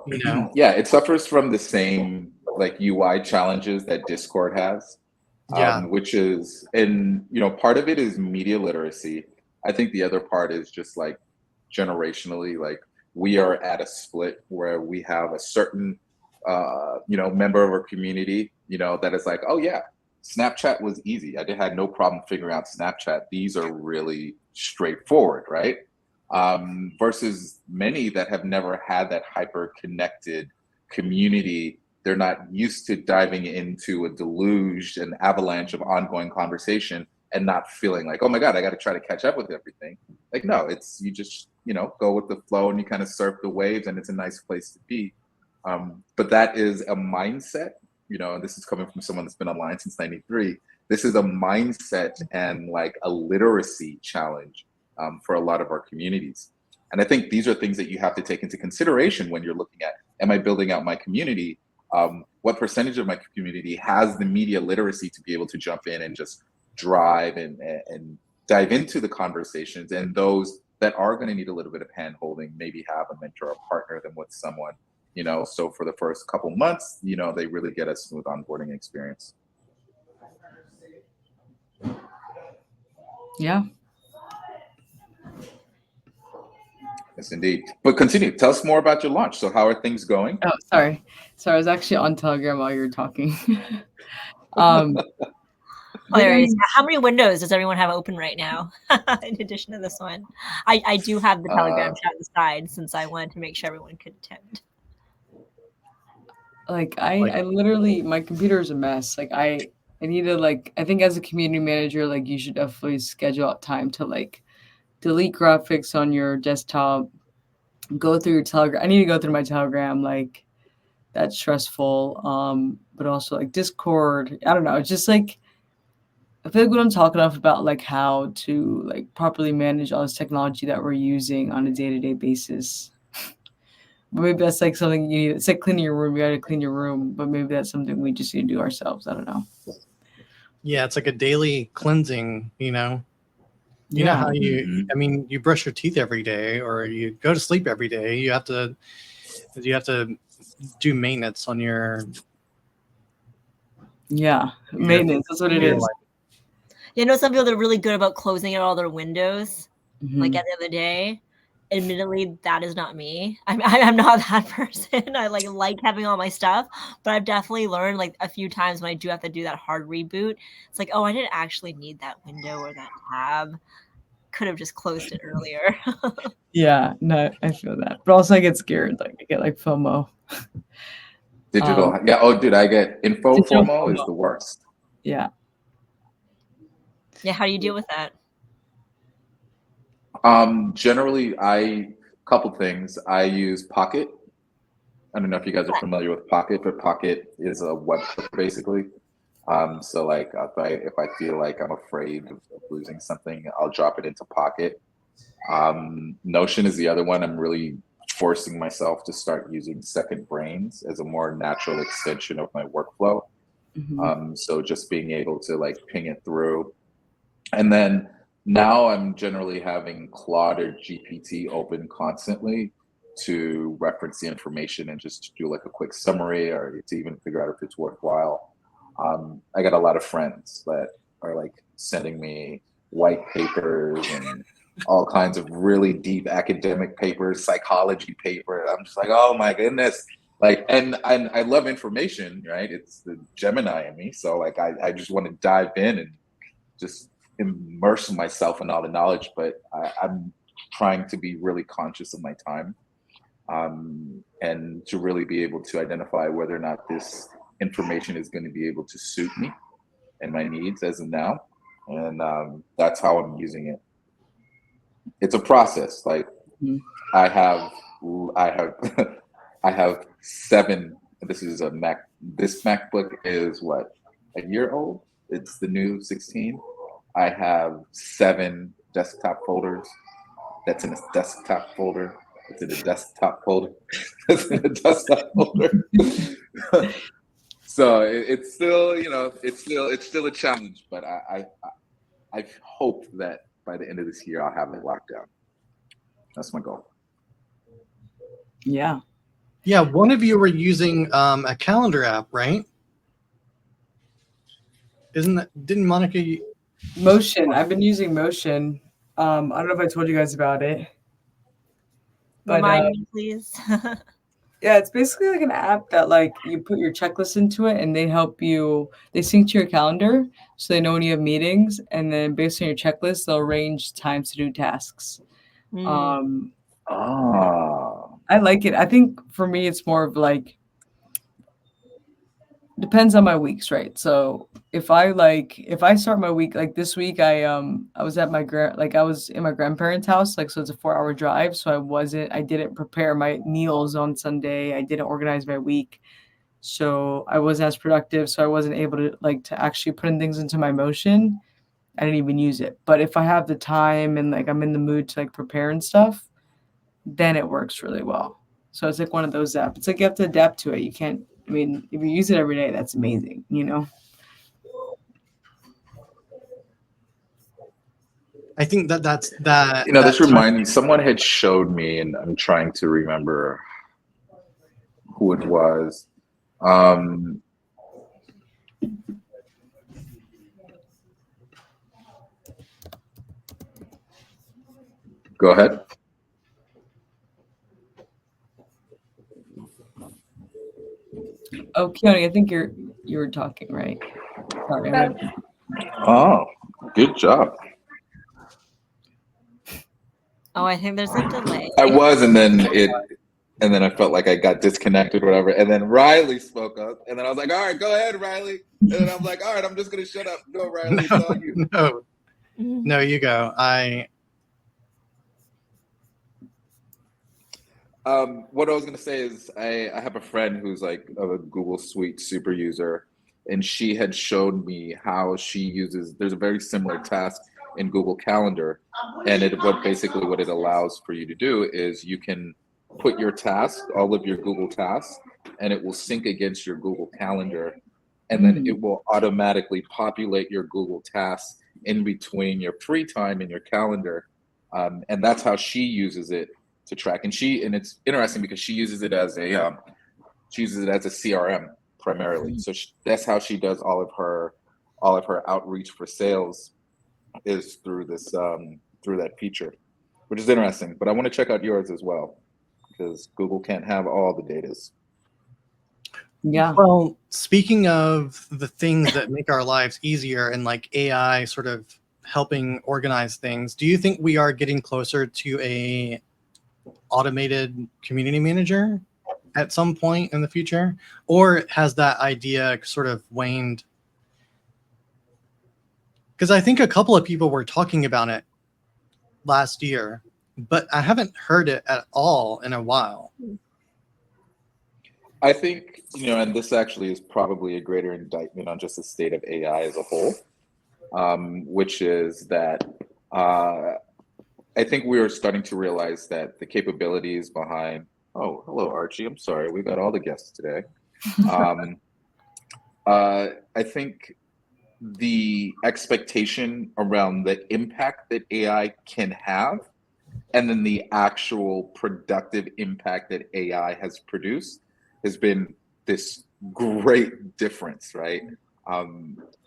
You know? Yeah, it suffers from the same like UI challenges that Discord has. Which is, and part of it is media literacy. I think the other part is just like generationally, like we are at a split where we have a certain member of our community, that is like, oh yeah, Snapchat was easy. I had no problem figuring out Snapchat. These are really straightforward, right? Versus many that have never had that hyper connected community. They're not used to diving into a deluge and avalanche of ongoing conversation and not feeling like, oh my God, I got to try to catch up with everything. Like, no, it's, you just, go with the flow and you kind of surf the waves, and it's a nice place to be. But that is a mindset, and this is coming from someone that's been online since '93. This is a mindset and like a literacy challenge for a lot of our communities. And I think these are things that you have to take into consideration when you're looking at, am I building out my community? What percentage of my community has the media literacy to be able to jump in and just drive and dive into the conversations? And those that are going to need a little bit of hand holding, maybe have a mentor or partner them with someone, so for the first couple months, they really get a smooth onboarding experience. Yeah. Yes, indeed. But continue. Tell us more about your launch. So how are things going? Oh, sorry. I was actually on Telegram while you were talking. Hilarious. How many windows does everyone have open right now? In addition to this one, I do have the Telegram chat aside since I wanted to make sure everyone could attend. I literally, my computer is a mess. I need to I think as a community manager, you should definitely schedule out time to delete graphics on your desktop, go through your Telegram. I need to go through my Telegram. That's stressful. But also Discord. I don't know. It's just I feel when I'm talking enough about how to properly manage all this technology that we're using on a day-to-day basis. But maybe that's something you need. It's like cleaning your room. You got to clean your room, but maybe that's something we just need to do ourselves. I don't know. Yeah, it's like a daily cleansing, You know how you brush your teeth every day or you go to sleep every day. You have to do maintenance on your maintenance. That's what it is. Some people that are really good about closing out all their windows, at the end of the day. Admittedly, that is not me. I'm not that person. I like having all my stuff, but I've definitely learned a few times when I do have to do that hard reboot. It's oh, I didn't actually need that window or that tab. Could have just closed it earlier. Yeah, no, I feel that. But also I get scared. I get FOMO. Digital. Yeah. Oh, dude, I get info FOMO is the worst. Yeah. Yeah. How do you deal with that? Generally, couple things. I use Pocket. I don't know if you guys are familiar with Pocket, but Pocket is a web clip basically. So if I feel like I'm afraid of losing something, I'll drop it into Pocket. Notion is the other one. I'm really forcing myself to start using second brains as a more natural extension of my workflow. So just being able to ping it through, and then now I'm generally having Claude or GPT open constantly to reference the information and just do a quick summary or to even figure out if it's worthwhile. I got a lot of friends that are sending me white papers and all kinds of really deep academic papers, psychology paper. I'm just oh my goodness. And I love information, right? It's the Gemini in me. So I just want to dive in and just immerse myself in all the knowledge, but I'm trying to be really conscious of my time, and to really be able to identify whether or not this information is going to be able to suit me and my needs as of now. And that's how I'm using it. It's a process. I have I have 7. This is a Mac. This MacBook is what, a year old? It's the new 16. I have 7 desktop folders. That's in a desktop folder. It's in a desktop folder. That's in a desktop folder. So it's still, it's still a challenge. But I hope that by the end of this year I'll have it locked down. That's my goal. Yeah. Yeah, one of you were using a calendar app, right? Didn't Monica? Motion. I've been using Motion. I don't know if I told you guys about it. But, remind me, please. Yeah, it's basically an app that you put your checklist into it and they help you. They sync to your calendar so they know when you have meetings, and then based on your checklist, they'll arrange times to do tasks. I like it. I think for me, it's more of depends on my weeks, right? So if I start my week this week, I was at I was in my grandparents' house, so it's a 4-hour drive. So I didn't prepare my meals on Sunday. I didn't organize my week. So I wasn't as productive. So I wasn't able to to actually put in things into my motion. I didn't even use it. But if I have the time and I'm in the mood to prepare and stuff, then it works really well. So it's one of those apps. It's you have to adapt to it. You can't, if you use it every day, that's amazing, I think that's. This reminds me, someone had showed me, and I'm trying to remember who it was. Go ahead. Oh, Keone, I think you were talking, right? Sorry. Oh, good job. Oh, I think there's a delay. I was, and then I felt like I got disconnected or whatever. And then Riley spoke up, and then I was like, all right, go ahead, Riley. And then I'm like, all right, I'm just gonna shut up. Go, Riley, it's all you. No, you go. What I was gonna say is I have a friend who's like a Google Suite super user, and she had showed me how she uses. There's a very similar task in Google Calendar, and what it allows for you to do is you can put your tasks, all of your Google tasks, and it will sync against your Google Calendar, and then it will automatically populate your Google tasks in between your free time in your calendar, and that's how she uses it to track. And it's interesting because she uses it as a CRM primarily. So that's how she does all of her outreach for sales is through this through that feature, which is interesting. But I want to check out yours as well because Google can't have all the datas. Yeah. Well, speaking of the things that make our lives easier and like AI sort of helping organize things, do you think we are getting closer to a automated community manager at some point in the future, or has that idea sort of waned? Because I think a couple of people were talking about it last year, but I haven't heard it at all in a while. I think, and this actually is probably a greater indictment on just the state of AI as a whole, which is that I think we are starting to realize that the capabilities behind, oh, hello, Archie. I'm sorry. We got all the guests today. I think the expectation around the impact that AI can have, and then the actual productive impact that AI has produced has been this great difference, right?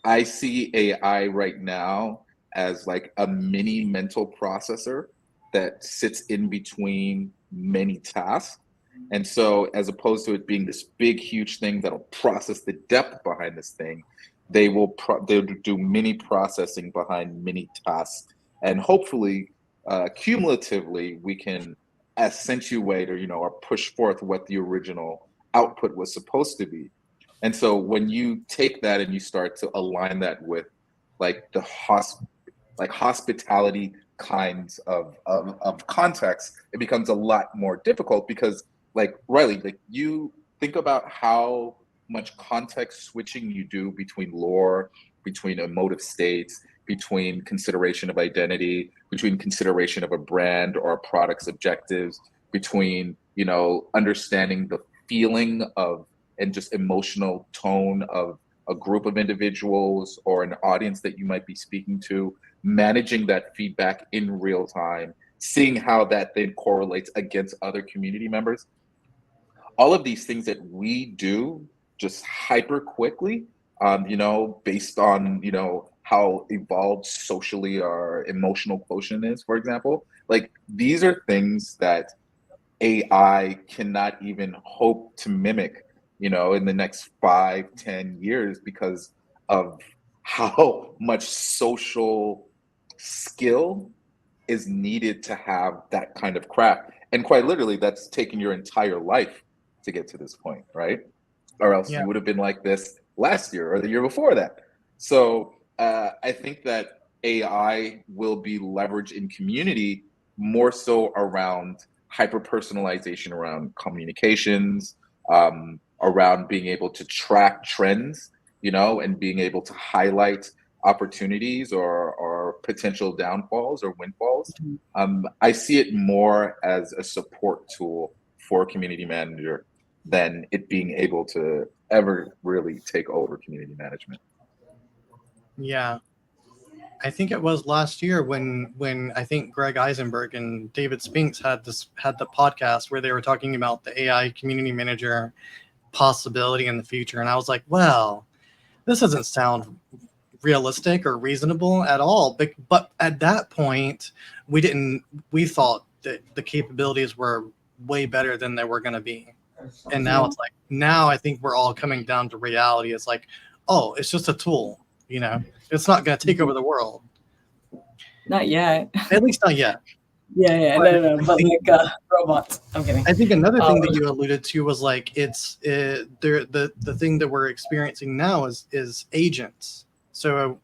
I see AI right now as like a mini mental processor that sits in between many tasks. And so as opposed to it being this big, huge thing that'll process the depth behind this thing, they'll do mini processing behind many tasks. And hopefully, cumulatively, we can accentuate or push forth what the original output was supposed to be. And so when you take that and you start to align that with like the hospitality kinds of context, it becomes a lot more difficult because, like, Riley, like, you think about how much context switching you do between lore, between emotive states, between consideration of identity, between consideration of a brand or a product's objectives, between understanding the feeling of and just emotional tone of a group of individuals or an audience that you might be speaking to, managing that feedback in real time, seeing how that then correlates against other community members. All of these things that we do just hyper quickly, based on, how evolved socially our emotional quotient is, for example. Like, these are things that AI cannot even hope to mimic, in the next 5-10 years because of how much social skill is needed to have that kind of craft. And quite literally, that's taken your entire life to get to this point, right? Or else you would have been like this last year or the year before that. So I think that AI will be leveraged in community more so around hyper-personalization, around communications, around being able to track trends, and being able to highlight opportunities or potential downfalls or windfalls. I see it more as a support tool for a community manager than it being able to ever really take over community management. Yeah. I think it was last year when I think Greg Eisenberg and David Spinks had the podcast where they were talking about the AI community manager possibility in the future. And I was like, well, this doesn't sound realistic or reasonable at all. But at that point, we thought that the capabilities were way better than they were going to be. And now it's like, now I think we're all coming down to reality. It's like, oh, it's just a tool, you know, it's not going to take over the world. Not yet. At least not yet. Yeah, no, but like robots. I'm kidding. I think another thing that you alluded to was like the thing that we're experiencing now is agents. So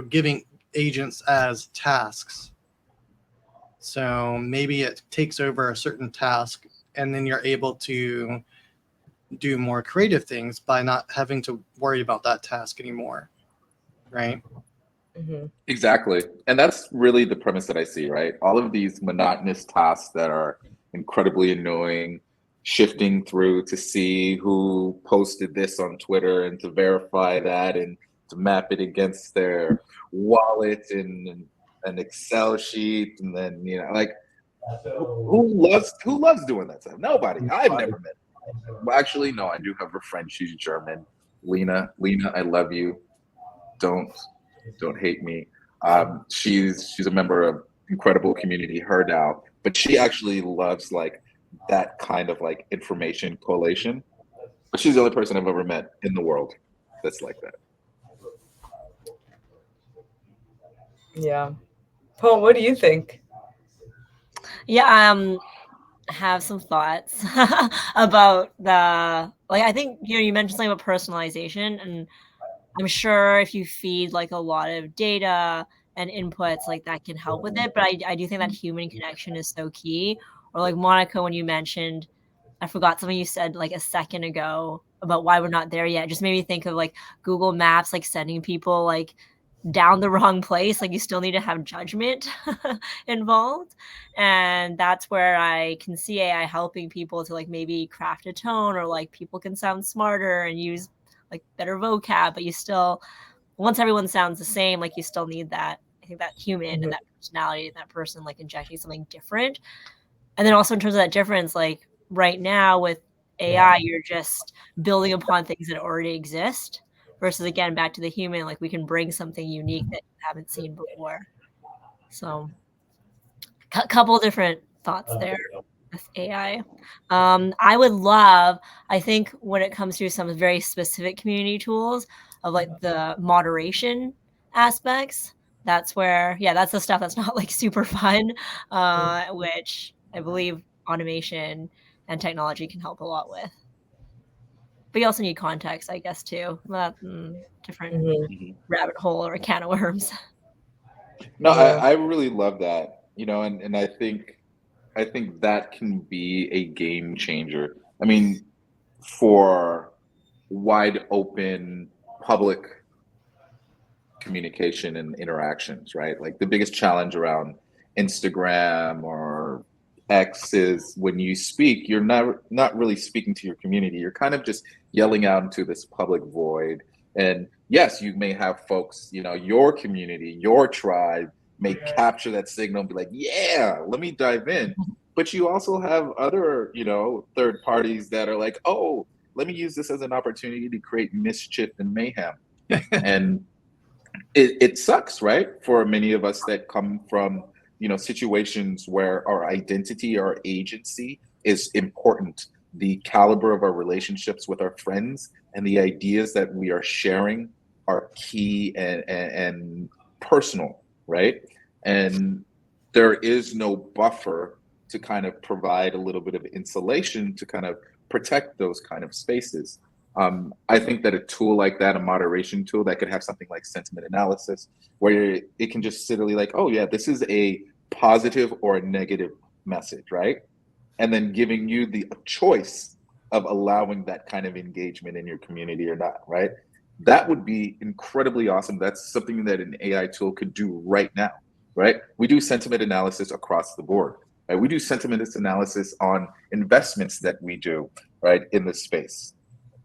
giving agents as tasks. So maybe it takes over a certain task, and then you're able to do more creative things by not having to worry about that task anymore, right? Mm-hmm. Exactly. And that's really the premise that I see, right? All of these monotonous tasks that are incredibly annoying, shifting through to see who posted this on Twitter and to verify that and to map it against their wallet and an Excel sheet, and then, you know, like who loves doing that stuff? Nobody. I've never met. Well, actually, no, I do have a friend. She's German. Lena, I love you. Don't hate me. She's a member of incredible community, HerDAO, but she actually loves like that kind of like information collation. But she's the only person I've ever met in the world that's like that. Yeah. Paul, what do you think? Yeah, have some thoughts about the, like, I think, you know, you mentioned something about personalization, and I'm sure if you feed like a lot of data and inputs, like that can help with it. But I do think that human connection is so key. Or like Monica, when you mentioned, I forgot something you said like a second ago about why we're not there yet. It just made me think of like Google Maps, like sending people like down the wrong place. Like you still need to have judgment involved. And that's where I can see AI helping people to like maybe craft a tone, or like people can sound smarter and use like better vocab, but you still, once everyone sounds the same, like you still need that, I think, that human and that personality and that person like injecting something different. And then also in terms of that difference, like right now with AI, you're just building upon things that already exist, versus again, back to the human, like we can bring something unique that you haven't seen before. So a couple different thoughts there with AI. I would love, I think when it comes to some very specific community tools of like the moderation aspects, that's where, yeah, that's the stuff that's not like super fun, which I believe automation and technology can help a lot with. But you also need context, I guess, too. Different rabbit hole or a can of worms. No, I really love that, you know, and I think that can be a game changer. I mean, for wide open public communication and interactions, right? Like the biggest challenge around Instagram or X is when you speak, you're not really speaking to your community. You're kind of just yelling out into this public void. And yes, you may have folks, you know, your community, your tribe may capture that signal and be like, yeah, let me dive in. But you also have other, you know, third parties that are like, oh, let me use this as an opportunity to create mischief and mayhem. And it sucks, right? For many of us that come from, you know, situations where our identity, our agency is important. The caliber of our relationships with our friends and the ideas that we are sharing are key and personal, right? And there is no buffer to kind of provide a little bit of insulation to kind of protect those kind of spaces. I think that a tool like that, a moderation tool that could have something like sentiment analysis, where it can just simply like, oh yeah, this is a positive or a negative message, right? And then giving you the choice of allowing that kind of engagement in your community or not, right? That would be incredibly awesome. That's something that an AI tool could do right now, right? We do sentiment analysis across the board, right? We do sentiment analysis on investments that we do, right, in this space.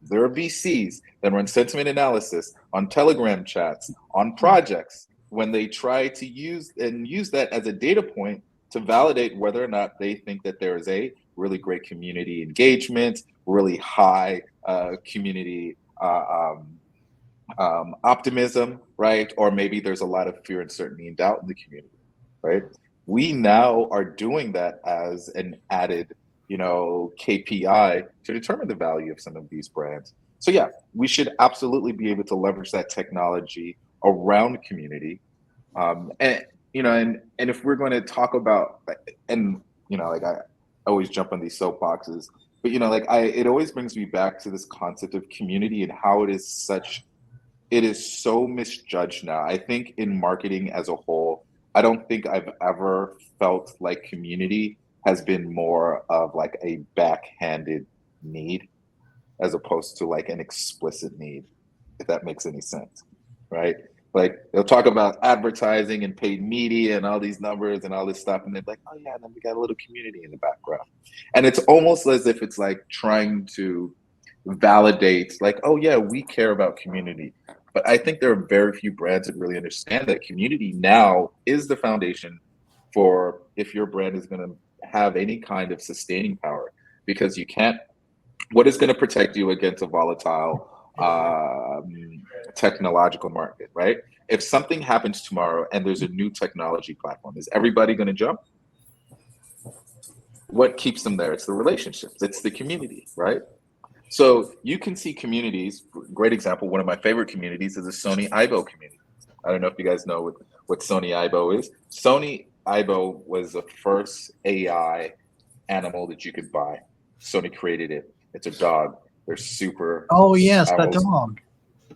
There are VCs that run sentiment analysis on Telegram chats, on projects, when they try to use that as a data point to validate whether or not they think that there is a really great community engagement, really high community optimism, right? Or maybe there's a lot of fear, uncertainty, and doubt in the community, right? We now are doing that as an added, KPI to determine the value of some of these brands. So yeah, we should absolutely be able to leverage that technology around community. And if we're going to talk about, and like I always jump on these soapboxes, but it always brings me back to this concept of community and how it is so misjudged now. I think in marketing as a whole, I don't think I've ever felt like community has been more of like a backhanded need as opposed to like an explicit need, if that makes any sense, right? Like they'll talk about advertising and paid media and all these numbers and all this stuff, and they're like, oh yeah, and then we got a little community in the background. And it's almost as if it's like trying to validate, like, oh yeah, we care about community. But I think there are very few brands that really understand that community now is the foundation for if your brand is going to have any kind of sustaining power, because what is going to protect you against a volatile technological market, right? If something happens tomorrow and there's a new technology platform, is everybody going to jump? What keeps them there? It's the relationships, it's the community, right? So you can see communities. Great example, one of my favorite communities is the Sony Aibo community. I don't know if you guys know what Sony Aibo is. Sony Aibo was the first AI animal that you could buy. Sony created it. It's a dog. They're super. Oh yes, that dog.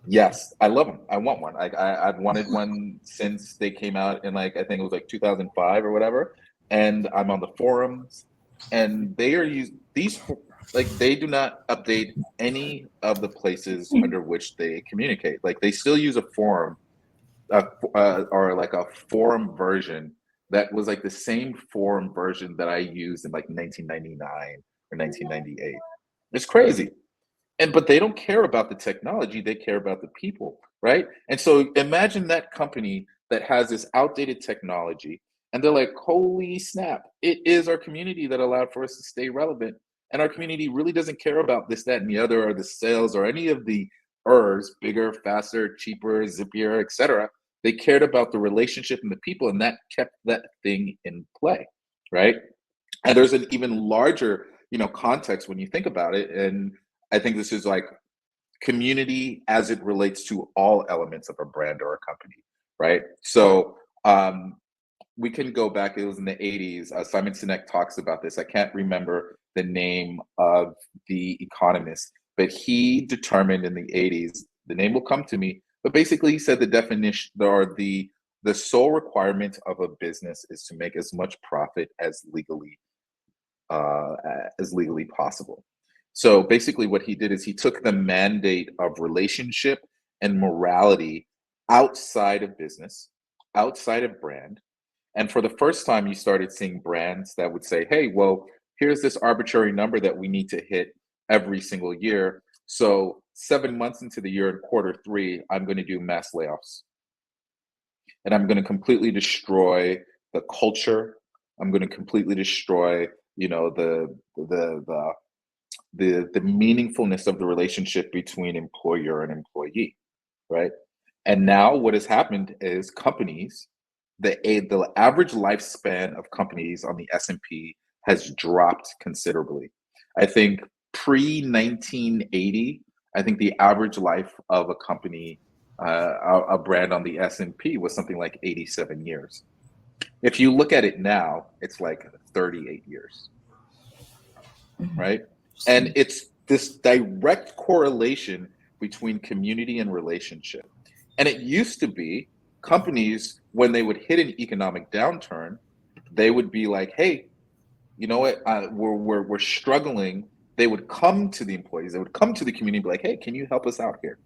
Yes, I love them. I want one. I've wanted one since they came out in I think it was 2005 or whatever. And I'm on the forums, and they are they do not update any of the places under which they communicate. Like they still use a forum, or like a forum version that was like the same forum version that I used in 1999 or 1998. It's crazy. But they don't care about the technology, they care about the people, right? And so imagine that company that has this outdated technology, and they're like, holy snap, it is our community that allowed for us to stay relevant. And our community really doesn't care about this, that, and the other, or the sales, or any of the bigger, faster, cheaper, zippier, etc. They cared about the relationship and the people, and that kept that thing in play, right? And there's an even larger, context when you think about it. And I think this is like community as it relates to all elements of a brand or a company, right? So we can go back, it was in the 80s. Simon Sinek talks about this. I can't remember the name of the economist, but he determined in the 80s, the name will come to me, but basically he said the definition, or the sole requirement of a business is to make as much profit as legally possible. So basically what he did is he took the mandate of relationship and morality outside of business, outside of brand. And for the first time, you started seeing brands that would say, hey, well, here's this arbitrary number that we need to hit every single year. So 7 months into the year, in Q3, I'm going to do mass layoffs. And I'm going to completely destroy the culture. I'm going to completely destroy, the meaningfulness of the relationship between employer and employee, right? And now what has happened is companies, the average lifespan of companies on the S&P has dropped considerably. I think pre-1980, I think the average life of a company, a brand on the S&P was something like 87 years. If you look at it now, it's like 38 years, right? And it's this direct correlation between community and relationship. And it used to be companies, when they would hit an economic downturn, they would be like, hey, you know what, we're struggling. They would come to the employees, they would come to the community and be like, hey, can you help us out here?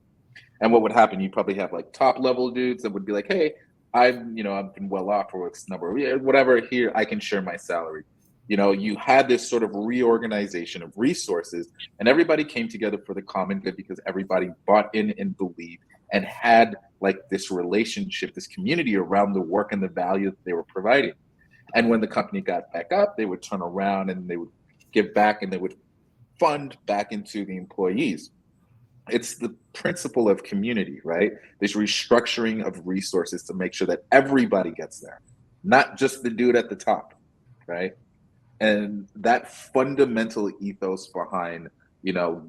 And what would happen? You probably have like top level dudes that would be like, hey, I've been well off for X number, whatever, here, I can share my salary. You had this sort of reorganization of resources, and everybody came together for the common good because everybody bought in and believed and had like this relationship, this community around the work and the value that they were providing. And when the company got back up, they would turn around and they would give back, and they would fund back into the employees. It's the principle of community, right? This restructuring of resources to make sure that everybody gets there, not just the dude at the top, right? And that fundamental ethos behind,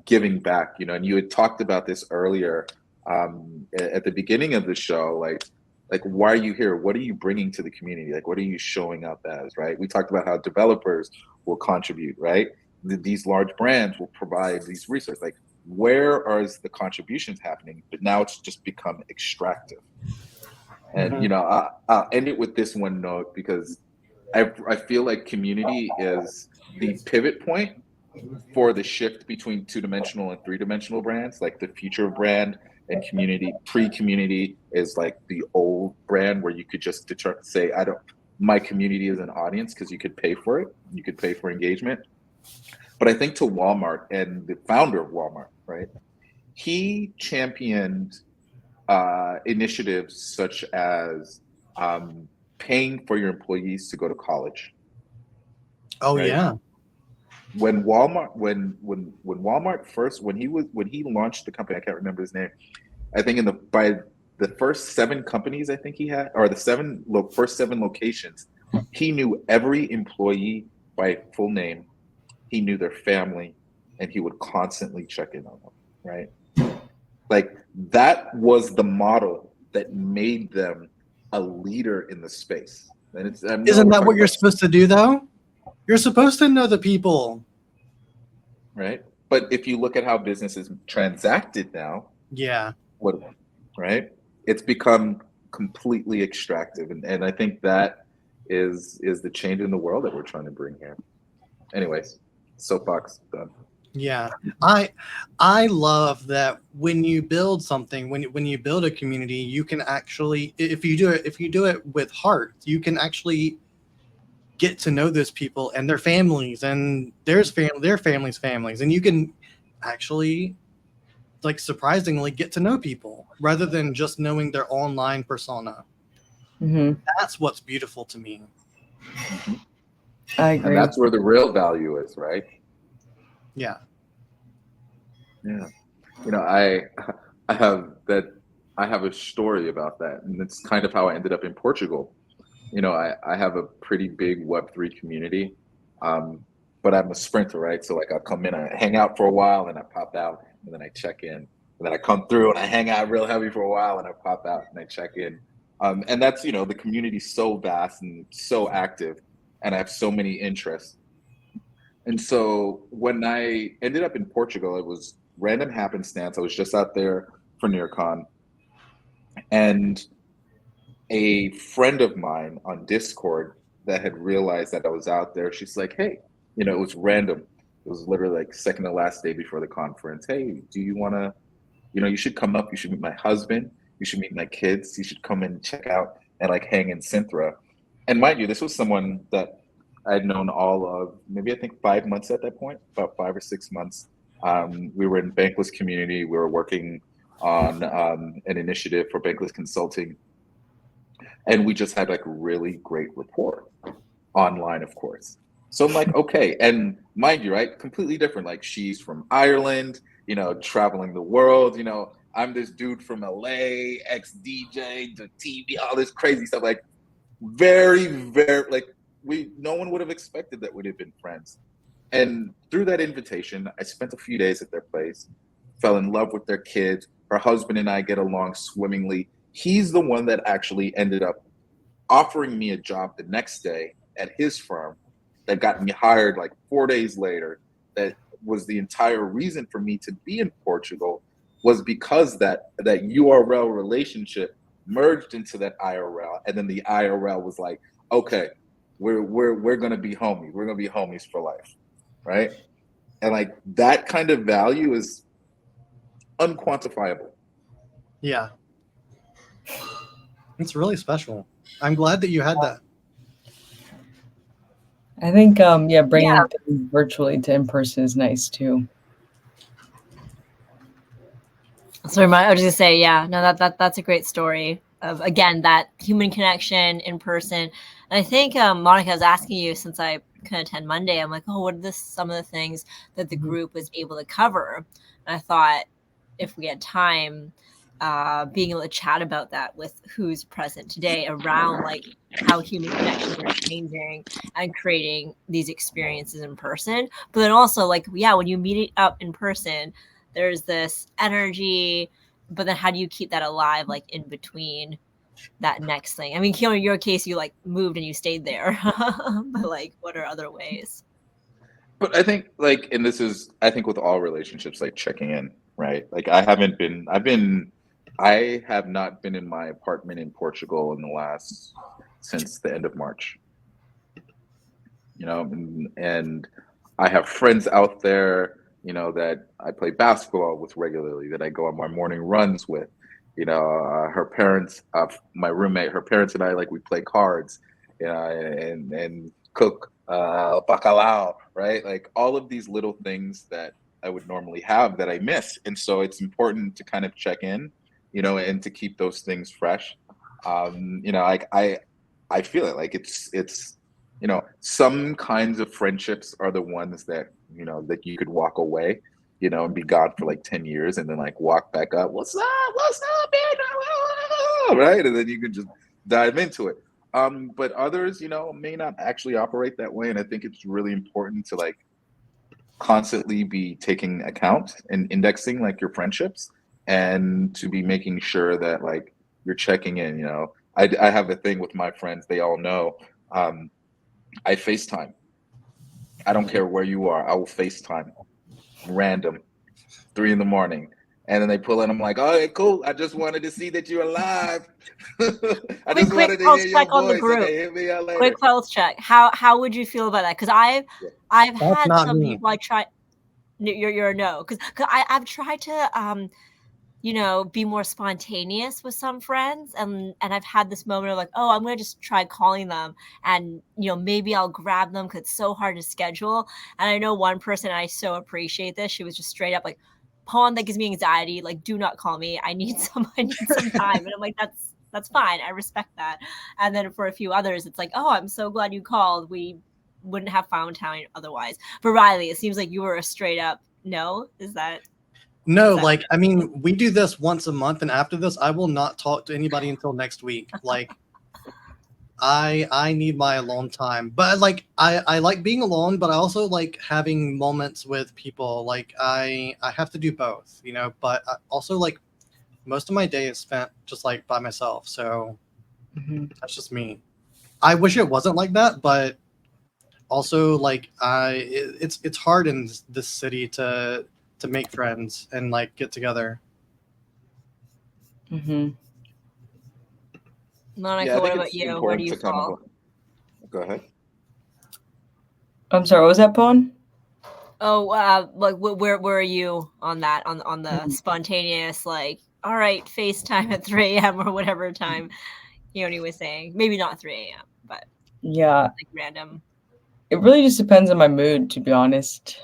giving back, and you had talked about this earlier at the beginning of the show, like why are you here? What are you bringing to the community? Like, what are you showing up as, right? We talked about how developers will contribute, right? These large brands will provide these resources. Like, where are the contributions happening? But now it's just become extractive. And I'll end it with this one note, because I feel like community is the pivot point for the shift between two-dimensional and three-dimensional brands. Like, the future of brand and community, pre-community is like the old brand, where you could just say, my community is an audience, because you could pay for it. You could pay for engagement. But I think to Walmart, and the founder of Walmart, right? He championed initiatives such as paying for your employees to go to college. Oh, right? yeah. When Walmart, when Walmart first, when he launched the company, I can't remember his name. I think by the first 7 companies, I think he had, or the first 7 locations, he knew every employee by full name. He knew their family, and he would constantly check in on them, right? Like, that was the model that made them a leader in the space. And Isn't that what you're supposed to do, though? You're supposed to know the people. Right? But if you look at how business is transacted now, yeah, right? It's become completely extractive. And I think that is the change in the world that we're trying to bring here. Anyways, soapbox done. Yeah, I love that when you build something, when you build a community, you can actually, if you do it with heart, you can actually get to know those people and their families and their families, and you can actually, like, surprisingly get to know people rather than just knowing their online persona. Mm-hmm. That's what's beautiful to me. Mm-hmm. I agree. And that's where the real value is, right? Yeah. Yeah. I have a story about that, and it's kind of how I ended up in Portugal. I have a pretty big Web3 community, but I'm a sprinter, right? So, like, I'll come in, I hang out for a while, and I pop out, and then I check in, and then I come through and I hang out real heavy for a while, and I pop out and I check in. And that's, the community's so vast and so active, and I have so many interests. And so when I ended up in Portugal, it was random happenstance. I was just out there for NearCon, and a friend of mine on Discord that had realized that I was out there, she's like, hey, it was random. It was literally like second to last day before the conference. Hey, do you want to, you should come up. You should meet my husband. You should meet my kids. You should come and check out and, like, hang in Sintra. And mind you, this was someone that I'd known all of maybe, I think, 5 months at that point, about 5 or 6 months. We were in Bankless community. We were working on an initiative for Bankless Consulting. And we just had, like, really great rapport online, of course. So I'm like, okay. And mind you, right, completely different. Like, she's from Ireland, traveling the world. I'm this dude from LA, ex-DJ, to TV, all this crazy stuff. Like, very, very, like, no one would have expected that we'd have been friends. And through that invitation, I spent a few days at their place, fell in love with their kids. Her husband and I get along swimmingly. He's the one that actually ended up offering me a job the next day at his firm that got me hired like 4 days later. That was the entire reason for me to be in Portugal, was because that URL relationship merged into that IRL, and then the IRL was like, okay, we're gonna be homies. We're gonna be homies for life, right? And, like, that kind of value is unquantifiable. Yeah. It's really special. I'm glad that you had that. I think, bringing things virtually to in person is nice too. So I was just say, that's a great story of, again, that human connection in person. And I think Monica was asking you, since I couldn't attend Monday, I'm like, oh, what are some of the things that the group was able to cover? And I thought, if we had time, being able to chat about that with who's present today around like how human connections are changing and creating these experiences in person. But then also like, yeah, when you meet up in person, there's this energy, but then how do you keep that alive, like in between that next thing? I mean, Keon, in your case, you like moved and you stayed there, but like, what are other ways? But I think like, and this is, I think with all relationships, like checking in, right? Like I have not been in my apartment in Portugal since the end of March, you know, and I have friends out there, you know, that I play basketball with regularly, that I go on my morning runs with, you know, her parents, my roommate, her parents and I, like we play cards, you know, and cook bacalao, right? Like all of these little things that I would normally have that I miss. And so it's important to kind of check in, you know, and to keep those things fresh. You know, like I feel it, like it's, you know, some kinds of friendships are the ones that, you know, that you could walk away, you know, and be gone for like 10 years and then like walk back up. What's up, man? Right. And then you can just dive into it. But others, you know, may not actually operate that way. And I think it's really important to like constantly be taking account and indexing like your friendships, and to be making sure that like you're checking in, you know. I have a thing with my friends, they all know. I FaceTime. I don't care where you are. I will FaceTime random, 3 a.m. And then they pull in. I'm like, all right, cool. I just wanted to see that you're alive. I just wanted to hear your voice. Okay, hit me out later. Quick pulse check. How would you feel about that? Because I've had some people I try. You're a no. Because I've tried to you know, be more spontaneous with some friends, and I've had this moment of like, oh, I'm gonna just try calling them, and you know, maybe I'll grab them because it's so hard to schedule. And I know one person, I so appreciate this, she was just straight up like, Pawn, that gives me anxiety, like do not call me, I need some time. And I'm like, that's fine, I respect that. And then for a few others, it's like, oh, I'm so glad you called, we wouldn't have found time otherwise. But Riley, it seems like you were a straight up no. Is that no, like, I mean, we do this once a month, and after this, I will not talk to anybody until next week. Like, I need my alone time. But like, I like being alone, but I also like having moments with people. Like, I have to do both, you know. But also, like, most of my day is spent just like by myself. So that's just me. I wish it wasn't like that, but also like it's hard in this city to make friends and like get together. Monica, yeah, what about you? Where do you fall? Go ahead. I'm sorry, what was that, Pawn? Oh, like where are you on that? On the spontaneous, like, all right, FaceTime at 3 a.m. or whatever time Yoni was saying. Maybe not 3 a.m., but yeah, like random. It really just depends on my mood, to be honest.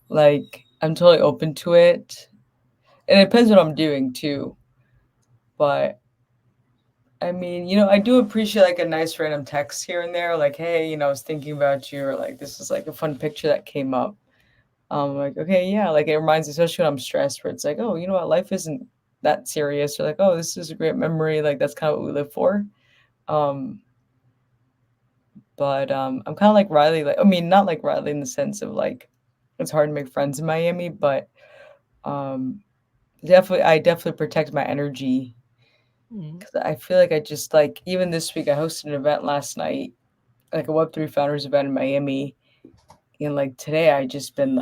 Like, I'm totally open to it. And it depends what I'm doing too. But I mean, you know, I do appreciate like a nice random text here and there, like, hey, you know, I was thinking about you, or like this is like a fun picture that came up. Like, okay, yeah, like it reminds me, especially when I'm stressed, where it's like, oh, you know what, life isn't that serious. Or like, oh, this is a great memory. Like that's kind of what we live for. But I'm kind of like Riley, like, I mean, not like Riley in the sense of like it's hard to make friends in Miami, but I definitely protect my energy, because I feel like I just like, even this week I hosted an event last night, like a Web3 founders event in Miami, and like today I just been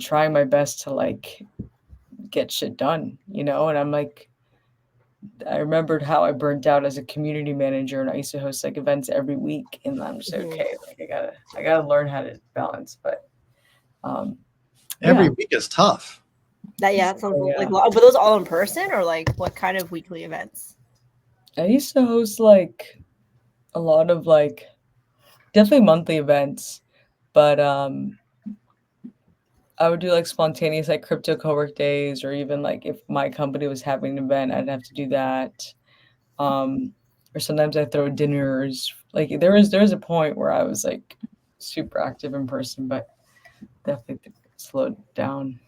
trying my best to like get shit done, you know. And I'm like, I remembered how I burnt out as a community manager, and I used to host like events every week, and I'm just okay, like I gotta learn how to balance. But every week is tough. That sounds like, were those all in person, or like what kind of weekly events? I used to host like a lot of like definitely monthly events, but I would do like spontaneous like crypto co-work days, or even like if my company was having an event, I'd have to do that. Or sometimes I throw dinners. Like there was a point where I was like super active in person, but definitely slowed down.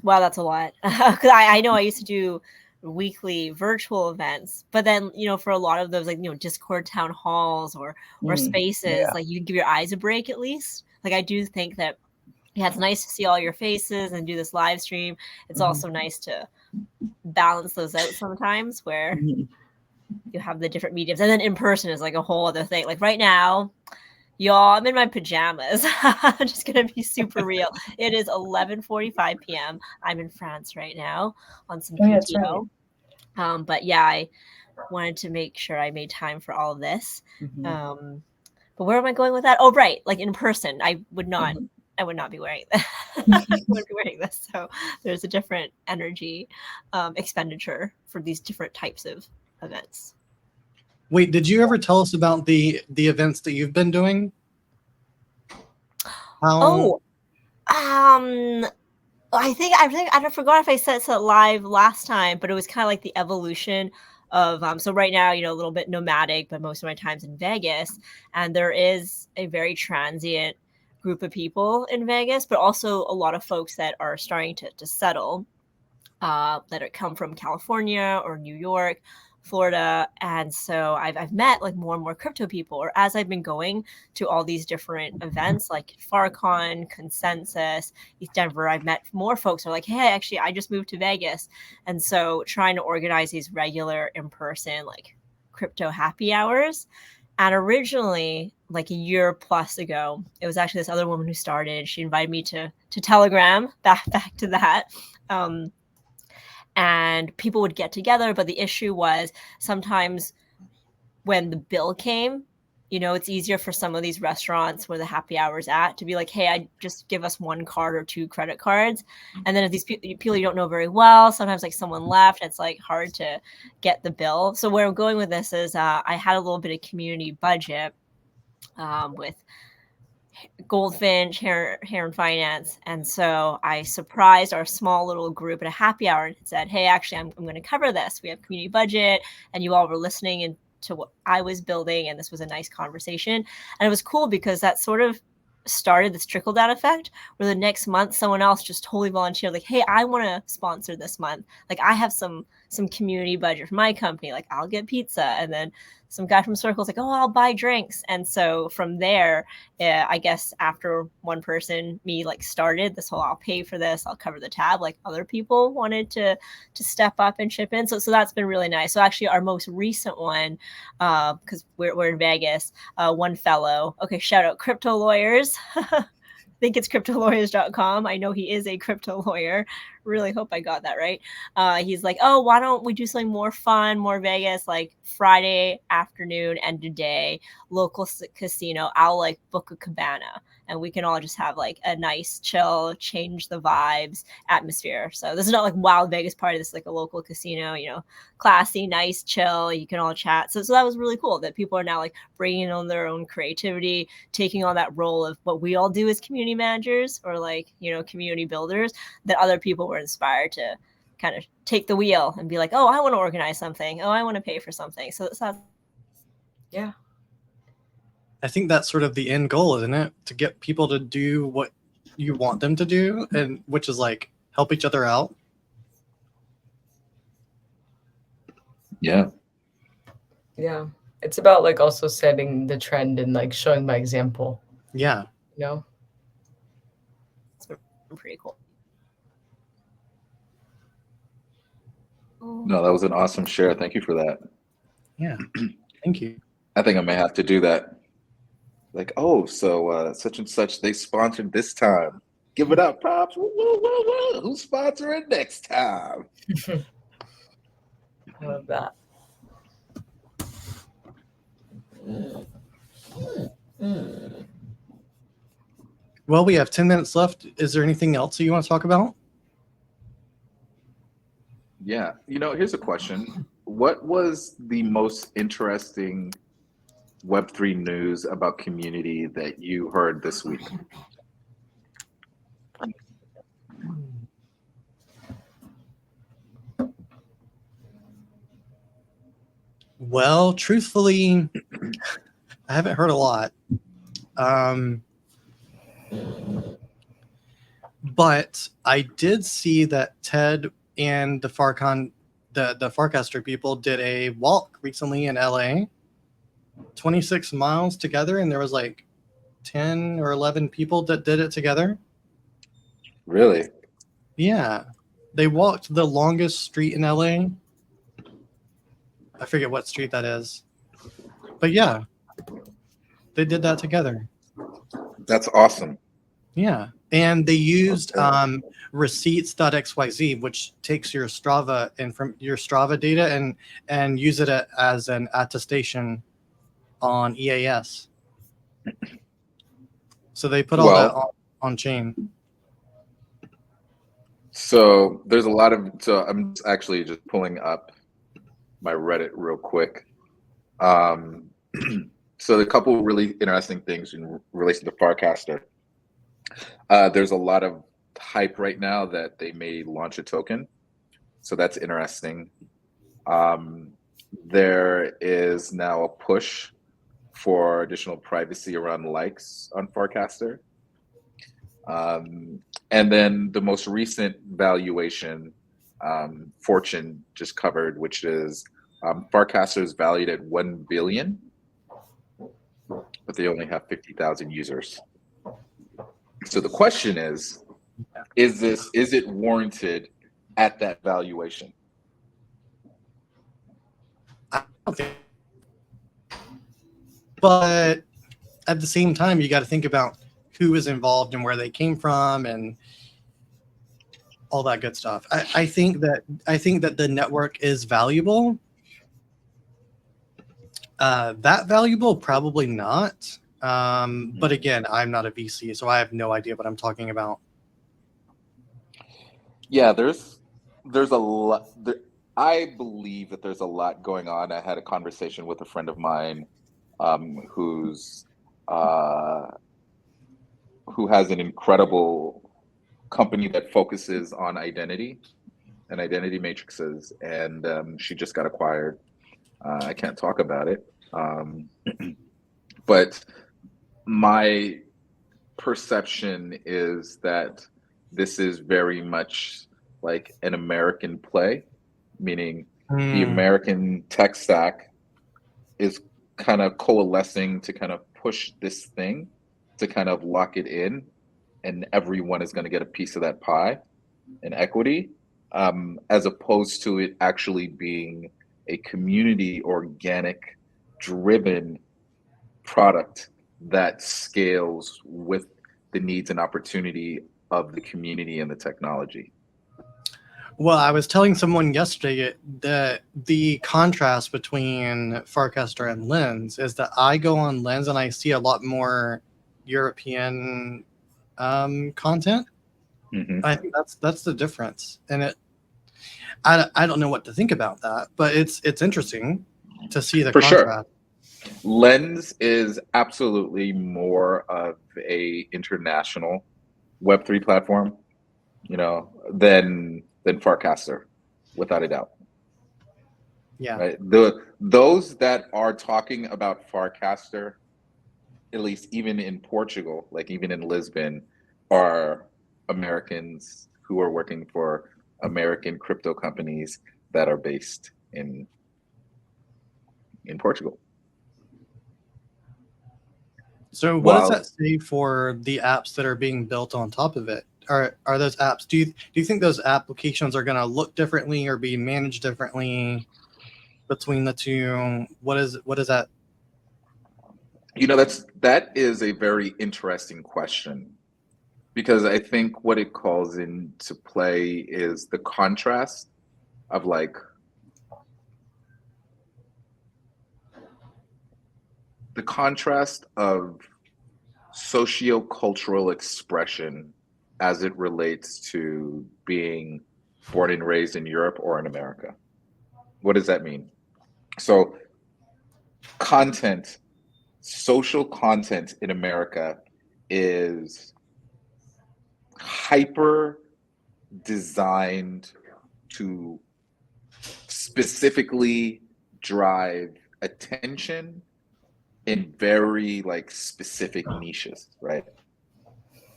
Wow, that's a lot. Because I know I used to do weekly virtual events, but then, you know, for a lot of those, like, you know, Discord town halls or spaces, like you can give your eyes a break at least. Like, I do think that, yeah, it's nice to see all your faces and do this live stream. It's also nice to balance those out sometimes where you have the different mediums, and then in person is like a whole other thing. Like right now, y'all, I'm in my pajamas. I'm just gonna be super real. It is 11:45 p.m. I'm in France right now on some PTO. That's right. But yeah, I wanted to make sure I made time for all of this. But where am I going with that? Oh, right, like in person, I would not be wearing that. I wouldn't be wearing this. So there's a different energy expenditure for these different types of events. Wait, did you ever tell us about the events that you've been doing? I forgot if I said it live last time, but it was kind of like the evolution of so right now, you know, a little bit nomadic, but most of my time's in Vegas, and there is a very transient group of people in Vegas, but also a lot of folks that are starting to settle, that are come from California or New York, Florida. And so I've met like more and more crypto people, or as I've been going to all these different events like Farcon, Consensus, East Denver, I've met more folks who are like, hey, actually, I just moved to Vegas. And so trying to organize these regular in-person like crypto happy hours. And originally, like a year plus ago, it was actually this other woman who started. She invited me to Telegram, back to that. And people would get together, but the issue was sometimes when the bill came, you know, it's easier for some of these restaurants where the happy hour's at to be like, hey, I just give us one card or two credit cards. And then if these people you don't know very well, sometimes like someone left, it's like hard to get the bill. So where I'm going with this is I had a little bit of community budget with Goldfinch, Hair and Finance. And so I surprised our small little group at a happy hour and said, hey, actually, I'm going to cover this. We have community budget, and you all were listening and to what I was building, and this was a nice conversation. And it was cool because that sort of started this trickle down effect where the next month someone else just totally volunteered, like, hey, I want to sponsor this month. Like, I have some community budget for my company, like I'll get pizza. And then some guy from Circle's like, oh, I'll buy drinks. And so from there, I guess after one person, me, like started this whole, I'll pay for this, I'll cover the tab, like other people wanted to step up and chip in. So that's been really nice. So actually our most recent one, because we're in Vegas, one fellow, okay, shout out Crypto Lawyers. I think it's cryptolawyers.com. I know he is a crypto lawyer. Really hope I got that right. He's like, oh, why don't we do something more fun, more Vegas, like Friday afternoon, end of day, local casino. I'll like book a cabana and we can all just have like a nice chill, change the vibes atmosphere. So this is not like wild Vegas party. This is like a local casino, you know, classy, nice, chill. You can all chat. So that was really cool that people are now like bringing on their own creativity, taking on that role of what we all do as community managers or like, you know, community builders, that other people were inspired to kind of take the wheel and be like, oh, I want to organize something. Oh, I want to pay for something. So yeah. I think that's sort of the end goal, isn't it? To get people to do what you want them to do, and which is like help each other out. Yeah. Yeah. It's about like also setting the trend and like showing by example. Yeah. You know? It's pretty cool. No, that was an awesome share. Thank you for that. Yeah. Thank you. I think I may have to do that. Like, oh, so such and such, they sponsored this time. Give it up, props. Woo, woo, woo, woo. Who's sponsoring next time? I love that. Well, we have 10 minutes left. Is there anything else that you want to talk about? Yeah. You know, here's a question. What was the most interesting Web3 news about community that you heard this week? Well, truthfully, I haven't heard a lot. But I did see that Ted and the Farcaster people did a walk recently in LA, 26 miles together, and there was like 10 or 11 people that did it together. Really? Yeah. They walked the longest street in LA. I forget what street that is. But yeah, they did that together. That's awesome. Yeah. And they used receipts.xyz, which takes your Strava and from your Strava data and use it as an attestation on EAS. So they put all that on chain. So there's a lot of, so I'm actually just pulling up my Reddit real quick. So a couple really interesting things in relation to Farcaster. There's a lot of hype right now that they may launch a token. So that's interesting. There is now a push for additional privacy around likes on Farcaster. And then the most recent valuation, Fortune just covered, which is Farcaster is valued at 1 billion, but they only have 50,000 users. So the question is it warranted at that valuation? I don't think, but at the same time, you got to think about who is involved and where they came from and all that good stuff. I think that the network is valuable. That valuable, probably not. But again, I'm not a VC, so I have no idea what I'm talking about. Yeah, there's a lot. I believe that there's a lot going on. I had a conversation with a friend of mine who has an incredible company that focuses on identity and identity matrices, and she just got acquired. I can't talk about it, but my perception is that this is very much like an American play, meaning the American tech stack is kind of coalescing to kind of push this thing to kind of lock it in, and everyone is going to get a piece of that pie and equity, as opposed to it actually being a community organic driven product that scales with the needs and opportunity of the community and the technology. Well, I was telling someone yesterday that the contrast between Farcaster and Lens is that I go on Lens and I see a lot more European content. I think that's the difference, and I don't know what to think about that, but it's interesting to see the contrast. Sure. Lens is absolutely more of a international Web3 platform, than Farcaster, without a doubt. Yeah. Right? Those that are talking about Farcaster, at least even in Portugal, like even in Lisbon, are Americans who are working for American crypto companies that are based in Portugal. So what does that say for the apps that are being built on top of it? Are those apps, do you think those applications are going to look differently or be managed differently between the two? What is that? That is a very interesting question, because I think what it calls into play is the contrast of socio-cultural expression as it relates to being born and raised in Europe or in America. What does that mean? So social content in America is hyper designed to specifically drive attention in very specific niches, right?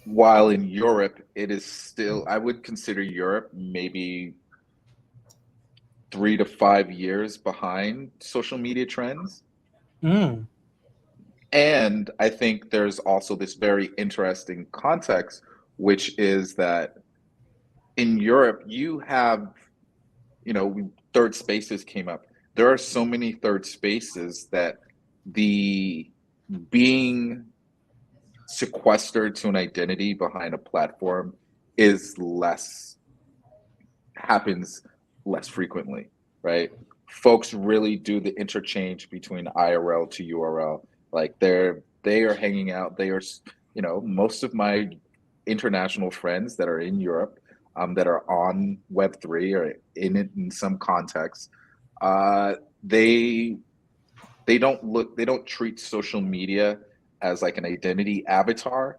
while in Europe, it is still, I would consider Europe maybe 3 to 5 years behind social media trends. Mm. And I think there's also this very interesting context, which is that in Europe, you have, third spaces came up. There are so many third spaces that the being sequestered to an identity behind a platform happens less frequently, right? Folks really do the interchange between IRL to URL. Like they are hanging out. They are, most of my international friends that are in Europe, that are on Web3 or in it in some context, they don't treat social media as like an identity avatar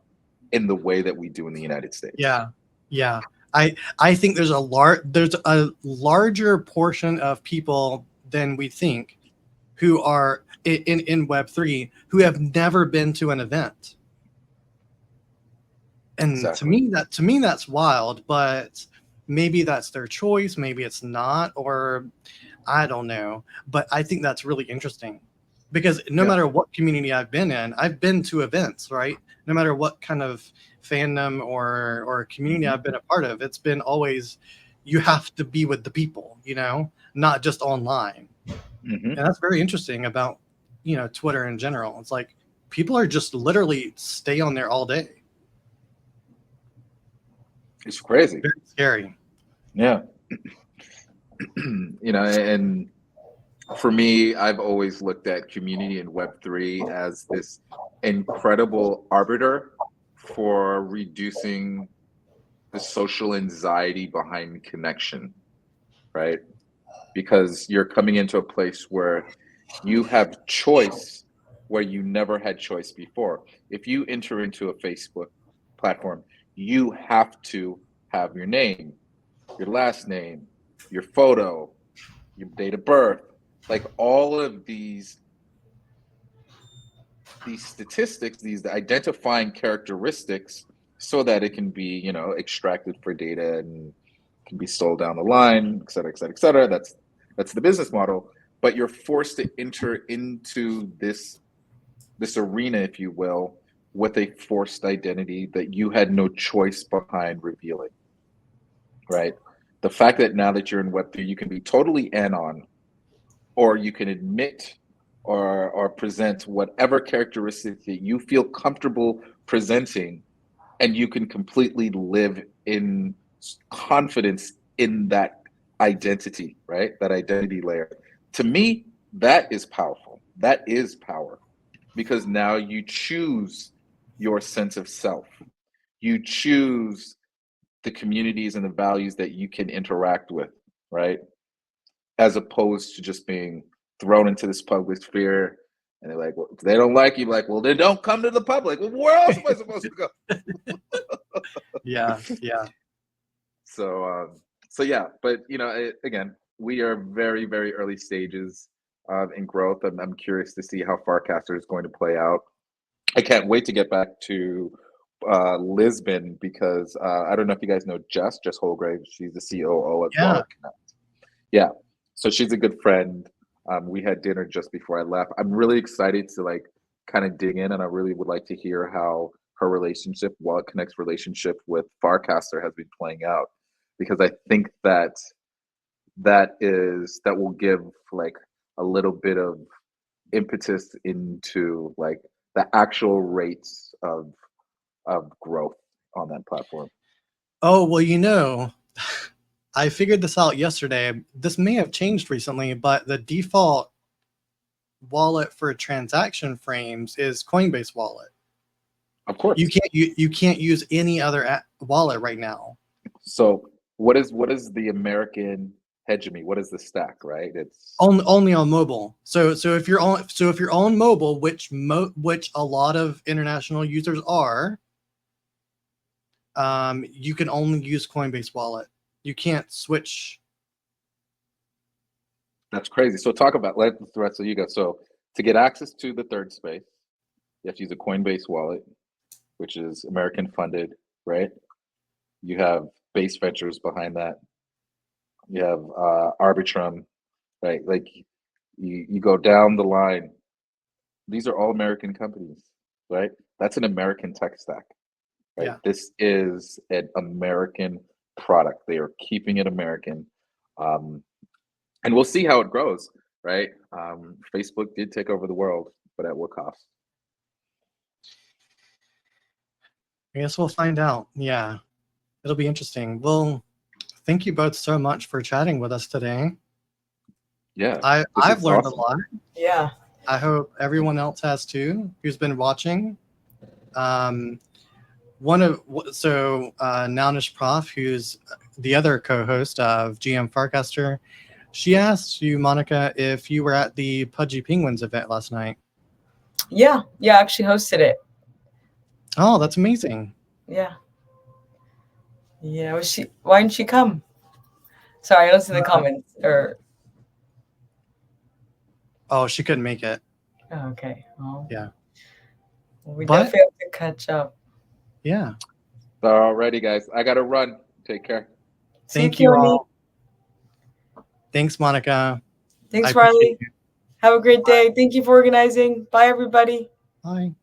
in the way that we do in the United States. Yeah. I think there's a larger portion of people than we think who are in Web3 who have never been to an event. And Exactly. to me that's wild, but maybe that's their choice, maybe it's not, or I don't know. But I think that's really interesting, because no matter what community I've been in, I've been to events, right? No matter what kind of fandom or community I've been a part of, it's been always, you have to be with the people, not just online. And that's very interesting about, Twitter in general. It's like people are just literally stay on there all day. It's crazy. Very scary. Yeah. And for me, I've always looked at community and Web3 as this incredible arbiter for reducing the social anxiety behind connection, right? Because you're coming into a place where you have choice where you never had choice before. If you enter into a Facebook platform, you have to have your name, your last name, your photo, your date of birth, like all of these statistics, these identifying characteristics, so that it can be, extracted for data and can be sold down the line, et cetera, et cetera, et cetera. That's the business model. But you're forced to enter into this arena, if you will, with a forced identity that you had no choice behind revealing, right? The fact that now that you're in Web3, you can be totally anon, or you can admit or present whatever characteristics that you feel comfortable presenting, and you can completely live in confidence in that identity, right? That identity layer. To me, that is powerful. That is power, because now you choose your sense of self. You choose the communities and the values that you can interact with, right? As opposed to just being thrown into this public sphere, and they're like, well, if they don't like you, like, well, then don't come to the public. Well, where else am I supposed to go? Yeah. So yeah, but again, we are very, very early stages in growth. I'm curious to see how Farcaster is going to play out. I can't wait to get back to Lisbon, because I don't know if you guys know Jess Holgrave. She's the COO at Wallet Connect. Yeah, so she's a good friend. We had dinner just before I left. I'm really excited to kind of dig in, and I really would like to hear how her relationship, Wallet Connect's relationship with Farcaster, has been playing out, because I think that will give a little bit of impetus into the actual rates of growth on that platform. Oh, well, I figured this out yesterday. This may have changed recently, but the default wallet for transaction frames is Coinbase Wallet. Of course. You can't use any other wallet right now. So what is the American hegemony? What is the stack, right? It's only on mobile. So if you're on mobile, which a lot of international users are, you can only use Coinbase Wallet. You can't switch. That's crazy. So talk about the rest of you guys. So to get access to the third space, you have to use a Coinbase wallet. which is American funded, right? You have Base Ventures behind that. You have Arbitrum, right? Like you go down the line. These are all American companies, right? That's an American tech stack, right? Yeah. This is an American product. They are keeping it American. And we'll see how it grows, right? Facebook did take over the world, but at what cost? I guess we'll find out. Yeah, it'll be interesting. Well, thank you both so much for chatting with us today. Yeah, I've learned a lot. Yeah. I hope everyone else has too, who's been watching. Nounish Prof, who's the other co-host of GM Farcaster, she asked you, Monica, if you were at the Pudgy Penguins event last night. Yeah, I actually hosted it. Oh, that's amazing. Yeah. Why didn't she come? Sorry, I don't see the comments. Oh, she couldn't make it. Oh, okay. Oh. Yeah. Well, we definitely have to catch up. Yeah. Alrighty, guys. I gotta run. Take care. Thank you all. Thanks, Monica. Thanks, Riley. Have a great day. Thank you for organizing. Bye, everybody. Bye.